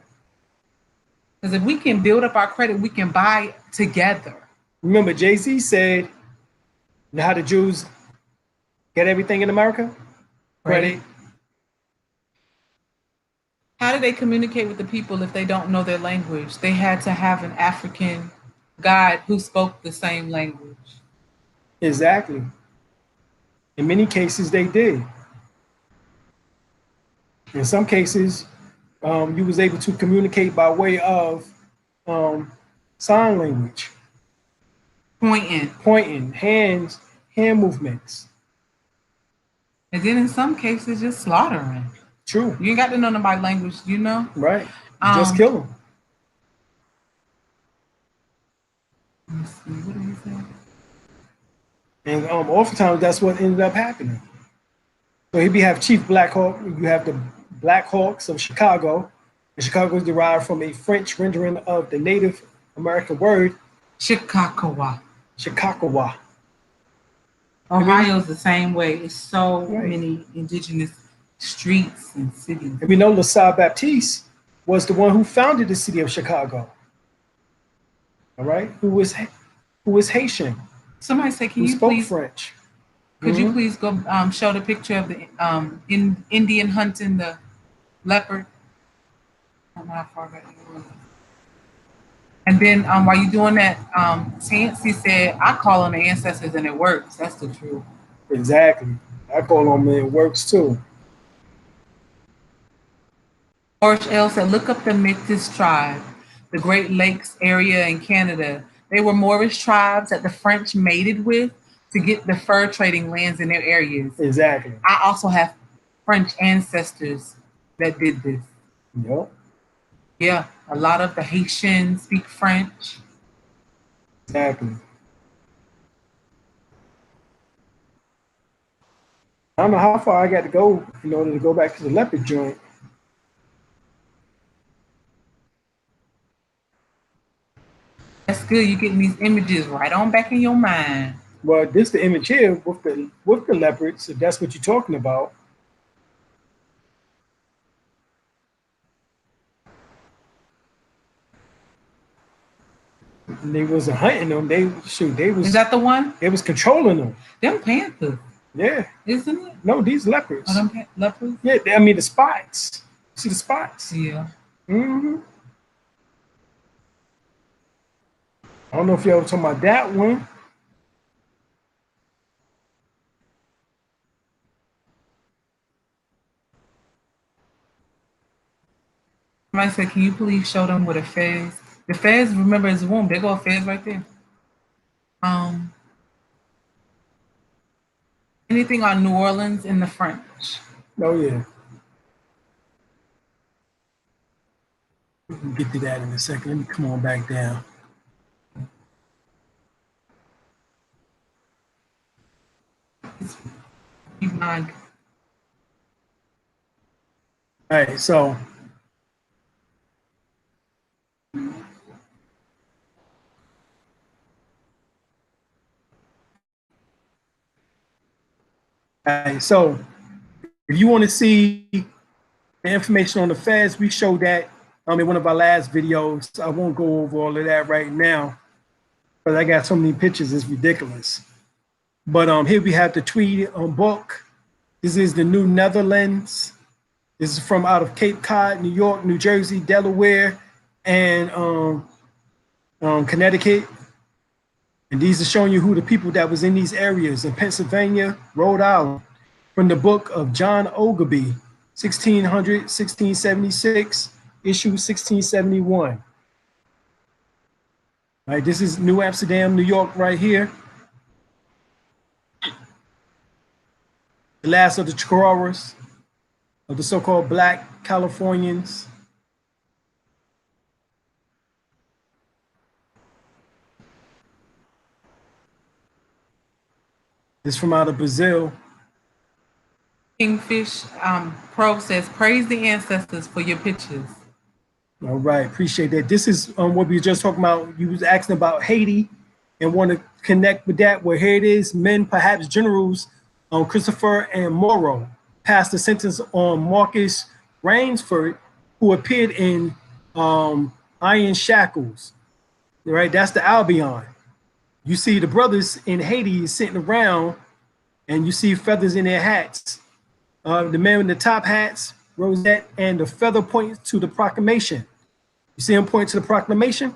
Because if we can build up our credit, we can buy together. Remember, Jay-Z said, you know how the Jews get everything in America? Credit. How do they communicate with the people if they don't know their language? They had to have an African guide who spoke the same language. Exactly. In many cases, they did. In some cases, you was able to communicate by way of sign language. Pointing, hand movements. And then in some cases, just slaughtering. True. You ain't got to know nobody's language, you know? Right. Just kill them. Let me see. What did he say? And oftentimes that's what ended up happening. So here we have Chief Black Hawk. You have the Black Hawks of Chicago. And Chicago is derived from a French rendering of the Native American word Chicagowa. Chicagowa. Ohio's the same way. It's so many indigenous streets and cities. And we know LaSalle Baptiste was the one who founded the city of Chicago. All right, who was Haitian. Somebody say, can you spoke please French? Could you please go show the picture of the Indian hunting the leopard? I don't know how far back you were. And then while you're doing that, Tansy said, I call on the ancestors and it works. That's the truth. Exactly. I call on them and it works too. George L. said, look up the Métis tribe, the Great Lakes area in Canada. They were Moorish tribes that the French mated with to get the fur trading lands in their areas. Exactly. I also have French ancestors that did this. Yep. Yeah, a lot of the Haitians speak French. Exactly. I don't know how far I got to go in order to go back to the leopard joint. That's good. You're getting these images right on back in your mind. Well, this the image here with the leopards, if that's what you're talking about. And they wasn't hunting them. They was. Is that the one? They was controlling them. Them panthers. Yeah. Isn't it? No, these leopards. Oh, them leopards? Yeah, I mean the spots. See the spots? Yeah. Mm-hmm. I don't know if y'all were talking about that one. Somebody said, can you please show them where the fez? The fez, remember, is a womb. They go a fez right there. Anything on New Orleans in the French? Oh yeah. We can get to that in a second. Let me come on back down. Keep mind. All right, so if you want to see the information on the feds, we showed that in one of our last videos. I won't go over all of that right now, but I got so many pictures, it's ridiculous. But here we have the Tweed book. This is the New Netherlands. This is from out of Cape Cod, New York, New Jersey, Delaware, and Connecticut. And these are showing you who the people that was in these areas in Pennsylvania, Rhode Island, from the book of John Ogilby, 1600, 1676, issue 1671. All right, this is New Amsterdam, New York right here. The last of the Chihuahuas, of the so-called Black Californians. This from out of Brazil. Kingfish Pro says, praise the ancestors for your pictures. All right, appreciate that. This is what we were just talking about. You was asking about Haiti and want to connect with that, where here it is, men, perhaps generals, Christopher and Morrow, passed the sentence on Marcus Rainsford, who appeared in Iron Shackles, right? That's the Albion. You see the brothers in Haiti sitting around and you see feathers in their hats. The man with the top hats, rosette, and the feather points to the proclamation. You see him point to the proclamation?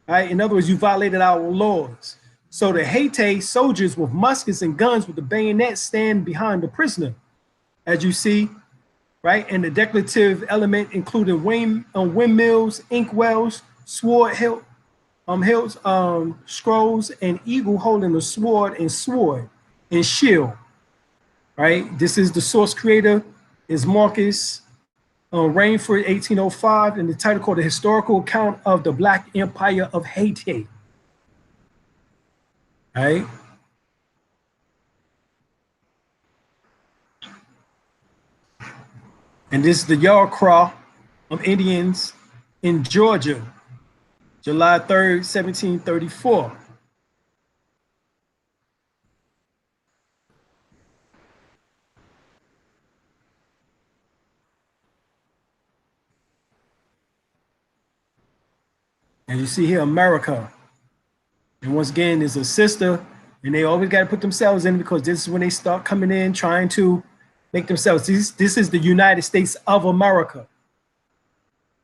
All right, in other words, you violated our laws. So the Haiti soldiers with muskets and guns with the bayonets stand behind the prisoner, as you see, right? And the declarative element including windmills, inkwells, sword hilt, hilts, scrolls, and eagle holding a sword and shield, right? This is the source creator is Marcus Rainford, 1805, and the title called The Historical Account of the Black Empire of Haiti. All right. And this is the Yarcraw of Indians in Georgia, July 3rd, 1734. And you see here, America. And once again, there's a sister, and they always got to put themselves in because this is when they start coming in, trying to make themselves. This is the United States of America.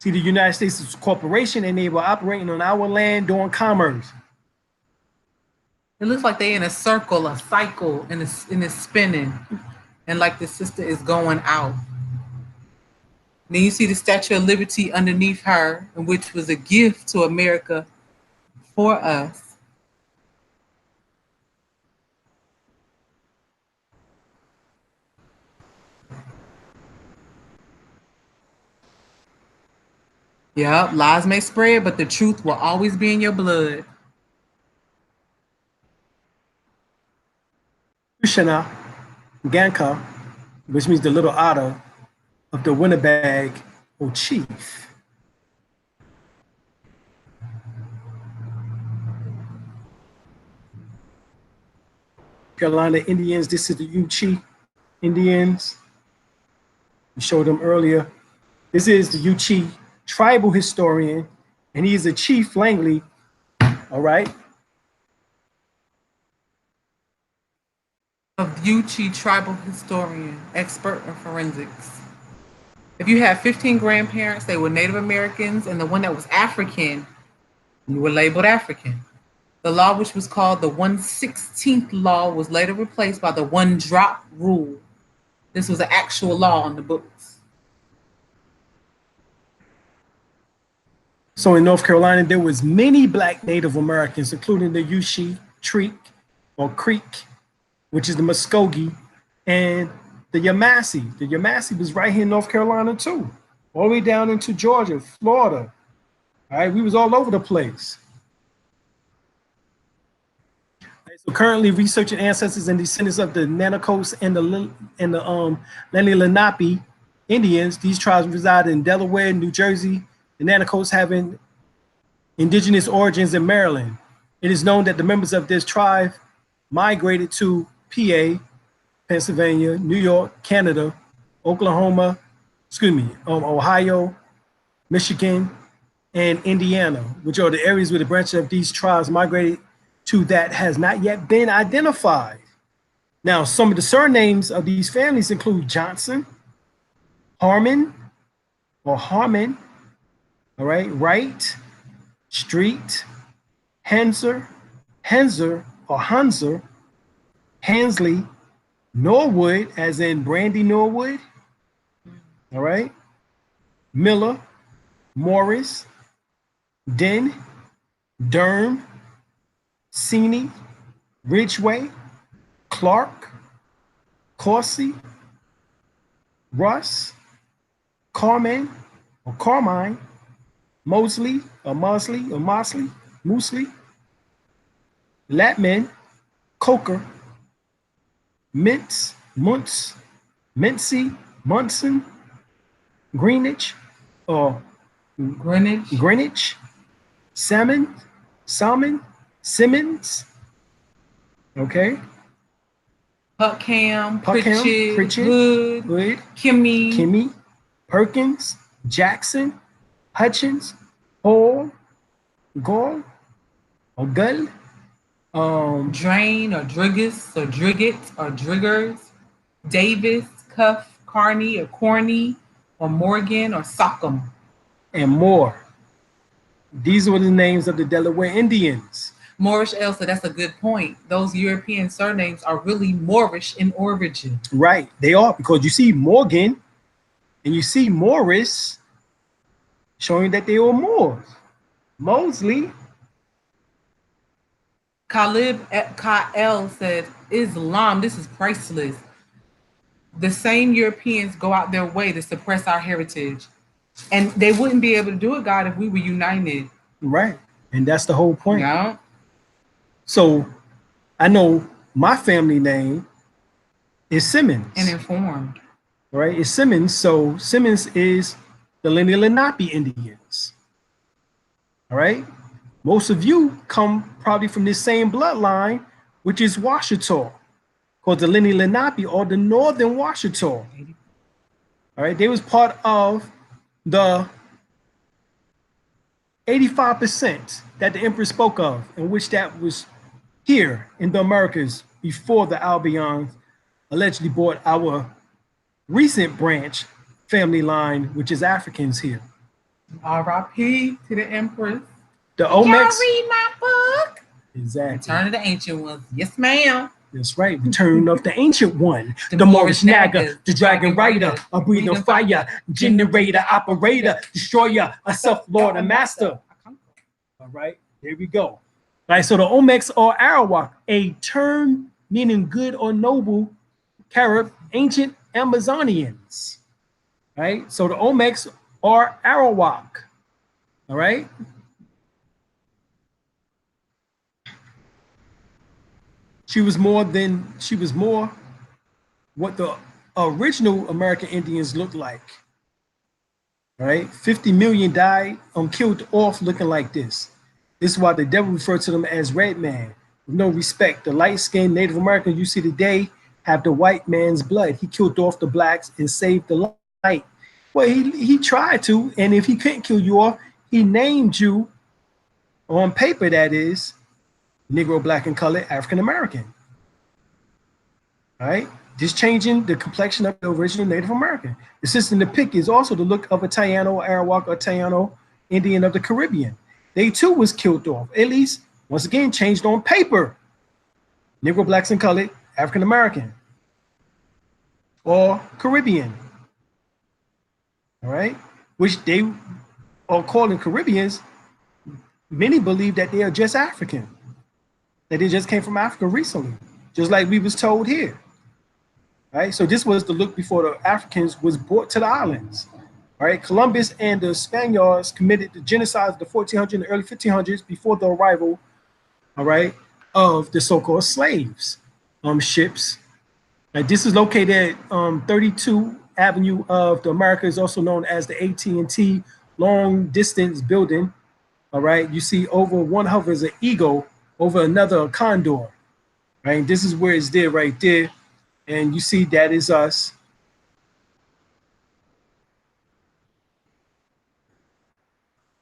See, the United States is a corporation, and they were operating on our land doing commerce. It looks like they're in a circle, a cycle, and it's spinning. And like the sister is going out. Then you see the Statue of Liberty underneath her, which was a gift to America for us. Yep, lies may spread, but the truth will always be in your blood. Nutritional, ANKHU, which means the little otter of the Winnipeg chief. Carolina Indians, this is the Yuchi Indians. We showed them earlier. This is the Yuchi tribal historian, and he is a chief Langley All right. A Yuchi tribal historian, expert in forensics. If you have 15 grandparents, they were Native Americans, and the one that was African, you were labeled African. The law, which was called the 1/16th law, was later replaced by the one drop rule. This was an actual law on the books. So in North Carolina, there was many Black Native Americans, including the Yuchi Creek, which is the Muskogee, and the Yamasee. The Yamasee was right here in North Carolina too, all the way down into Georgia, Florida. All right, we was all over the place. Right, so currently researching ancestors and descendants of the Nanacos and the Lenni Lenape Indians. These tribes reside in Delaware, New Jersey. The Nanacos having indigenous origins in Maryland. It is known that the members of this tribe migrated to PA, Pennsylvania, New York, Canada, Ohio, Michigan, and Indiana, which are the areas where the branch of these tribes migrated to that has not yet been identified. Now, some of the surnames of these families include Johnson, Harmon, all right, Wright, Street, Hanser, or Hanser, Hansley, Norwood, as in Brandy Norwood, all right, Miller, Morris, Den, Durham, Seeney, Ridgeway, Clark, Corsi, Russ, Carmine, Mosley, Latman, Coker, Mintz, Mincy, Munson, Greenwich, Salmon, Simmons, okay, Puckham, Pritchett, Hood, Kimmy, Perkins, Jackson, Hutchins, Hall, Gall, or Gull, Drain or Driggis or Driggett or Driggers, Davis, Cuff, Carney or Corney, or Morgan or Sockham. And more. These were the names of the Delaware Indians. Moorish Elsa, that's a good point. Those European surnames are really Moorish in origin. Right, they are, because you see Morgan and you see Morris showing that they were Moors. Mosley. Khalib Kael said, Islam, this is priceless. The same Europeans go out their way to suppress our heritage. And they wouldn't be able to do it, God, if we were united. Right. And that's the whole point. Yeah. So I know my family name is Simmons. And informed. Right? It's Simmons. So Simmons is the Lenni Lenape Indians. All right? Most of you come probably from this same bloodline, which is Washita, called the Lenni Lenape, or the Northern Washita. All right? They was part of the 85% that the emperor spoke of, in which that was here in the Americas before the Albions allegedly bought our recent branch family line, which is Africans here. R.I.P. to the empress. The Y'all Olmecs. read my book? Exactly. Return of the Ancient Ones. Yes, ma'am. That's right. Return of the Ancient One. The The Moorish Moorish Naga, Nagas, the Dragon Rider, a breathing fire, generator, operator, destroyer, a self-lord, a master. All right, here we go. All right, so the Olmecs are Arawak, a term meaning good or noble Carib, ancient Amazonians. All right, so the Olmecs are Arawak. All right. She was more what the original American Indians looked like. Right? 50 million died, killed off looking like this. This is why the devil referred to them as red man, with no respect. The light-skinned Native Americans you see today have the white man's blood. He killed off the blacks and saved the light. Well, he tried to, and if he couldn't kill you off, he named you On paper, that is Negro, Black, and colored, African American. All right, just changing the complexion of the original Native American. The system to pick is also the look of a Taino, Arawak, or Taino Indian of the Caribbean. They too was killed off, at least, once again, changed on paper. Negro, Blacks, and colored, African American, or Caribbean. All right, which they are calling Caribbeans. Many believe that they are just African, that they just came from Africa recently, just like we was told here. Right, so this was the look before the Africans was brought to the islands. All right, Columbus and the Spaniards committed the genocide of the 1400s and the early 1500s before the arrival, all right, of the so-called slaves ships. Now, this is located at 32 Avenue of the Americas, also known as the AT&T Long Distance Building. All right, you see over one hovers an eagle, over another a condor. Right, this is where it's there, right there. And you see that is us.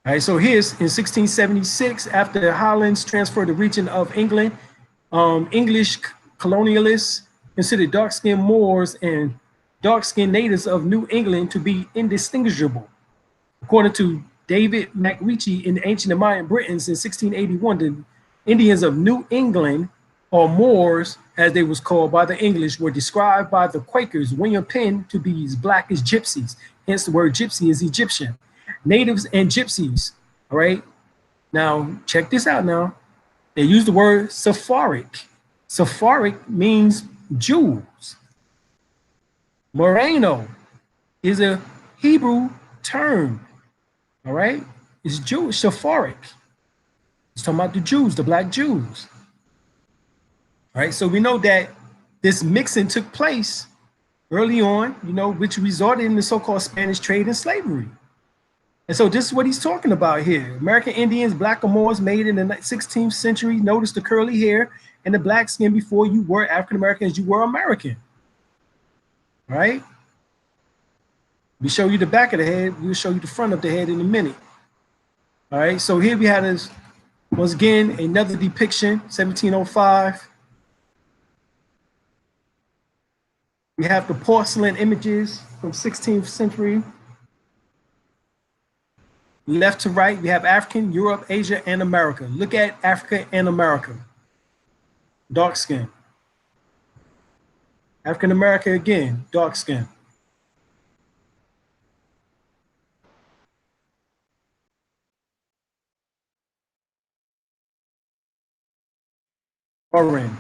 All right, so here's in 1676, after the Hollands transferred the region of England, English colonialists considered dark-skinned Moors and dark-skinned natives of New England to be indistinguishable. According to David McRitchie in Ancient Mayan Britons in 1681, the Indians of New England, or Moors, as they was called by the English, were described by the Quakers, William Penn, to be as black as gypsies. Hence the word gypsy is Egyptian. Natives and gypsies, all right? Now, check this out now. They use the word Sephardic. Sephardic means Jews. Moreno is a Hebrew term, all right? It's Jewish, Sephardic. It's talking about the Jews, the black Jews. All right, so we know that this mixing took place early on, you know, which resulted in the so-called Spanish trade and slavery. And so this is what he's talking about here. American Indians, black or Moors, made in the 16th century. Notice the curly hair and the black skin before you were African Americans, you were American. All right? We show you the back of the head. We'll show you the front of the head in a minute. All right, so here we have this, once again, another depiction, 1705. We have the porcelain images from 16th century. Left to right, we have African, Europe, Asia, and America. Look at Africa and America. Dark skin. African America again, dark skin. Foreign.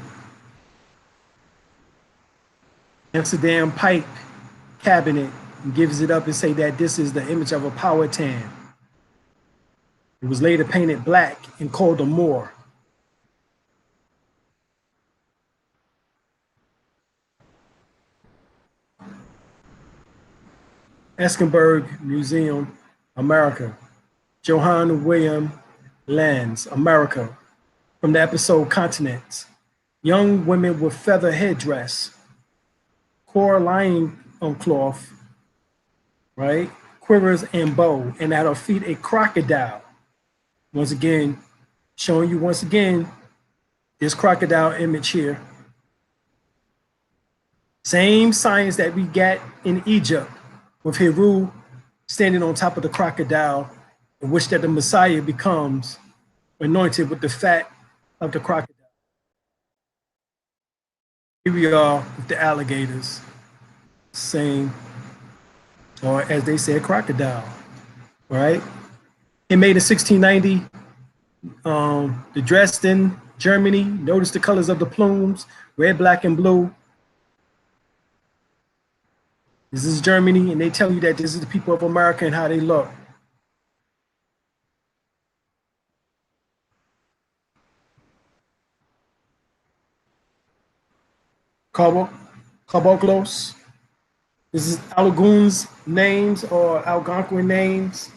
Amsterdam pipe cabinet and gives it up and say that this is the image of a Powhatan. It was later painted black and called a Moor. Eskenberg Museum, America. Johann William Lands, America. From the episode Continents. Young women with feather headdress. Core lion cloth, right? Quivers and bow, and at her feet a crocodile. Once again, showing you once again this crocodile image here. Same science that we got in Egypt with Heru standing on top of the crocodile, in which that the Messiah becomes anointed with the fat of the crocodile. Here we are with the alligators, same, or as they said, crocodile, right? It made in 1690, the Dresden, Germany. Notice the colors of the plumes, red, black, and blue. This is Germany, and they tell you that this is the people of America and how they look. Caboclos. This is Algonquin's names or Algonquin names.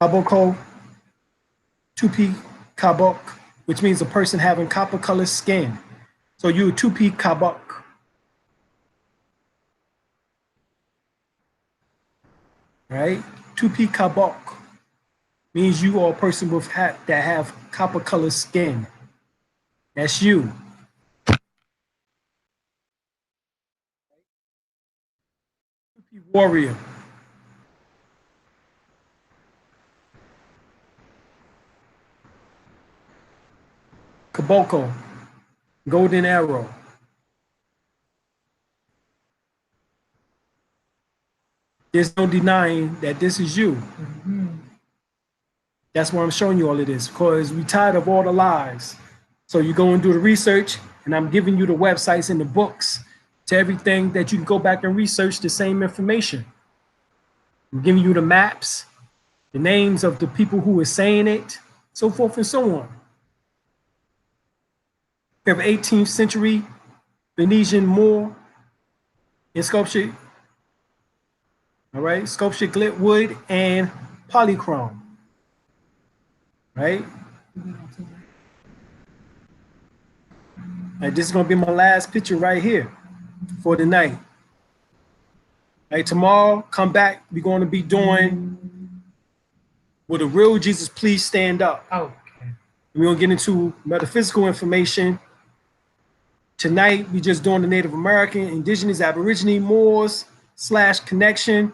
Caboclo, Tupi Cabok, which means a person having copper colored skin. So you Tupi Cabok. Right? Tupi Kabok means you are a person with that have copper colored skin. That's you. Tupi warrior. Kaboko, golden arrow. There's no denying that this is you. Mm-hmm. That's why I'm showing you all of this, because we're tired of all the lies. So you go and do the research, and I'm giving you the websites and the books to everything that you can go back and research the same information. I'm giving you the maps, the names of the people who are saying it, so forth and so on. We have 18th century Venetian Moor in sculpture. All right, sculpture, gilt wood, and polychrome. Right? And this is gonna be my last picture right here for the night. Right, tomorrow, come back. We're gonna be doing Will the Real Jesus Please Stand Up? Okay. We're gonna get into metaphysical information. Tonight, we're just doing the Native American, Indigenous, Aborigine, Moors / connection,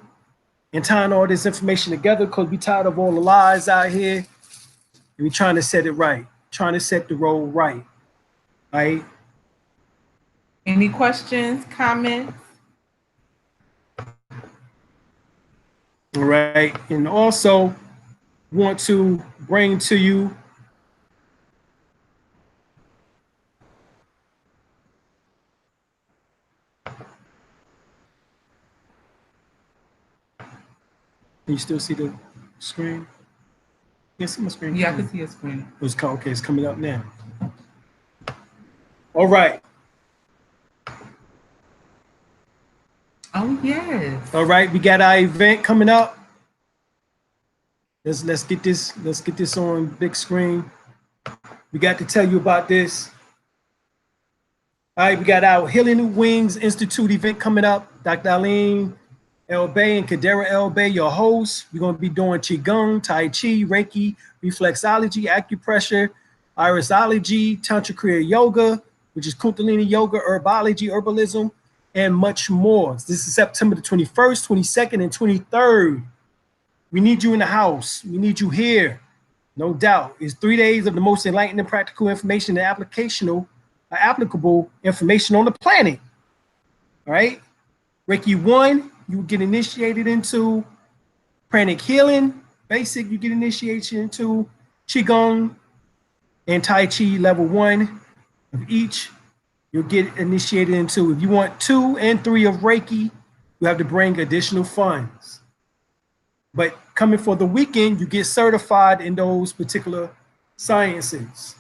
and tying all this information together because we're tired of all the lies out here. And we're trying to set it right, trying to set the road right. Right? Any questions, comments? All right. And also want to bring to you Can you still see the screen? You see my screen? Yeah, I can see your screen. Okay, it's coming up now. All right. Oh, yes. All right, we got our event coming up. Let's get this on big screen. We got to tell you about this. All right, we got our Healing Wings Institute event coming up. Dr. Alim El-Bey and Cedric El-Bey, your hosts. We're going to be doing Qigong, Tai Chi, Reiki, reflexology, acupressure, irisology, Tantra Kriya Yoga, which is Kundalini Yoga, herbology, herbalism, and much more. This is September the 21st, 22nd, and 23rd. We need you in the house. We need you here. No doubt. It's 3 days of the most enlightening practical information and applicable information on the planet. All right? Reiki 1, you get initiated into pranic healing. Basic, you get initiation into Qigong and Tai Chi level 1 of each. You'll get initiated into, if you want 2 and 3 of Reiki, you have to bring additional funds. But coming for the weekend, you get certified in those particular sciences.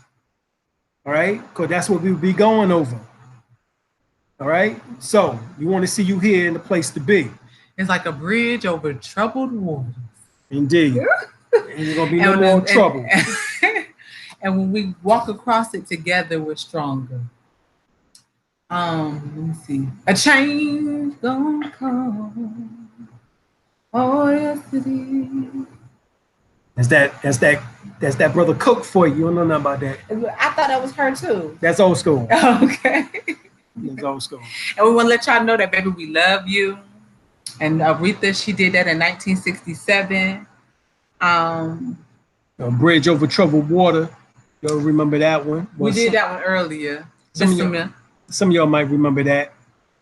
All right, because that's what we'll be going over. All right, so we want to see you here in the place to be. It's like a bridge over troubled waters. Indeed. And there's going to be no more trouble. And when we walk across it together, we're stronger. Let me see. A change gonna come. Oh, yes, it is. That's that brother Cook for you. You don't know nothing about that. I thought that was her too. That's old school. Okay. That's old school. And we want to let y'all know that, baby, we love you. And Aretha, she did that in 1967. A bridge over troubled water. Y'all remember that one? We did that one earlier. Some of y'all might remember that.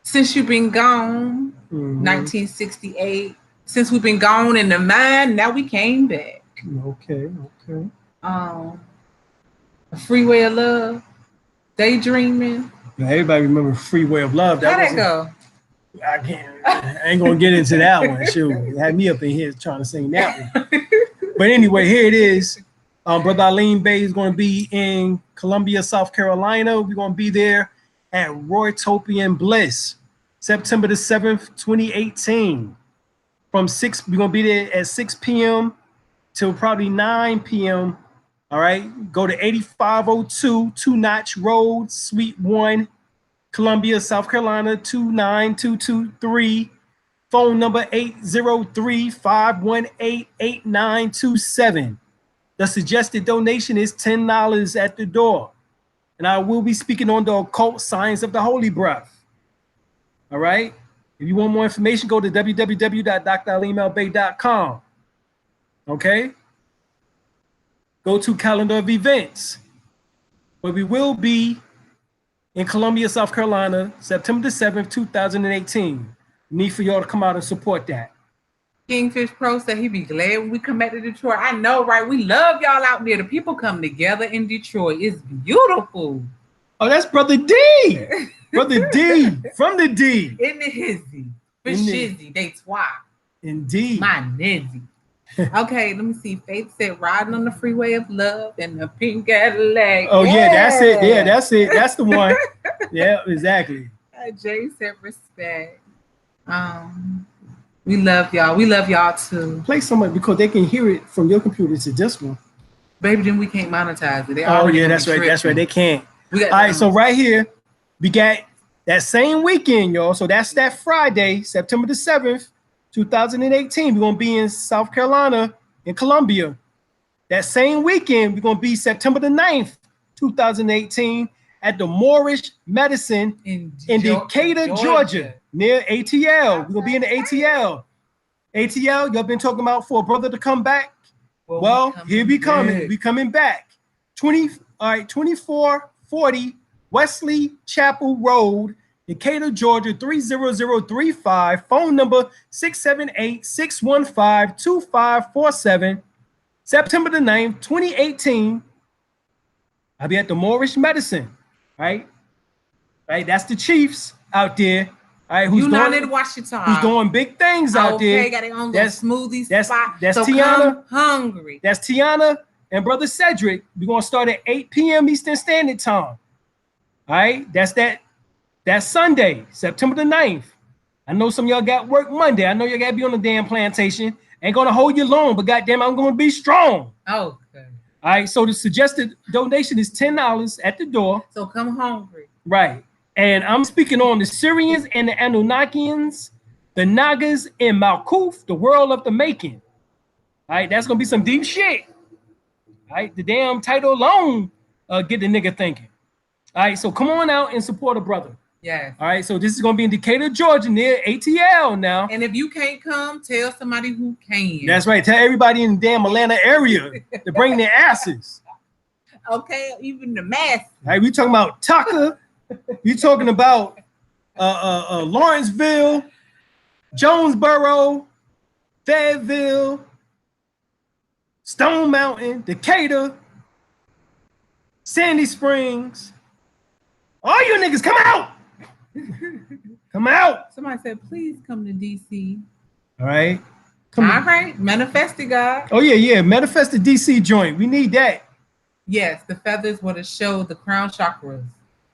Since You've Been Gone, 1968. Since We've Been Gone in the Mind, now we came back. Okay. A Freeway of Love, Daydreaming. Now, everybody remember Freeway of Love. How'd that go? I ain't gonna get into that one. Shoot, it had me up in here trying to sing that one. But anyway, here it is. Brother Alim Bey is going to be in Columbia, South Carolina. We're going to be there at Roytopian Bliss, September the 7th, 2018. From 6, we're going to be there at 6 p.m. till probably 9 p.m. All right. Go to 8502 Two Notch Road, Suite 1, Columbia, South Carolina, 29223. Phone number 803-518-8927. The suggested donation is $10 at the door. And I will be speaking on the occult science of the holy breath. All right. If you want more information, go to www.dralimel-bey.com. Okay. Go to calendar of events, where we will be in Columbia, South Carolina, September the 7th, 2018. Need for y'all to come out and support that. Kingfish Pro said he'd be glad when we come back to Detroit. I know, right? We love y'all out there. The people come together in Detroit. It's beautiful. Oh, that's Brother D. Brother D from the D. In the hizzy. For shizzy. They twat. Indeed. My nizzy. Okay, let me see. Faith said riding on the freeway of love and the pink Cadillac. Oh, yeah, that's it. Yeah, that's it. That's the one. Yeah, exactly. Jay said respect. We love y'all. We love y'all too. Play someone because they can hear it from your computer to this one. Baby, then we can't monetize it. Oh, yeah, that's right. That's right. They can't. All right, so right here, we got that same weekend, y'all. So that's that Friday, September the 7th, 2018. We're going to be in South Carolina, in Columbia. That same weekend, we're going to be September the 9th, 2018, at the Moorish Medicine in Decatur, Georgia, near ATL. We're going to be in the ATL. ATL, y'all been talking about for a brother to come back. Well, here we coming. We coming back. 2440 Wesley Chapel Road, Decatur, Georgia, 30035. Phone number 678-615-2547. September the 9th, 2018. I'll be at the Moorish Medicine. Right? That's the Chiefs out there. All right, who's doing big things out there. Okay, got their own little smoothie spot. That's so Tiana. Hungry. That's Tiana and Brother Cedric. We're gonna start at 8 p.m. Eastern Standard Time. All right, that's Sunday, September the 9th. I know some of y'all got work Monday. I know you gotta be on the damn plantation. Ain't gonna hold you long, but goddamn, I'm gonna be strong. Okay. All right, so the suggested donation is $10 at the door. So come hungry. Right. And I'm speaking on the Syrians and the Anunnakians, the Nagas and Malkuth, the world of the making. All right, that's going to be some deep shit. All right, the damn title alone get the nigga thinking. All right, so come on out and support a brother. Yes. All right, so this is going to be in Decatur, Georgia, near ATL now. And if you can't come, tell somebody who can. That's right. Tell everybody in the damn Atlanta area to bring their asses. Okay, even the mass. All right, we talking about Tucker. We talking about Lawrenceville, Jonesboro, Fayetteville, Stone Mountain, Decatur, Sandy Springs. All you niggas come out. Come out. Somebody said, please come to DC. All right. All right. Manifest it, God. Oh, yeah. Manifest the DC joint. We need that. Yes. The feathers were to show the crown chakras.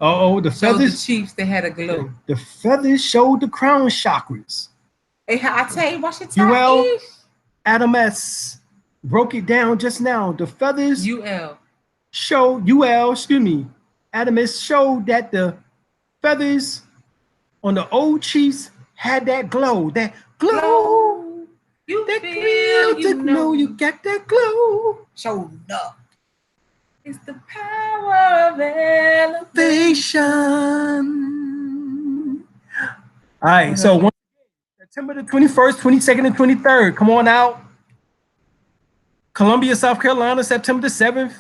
Oh, the feathers. The Chiefs, they had a glow. The feathers showed the crown chakras. Hey, I tell you, what's your time? Adam S. broke it down just now. The feathers. Adam S. showed that the feathers on the old chiefs had that glow. That glow. You that feel, you know you got that glow. Showed up. It's the power of elevation. All right, so September the 21st, 22nd, and 23rd. Come on out. Columbia, South Carolina, September the 7th.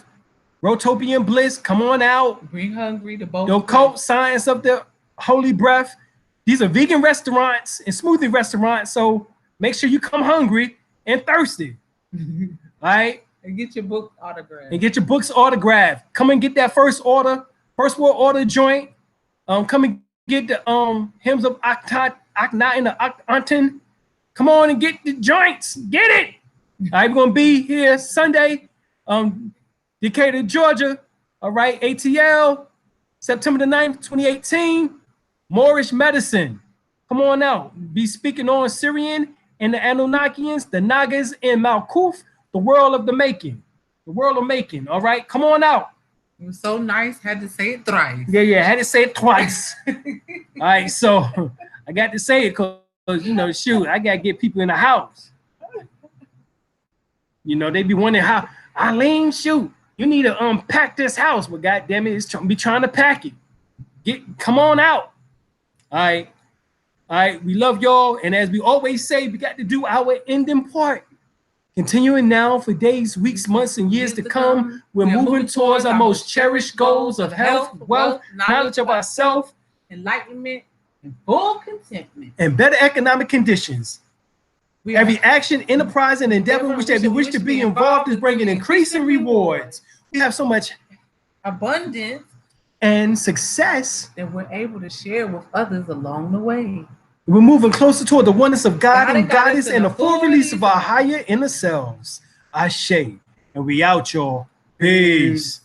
Rotopian Bliss, come on out. Bring hungry to both. The occult science of the holy breath. These are vegan restaurants and smoothie restaurants, so make sure you come hungry and thirsty. All right? And get your book autographed. And get your books autographed. Come and get that first world order joint. Come and get the hymns of Akhenaten and the Akhenaten. Come on and get the joints. Get it. All right, we're gonna be here Sunday, Decatur, Georgia. All right, ATL, September the 9th, 2018. Moorish Medicine. Come on out. Be speaking on Syrian and the Anunnakians, the Nagas and Malkuth. The world of the making. The world of making. All right. Come on out. It was so nice. Had to say it thrice. Yeah. Had to say it twice. All right. So I got to say it because You know, shoot, I gotta get people in the house. You know, they be wondering how, Alim, shoot, you need to unpack this house. Well, goddamn it, it's trying to pack it. Come on out. All right, we love y'all. And as we always say, we got to do our ending part. Continuing now for days, weeks, months, and years to come, we're moving towards our most cherished goals of health, wealth, knowledge of ourselves, enlightenment, and full contentment, and better economic conditions. Every action, enterprise, and endeavor which we wish to be involved is bringing increasing rewards. We have so much abundance and success that we're able to share with others along the way. We're moving closer toward the oneness of God and Goddess and the full release of our higher inner selves. Ashe. And we out, y'all. Peace.